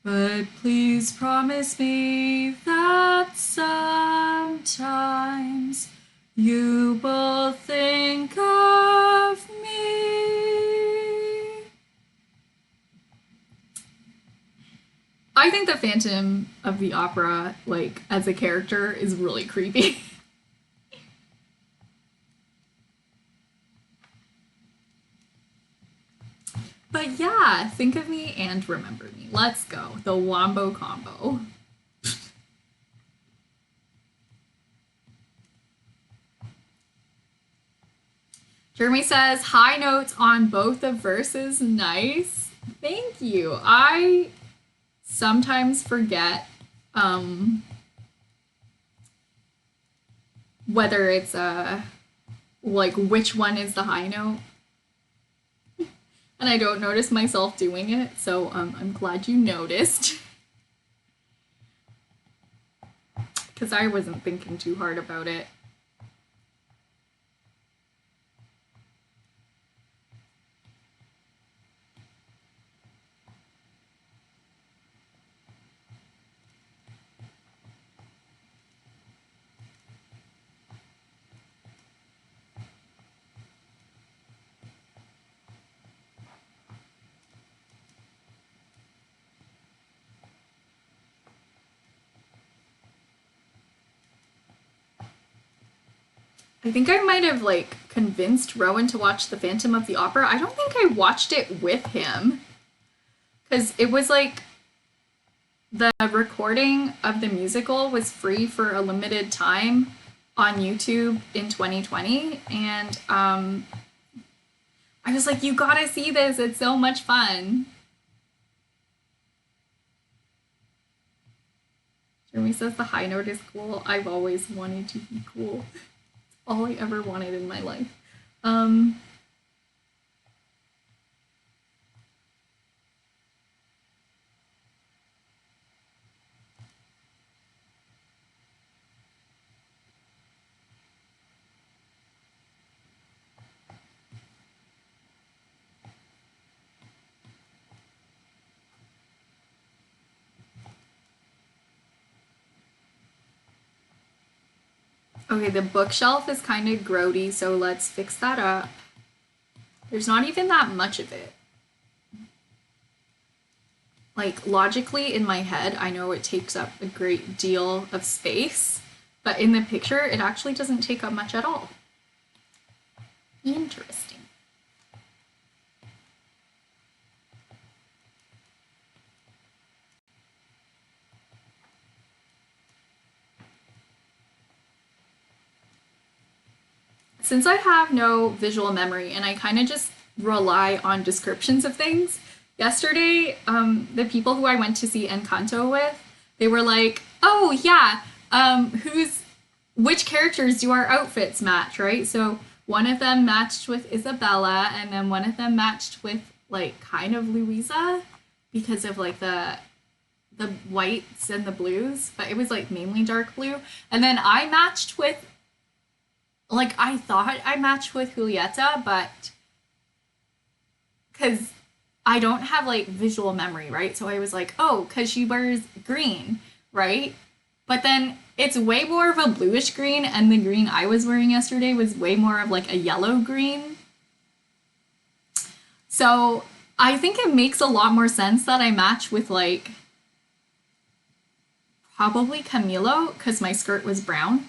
But please promise me that sometimes you will think of me. I think the Phantom of the Opera, like, as a character, is really creepy. But yeah, think of me and remember me. Let's go. The Wombo combo. Jeremy says, high notes on both the verses. Nice. Thank you. I sometimes forget whether it's like which one is the high note. And I don't notice myself doing it, so I'm glad you noticed. Because I wasn't thinking too hard about it. I think I might have like convinced Rowan to watch The Phantom of the Opera. I don't think I watched it with him because it was like the recording of the musical was free for a limited time on YouTube in 2020, and I was like, you gotta see this, it's so much fun. Jeremy says the high note is cool. I've always wanted to be cool. All I ever wanted in my life. Okay, the bookshelf is kind of grody, so let's fix that up. There's not even that much of it. Like, logically, in my head, I know it takes up a great deal of space, but in the picture, it actually doesn't take up much at all. Interesting. Since I have no visual memory and I kind of just rely on descriptions of things, yesterday, the people who I went to see Encanto with, they were like, oh yeah, which characters do our outfits match, right? So one of them matched with Isabella, and then one of them matched with like kind of Louisa because of like the whites and the blues, but it was like mainly dark blue. And then I matched with, like, I thought I matched with Julieta, but because I don't have like visual memory, right? So I was like, oh, because she wears green, right? But then it's way more of a bluish green, and the green I was wearing yesterday was way more of like a yellow green. So I think it makes a lot more sense that I match with like probably Camilo because my skirt was brown.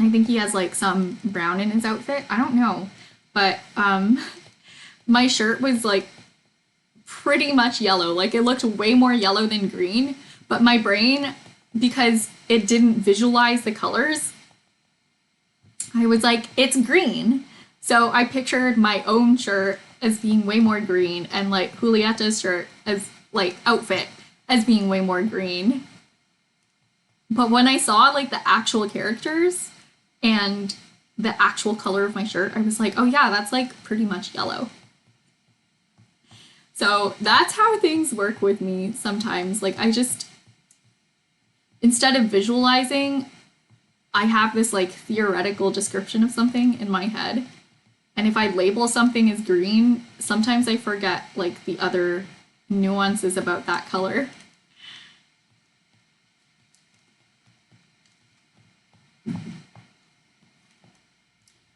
I think he has like some brown in his outfit. I don't know. But my shirt was like pretty much yellow. Like it looked way more yellow than green. But my brain, because it didn't visualize the colors, I was like, it's green. So I pictured my own shirt as being way more green and like Julieta's shirt as like outfit as being way more green. But when I saw like the actual characters and the actual color of my shirt, I was like, oh yeah, that's like pretty much yellow. So that's how things work with me sometimes. Like I just, instead of visualizing, I have this like theoretical description of something in my head. And if I label something as green, sometimes I forget like the other nuances about that color.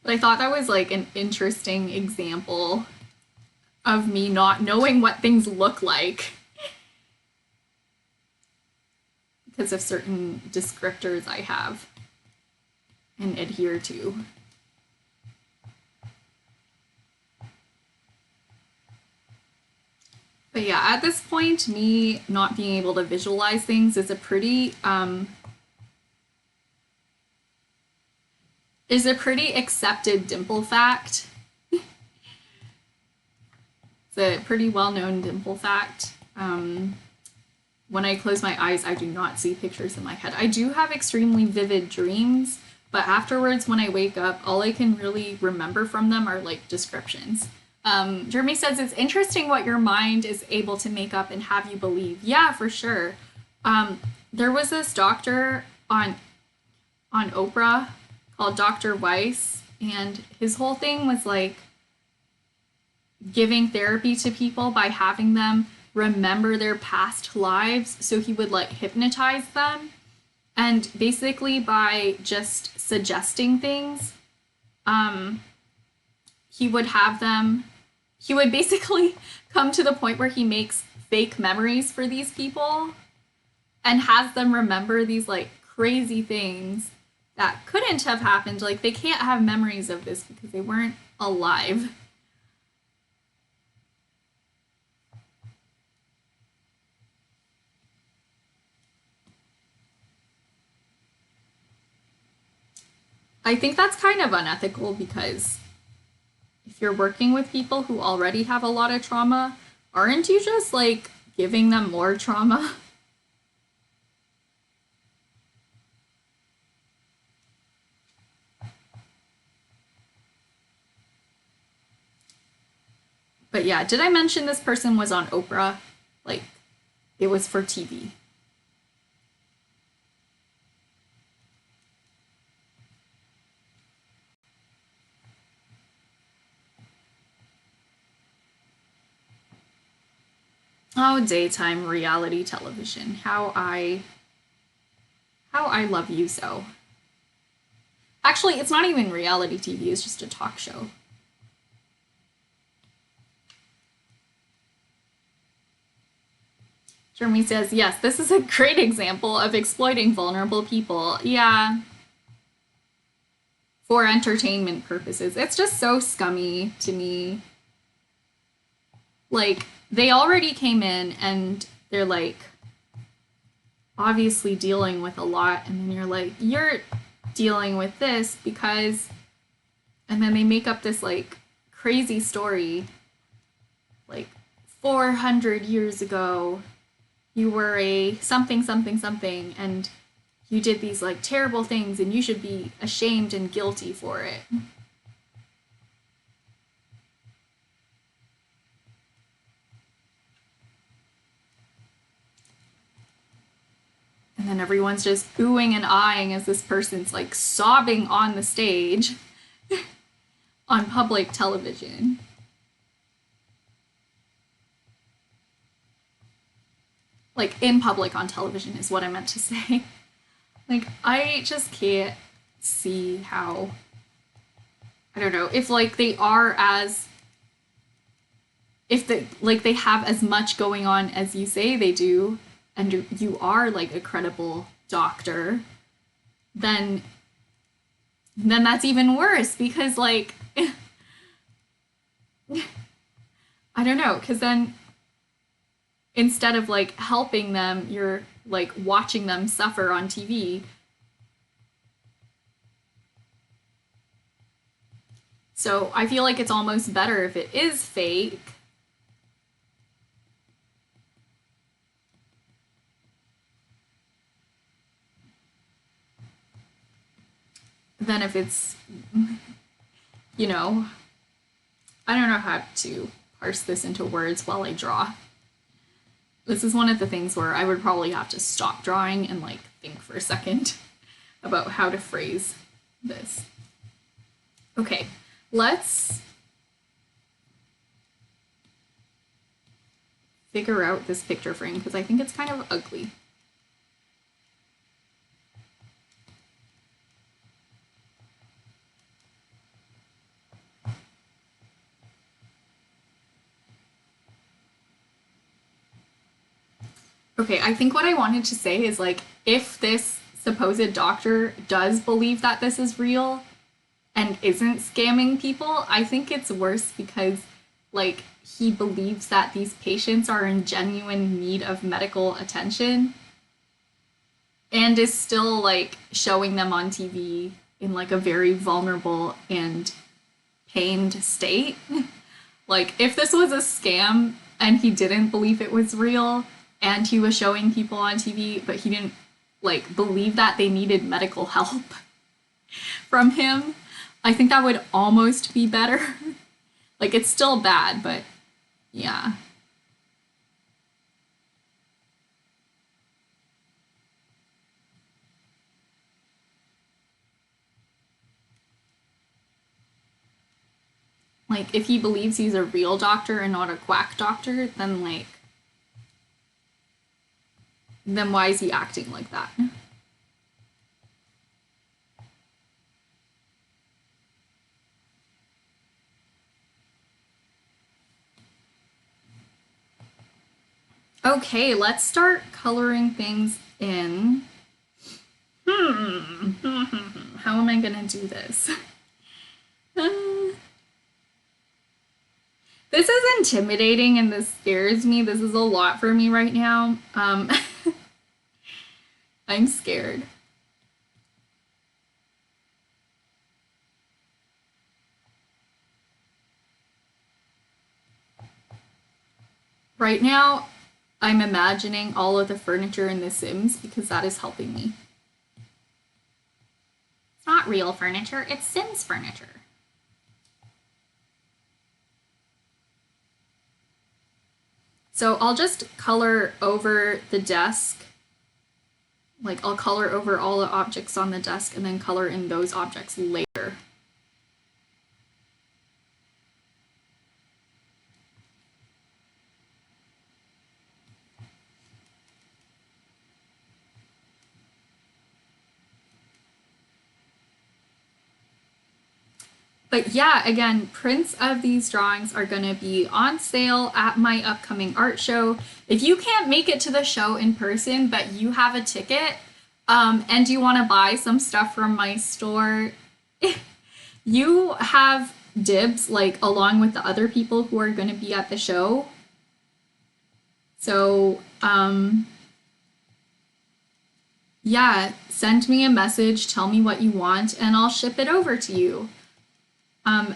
But I thought that was like an interesting example of me not knowing what things look like because of certain descriptors I have and adhere to. But yeah, at this point, me not being able to visualize things is a pretty accepted dimple fact. It's a pretty well-known dimple fact. When I close my eyes, I do not see pictures in my head. I do have extremely vivid dreams, but afterwards, when I wake up, all I can really remember from them are like descriptions. Jeremy says it's interesting what your mind is able to make up and have you believe. Yeah, for sure. There was this doctor on Oprah called Dr. Weiss, and his whole thing was like giving therapy to people by having them remember their past lives. So he would like hypnotize them, and basically by just suggesting things, he would basically come to the point where he makes fake memories for these people and has them remember these like crazy things that couldn't have happened. Like they can't have memories of this because they weren't alive. I think that's kind of unethical because if you're working with people who already have a lot of trauma, aren't you just like giving them more trauma? But yeah, did I mention this person was on Oprah? Like, it was for TV. Oh, daytime reality television. How I love you so. Actually, it's not even reality TV, it's just a talk show. Jeremy says, yes, this is a great example of exploiting vulnerable people. Yeah. For entertainment purposes. It's just so scummy to me. Like, they already came in and they're like obviously dealing with a lot, and then you're like, you're dealing with this because, and then they make up this like crazy story like 400 years ago you were a something something something and you did these like terrible things and you should be ashamed and guilty for it. And then everyone's just oohing and eyeing as this person's like sobbing on the stage on public television. Like in public on television is what I meant to say. Like I just can't see how, I don't know, if like they are as, if they like they have as much going on as you say they do, and you are like a credible doctor, then that's even worse because like I don't know, because then instead of like helping them, you're like watching them suffer on TV. So I feel like it's almost better if it is fake. Than if it's, you know, I don't know how to parse this into words while I draw. This is one of the things where I would probably have to stop drawing and like think for a second about how to phrase this. Okay, let's figure out this picture frame because I think it's kind of ugly. Okay, I think what I wanted to say is like, if this supposed doctor does believe that this is real and isn't scamming people, I think it's worse because, like, he believes that these patients are in genuine need of medical attention and is still, like, showing them on TV in, like, a very vulnerable and pained state. Like, if this was a scam and he didn't believe it was real and he was showing people on TV, but he didn't, like, believe that they needed medical help from him, I think that would almost be better. Like, it's still bad, but yeah. Like, if he believes he's a real doctor and not a quack doctor, then, like, then why is he acting like that? Okay, let's start coloring things in. How am I gonna do this? This is intimidating and this scares me. This is a lot for me right now. I'm scared. Right now, I'm imagining all of the furniture in The Sims because that is helping me. It's not real furniture, it's Sims furniture. So I'll just color over the desk. Like, I'll color over all the objects on the desk and then color in those objects later. But yeah, again, prints of these drawings are going to be on sale at my upcoming art show. If you can't make it to the show in person, but you have a ticket and you want to buy some stuff from my store, you have dibs, like, along with the other people who are going to be at the show. So, yeah, send me a message, tell me what you want, and I'll ship it over to you.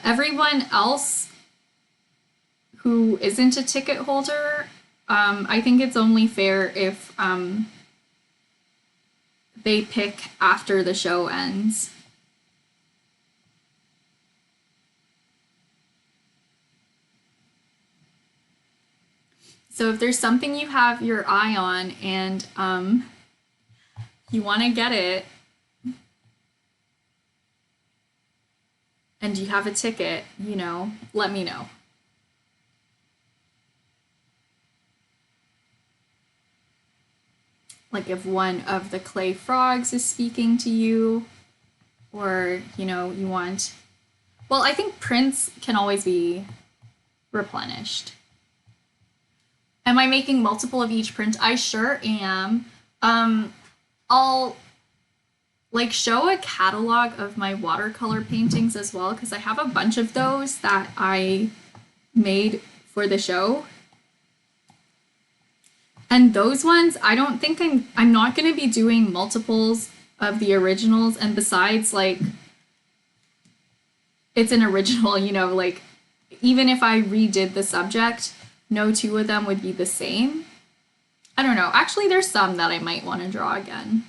Everyone else who isn't a ticket holder, I think it's only fair if they pick after the show ends. So if there's something you have your eye on and you want to get it, and you have a ticket, you know, let me know. Like, if one of the clay frogs is speaking to you, or, you know, you want. Well, I think prints can always be replenished. Am I making multiple of each print? I sure am. I'll like show a catalog of my watercolor paintings as well because I have a bunch of those that I made for the show. And those ones, I don't think I'm not going to be doing multiples of the originals, and besides, like, it's an original, you know, like, even if I redid the subject, no two of them would be the same. I don't know. Actually, there's some that I might want to draw again.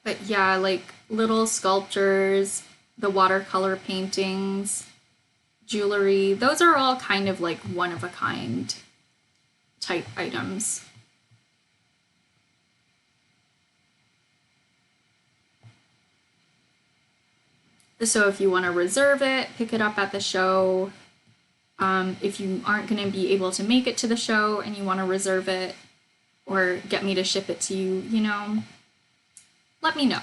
But yeah, like little sculptures, the watercolor paintings, jewelry, those are all kind of like one of a kind type items. So if you want to reserve it, pick it up at the show. If you aren't going to be able to make it to the show and you want to reserve it or get me to ship it to you, let me know.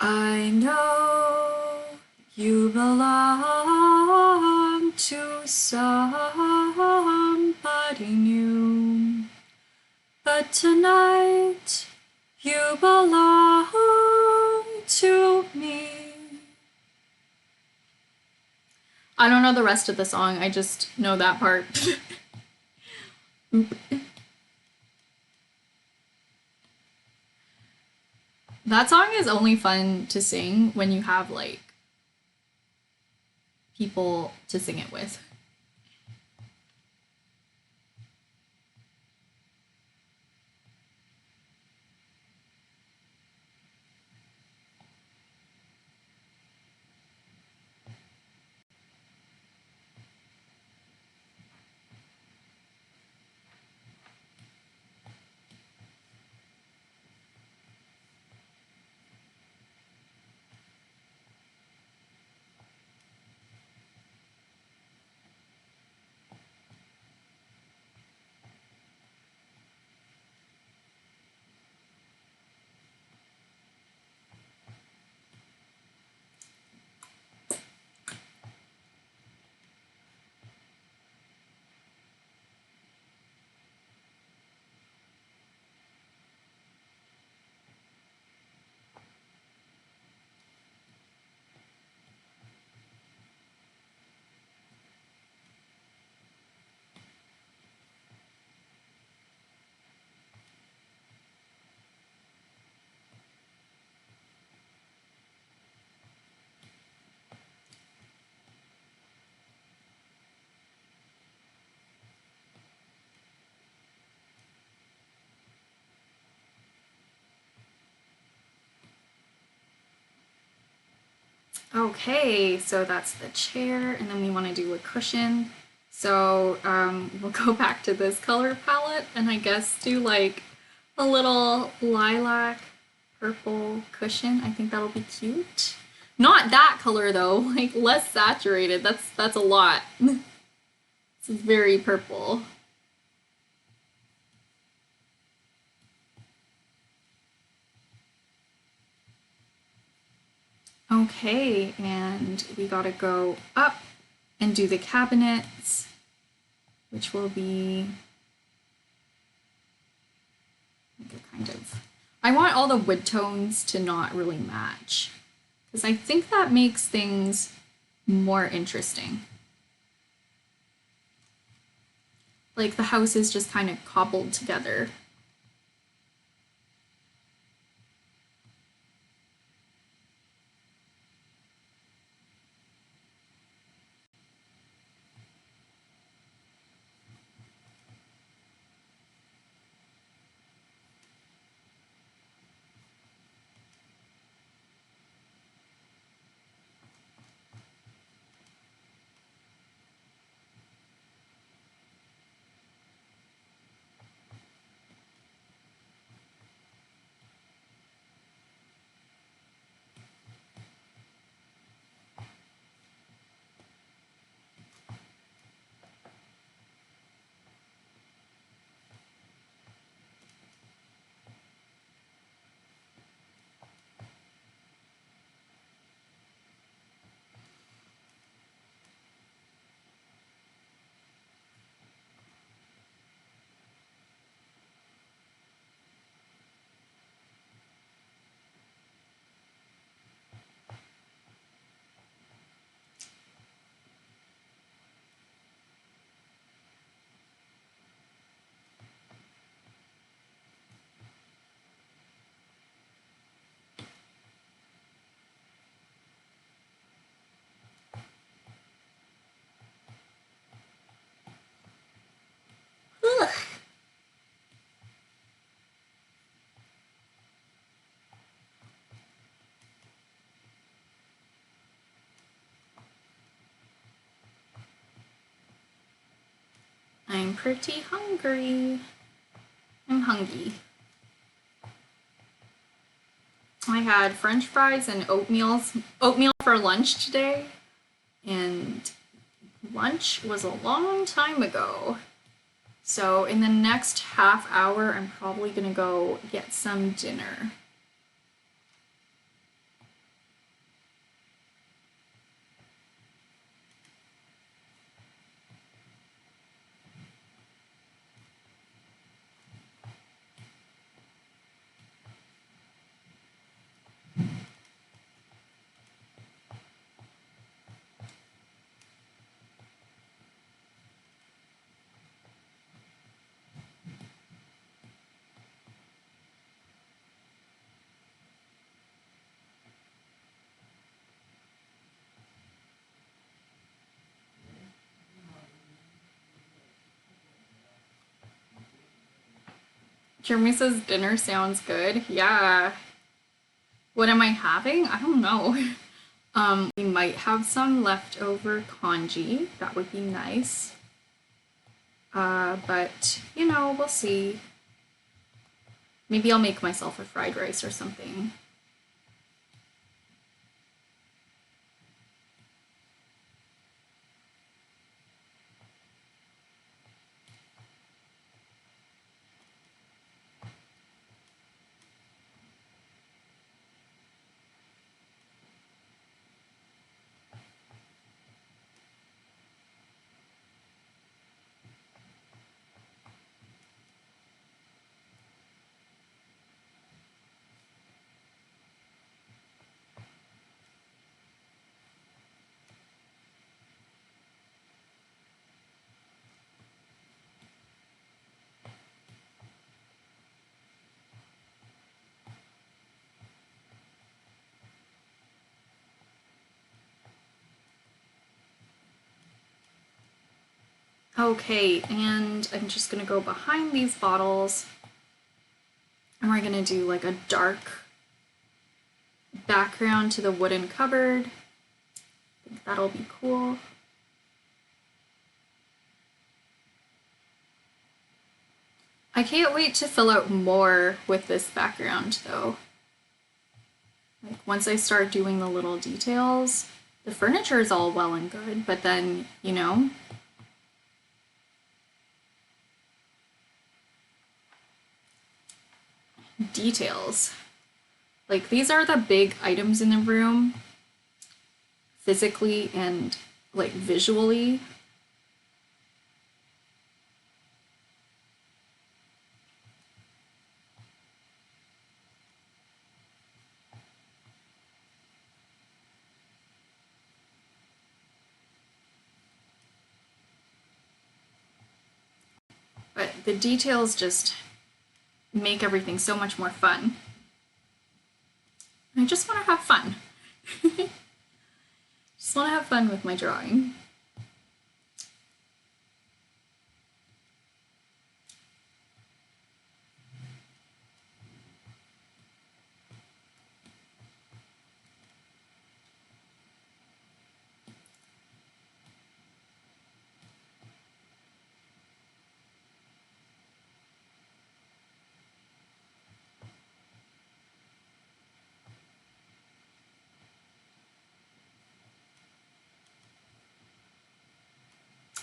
I know you belong to somebody new, but tonight you belong to me. I don't know the rest of the song, I just know that part. Oop. That song is only fun to sing when you have like people to sing it with. Okay, so that's the chair, and then we want to do a cushion. So we'll go back to this color palette, and I guess do like a little lilac purple cushion. I think that'll be cute. Not that color though, like less saturated. That's a lot. This is very purple. Okay, and we gotta go up and do the cabinets, which will be like a kind of. I want all the wood tones to not really match, because I think that makes things more interesting. Like the house is just kind of cobbled together. Ugh. I'm pretty hungry. I'm hungry. I had french fries and oatmeal for lunch today, and lunch was a long time ago. So in the next half hour, I'm probably gonna go get some dinner. Jeremy says dinner sounds good. Yeah. What am I having? I don't know. We might have some leftover congee. That would be nice. But you know, we'll see. Maybe I'll make myself a fried rice or something. Okay, and I'm just gonna go behind these bottles and we're gonna do like a dark background to the wooden cupboard. I think that'll be cool. I can't wait to fill out more with this background though. Like once I start doing the little details, the furniture is all well and good, but then, you know, details. Like these are the big items in the room, physically and like visually. But the details just make everything so much more fun. I just want to have fun. Just want to have fun with my drawing.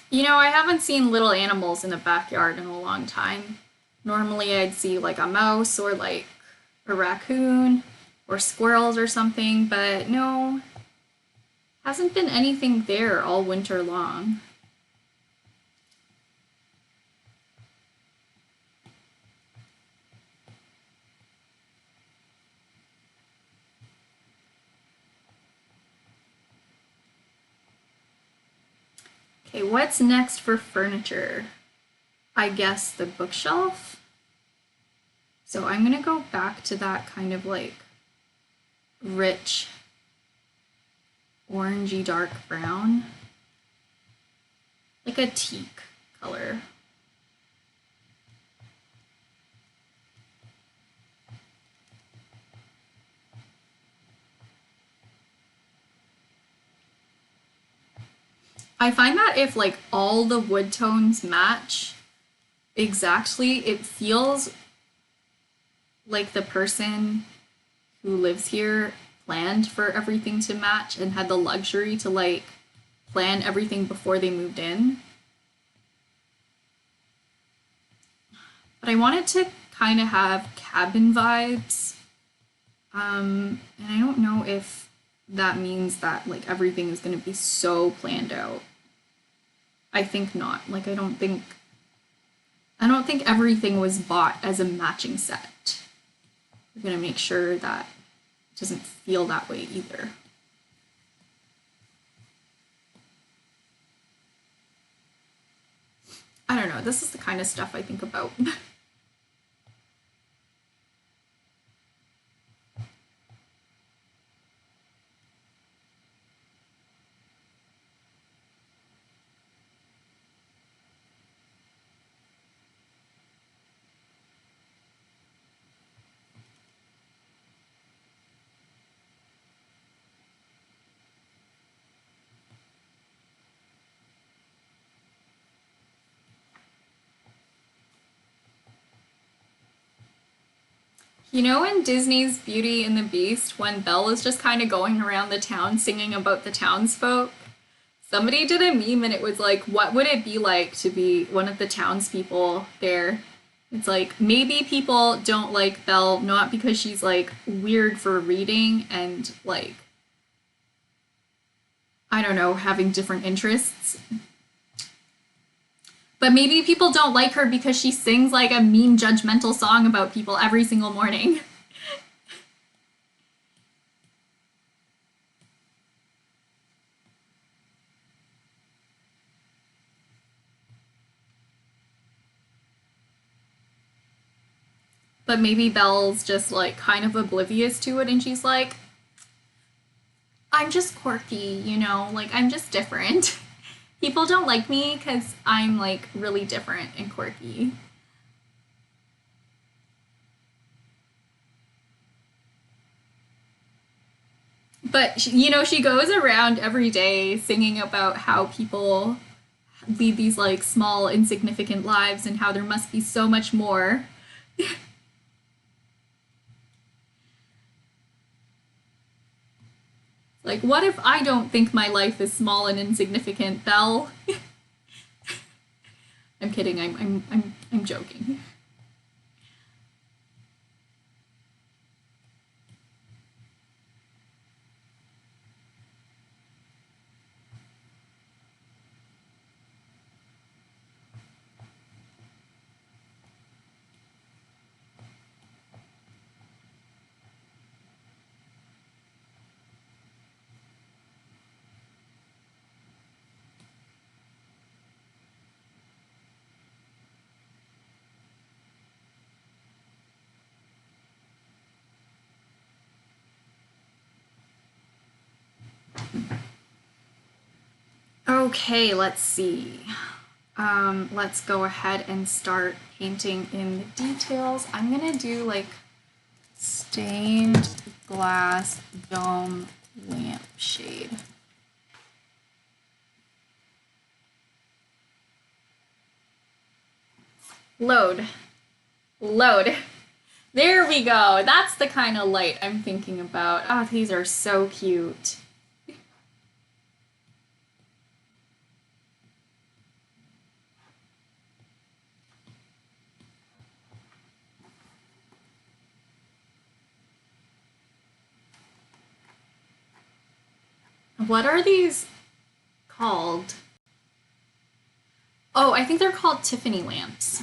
You know, I haven't seen little animals in the backyard in a long time. Normally I'd see like a mouse or like a raccoon or squirrels or something, but no, hasn't been anything there all winter long. Okay, what's next for furniture? I guess the bookshelf. So I'm gonna go back to that kind of like rich orangey dark brown, like a teak color. I find that if like all the wood tones match exactly, it feels like the person who lives here planned for everything to match and had the luxury to like plan everything before they moved in. But I wanted to kind of have cabin vibes. And I don't know if that means that like everything is going to be so planned out. I think not. Like I don't think everything was bought as a matching set. We're going to make sure that it doesn't feel that way either. I don't know. This is the kind of stuff I think about. You know, in Disney's Beauty and the Beast, when Belle is just kind of going around the town singing about the townsfolk, somebody did a meme and it was like, what would it be like to be one of the townspeople there? It's like, maybe people don't like Belle not because she's like weird for reading and like, I don't know, having different interests. But maybe people don't like her because she sings like a mean, judgmental song about people every single morning. But maybe Belle's just like kind of oblivious to it and she's like, I'm just quirky, you know, like I'm just different. People don't like me because I'm like really different and quirky. But you know, she goes around every day singing about how people lead these like small, insignificant lives and how there must be so much more. Like, what if I don't think my life is small and insignificant, Belle? I'm kidding. I'm joking. Okay, let's see. Let's go ahead and start painting in the details. I'm gonna do like stained glass dome lampshade. Load. Load. There we go. That's the kind of light I'm thinking about. Oh, these are so cute. What are these called? Oh, I think they're called Tiffany lamps.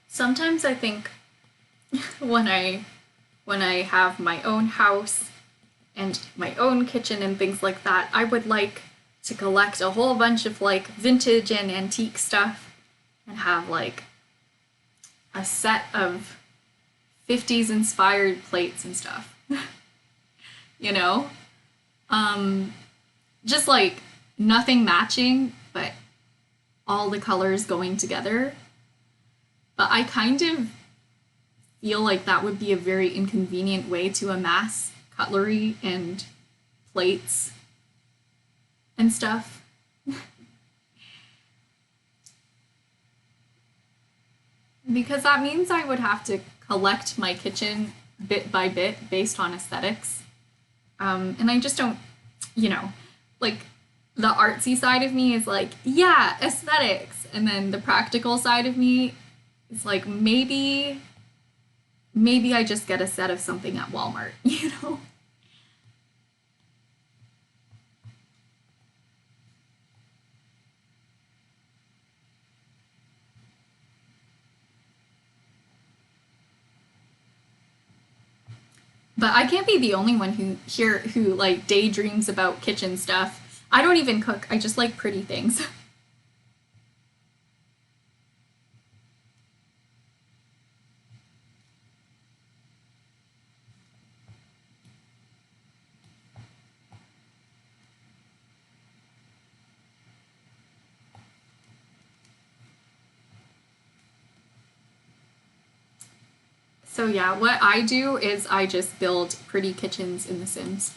Sometimes I think when I have my own house and my own kitchen and things like that, I would like to collect a whole bunch of like vintage and antique stuff and have like a set of 50s inspired plates and stuff. You know? Just like nothing matching, but all the colors going together. But I kind of feel like that would be a very inconvenient way to amass cutlery and plates and stuff. Because that means I would have to collect my kitchen bit by bit based on aesthetics. And I just don't, you know, like the artsy side of me is like, yeah, aesthetics. And then the practical side of me is like, maybe I just get a set of something at Walmart, you know? But I can't be the only one who like daydreams about kitchen stuff. I don't even cook. I just like pretty things. So yeah, what I do is I just build pretty kitchens in The Sims.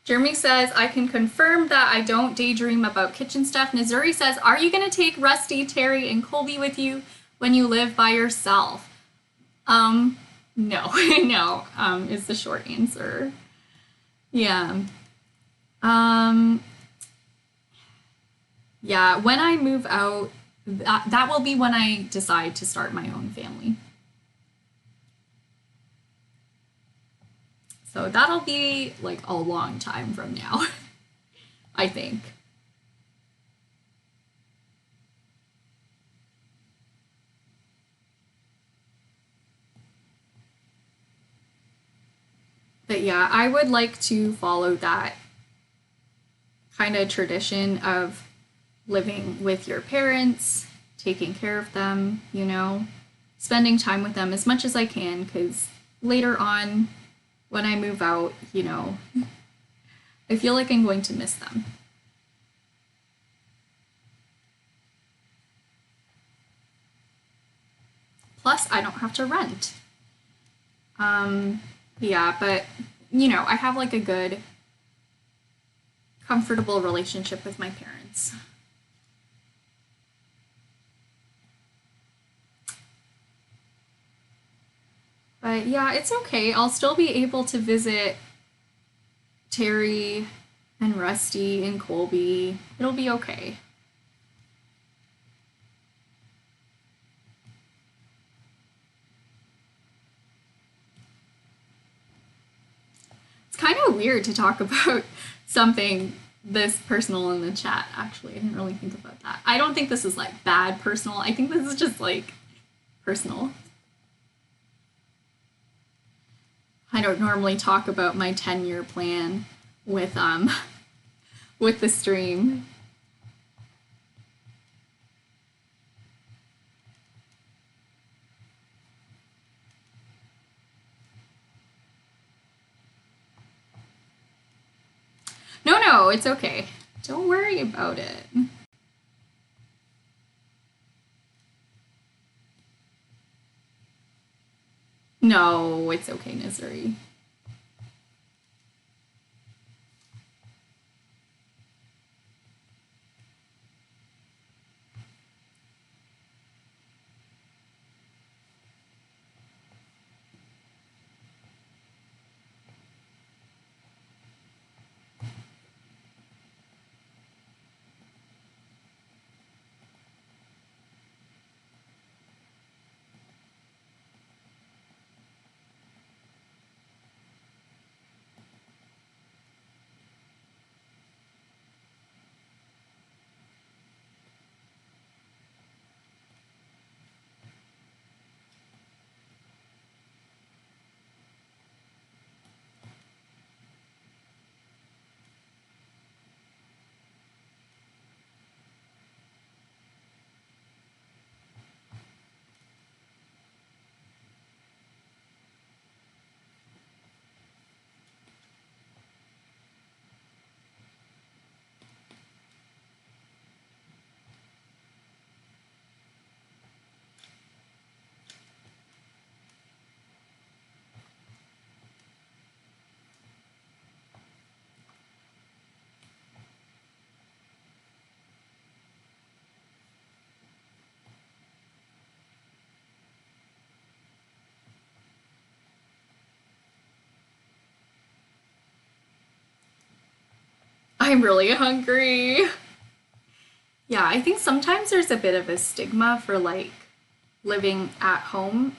Jeremy says, I can confirm that I don't daydream about kitchen stuff. Nazuri says, are you going to take Rusty, Terry, and Colby with you when you live by yourself? No, no, is the short answer. Yeah. Yeah, when I move out, that will be when I decide to start my own family. So that'll be like a long time from now, I think. But yeah, I would like to follow that kind of tradition of living with your parents, taking care of them, you know, spending time with them as much as I can, because later on, when I move out, you know, I feel like I'm going to miss them. Plus, I don't have to rent. Yeah, but, you know, I have like a good, comfortable relationship with my parents. But yeah, it's okay. I'll still be able to visit Terry and Rusty and Colby. It'll be okay. It's kind of weird to talk about something this personal in the chat, actually. I didn't really think about that. I don't think this is like bad personal. I think this is just like personal. I don't normally talk about my 10-year plan with with the stream. No, no, it's okay. Don't worry about it. No, it's okay, Nazuri. I'm really hungry. Yeah, I think sometimes there's a bit of a stigma for like living at home.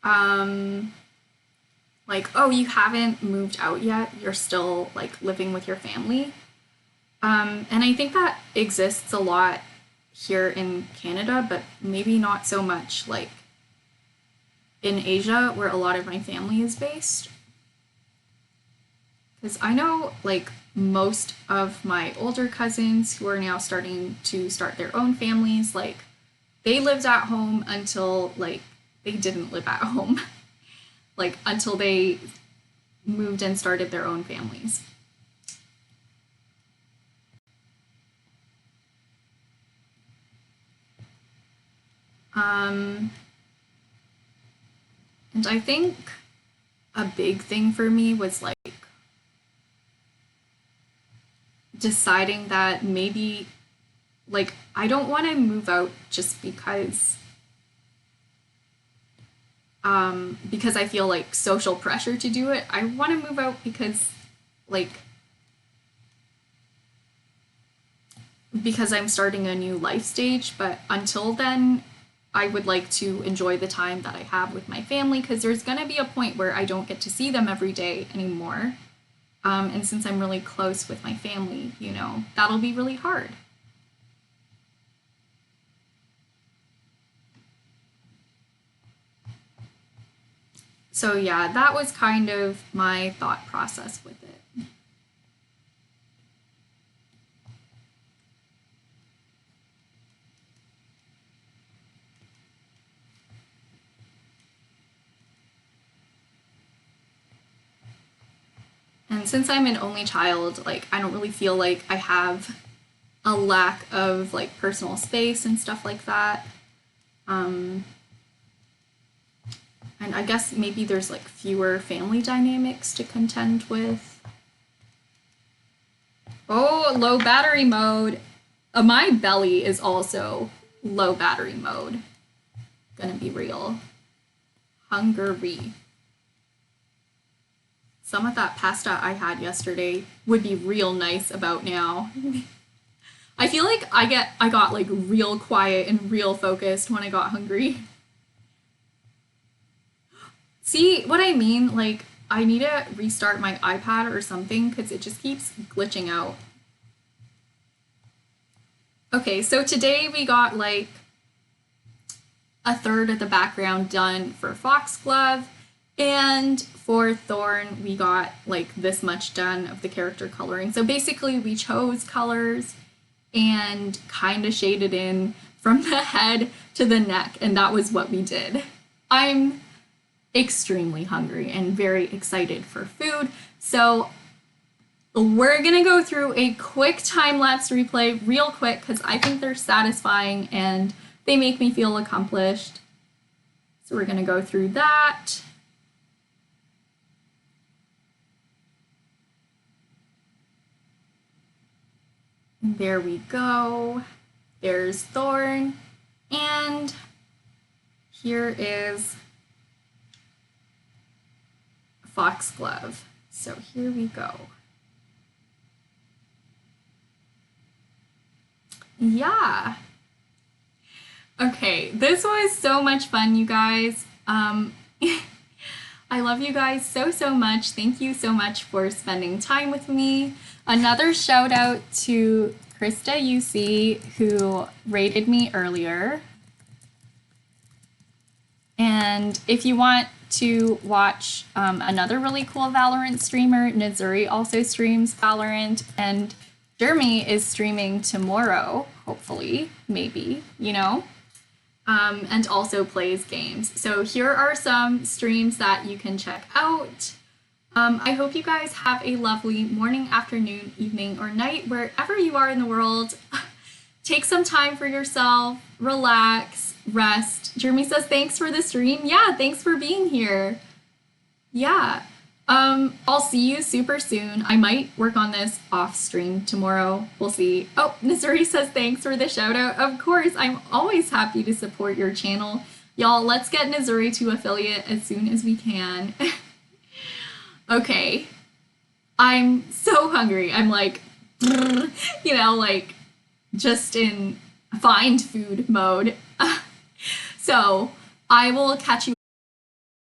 Um, like, oh, you haven't moved out yet, you're still like living with your family. And I think that exists a lot here in Canada, but maybe not so much like in Asia, where a lot of my family is based. Because I know, like, most of my older cousins who are now starting to start their own families, like they lived at home until like they didn't live at home, like until they moved and started their own families. And I think a big thing for me was like deciding that maybe like I don't want to move out just because I feel like social pressure to do it. I want to move out like because I'm starting a new life stage, but until then I would like to enjoy the time that I have with my family because there's going to be a point where I don't get to see them every day anymore. And since I'm really close with my family, you know, that'll be really hard. So yeah, that was kind of my thought process with it. And since I'm an only child, like I don't really feel like I have a lack of like personal space and stuff like that. And I guess maybe there's like fewer family dynamics to contend with. Oh, low battery mode. My belly is also low battery mode. Gonna be real. Hungry. Some of that pasta I had yesterday would be real nice about now. I feel like I got like real quiet and real focused when I got hungry. See what I mean? Like I need to restart my iPad or something because it just keeps glitching out. Okay, so today we got like a third of the background done for Foxglove, and for Thorn we got like this much done of the character coloring. So basically we chose colors and kind of shaded in from the head to the neck, and that was what we did. I'm extremely hungry and very excited for food, so we're gonna go through a quick time-lapse replay real quick because I think they're satisfying and they make me feel accomplished. So we're gonna go through that. There we go. There's Thorn. And here is Foxglove. So here we go. Yeah. Okay, this was so much fun, you guys. I love you guys so, so much. Thank you so much for spending time with me. Another shout out to Krista UC, who rated me earlier. And if you want to watch another really cool Valorant streamer, Nazuri also streams Valorant, and Jeremy is streaming tomorrow, hopefully, maybe, you know, and also plays games. So here are some streams that you can check out. I hope you guys have a lovely morning, afternoon, evening, or night, wherever you are in the world. Take some time for yourself, relax, rest. Jeremy says, thanks for the stream. Yeah, thanks for being here. Yeah. I'll see you super soon. I might work on this off stream tomorrow. We'll see. Oh, Nazuri says thanks for the shout out. Of course, I'm always happy to support your channel. Y'all, let's get Nazuri to affiliate as soon as we can. Okay. I'm so hungry. I'm like, you know, like just in find food mode. So I will catch you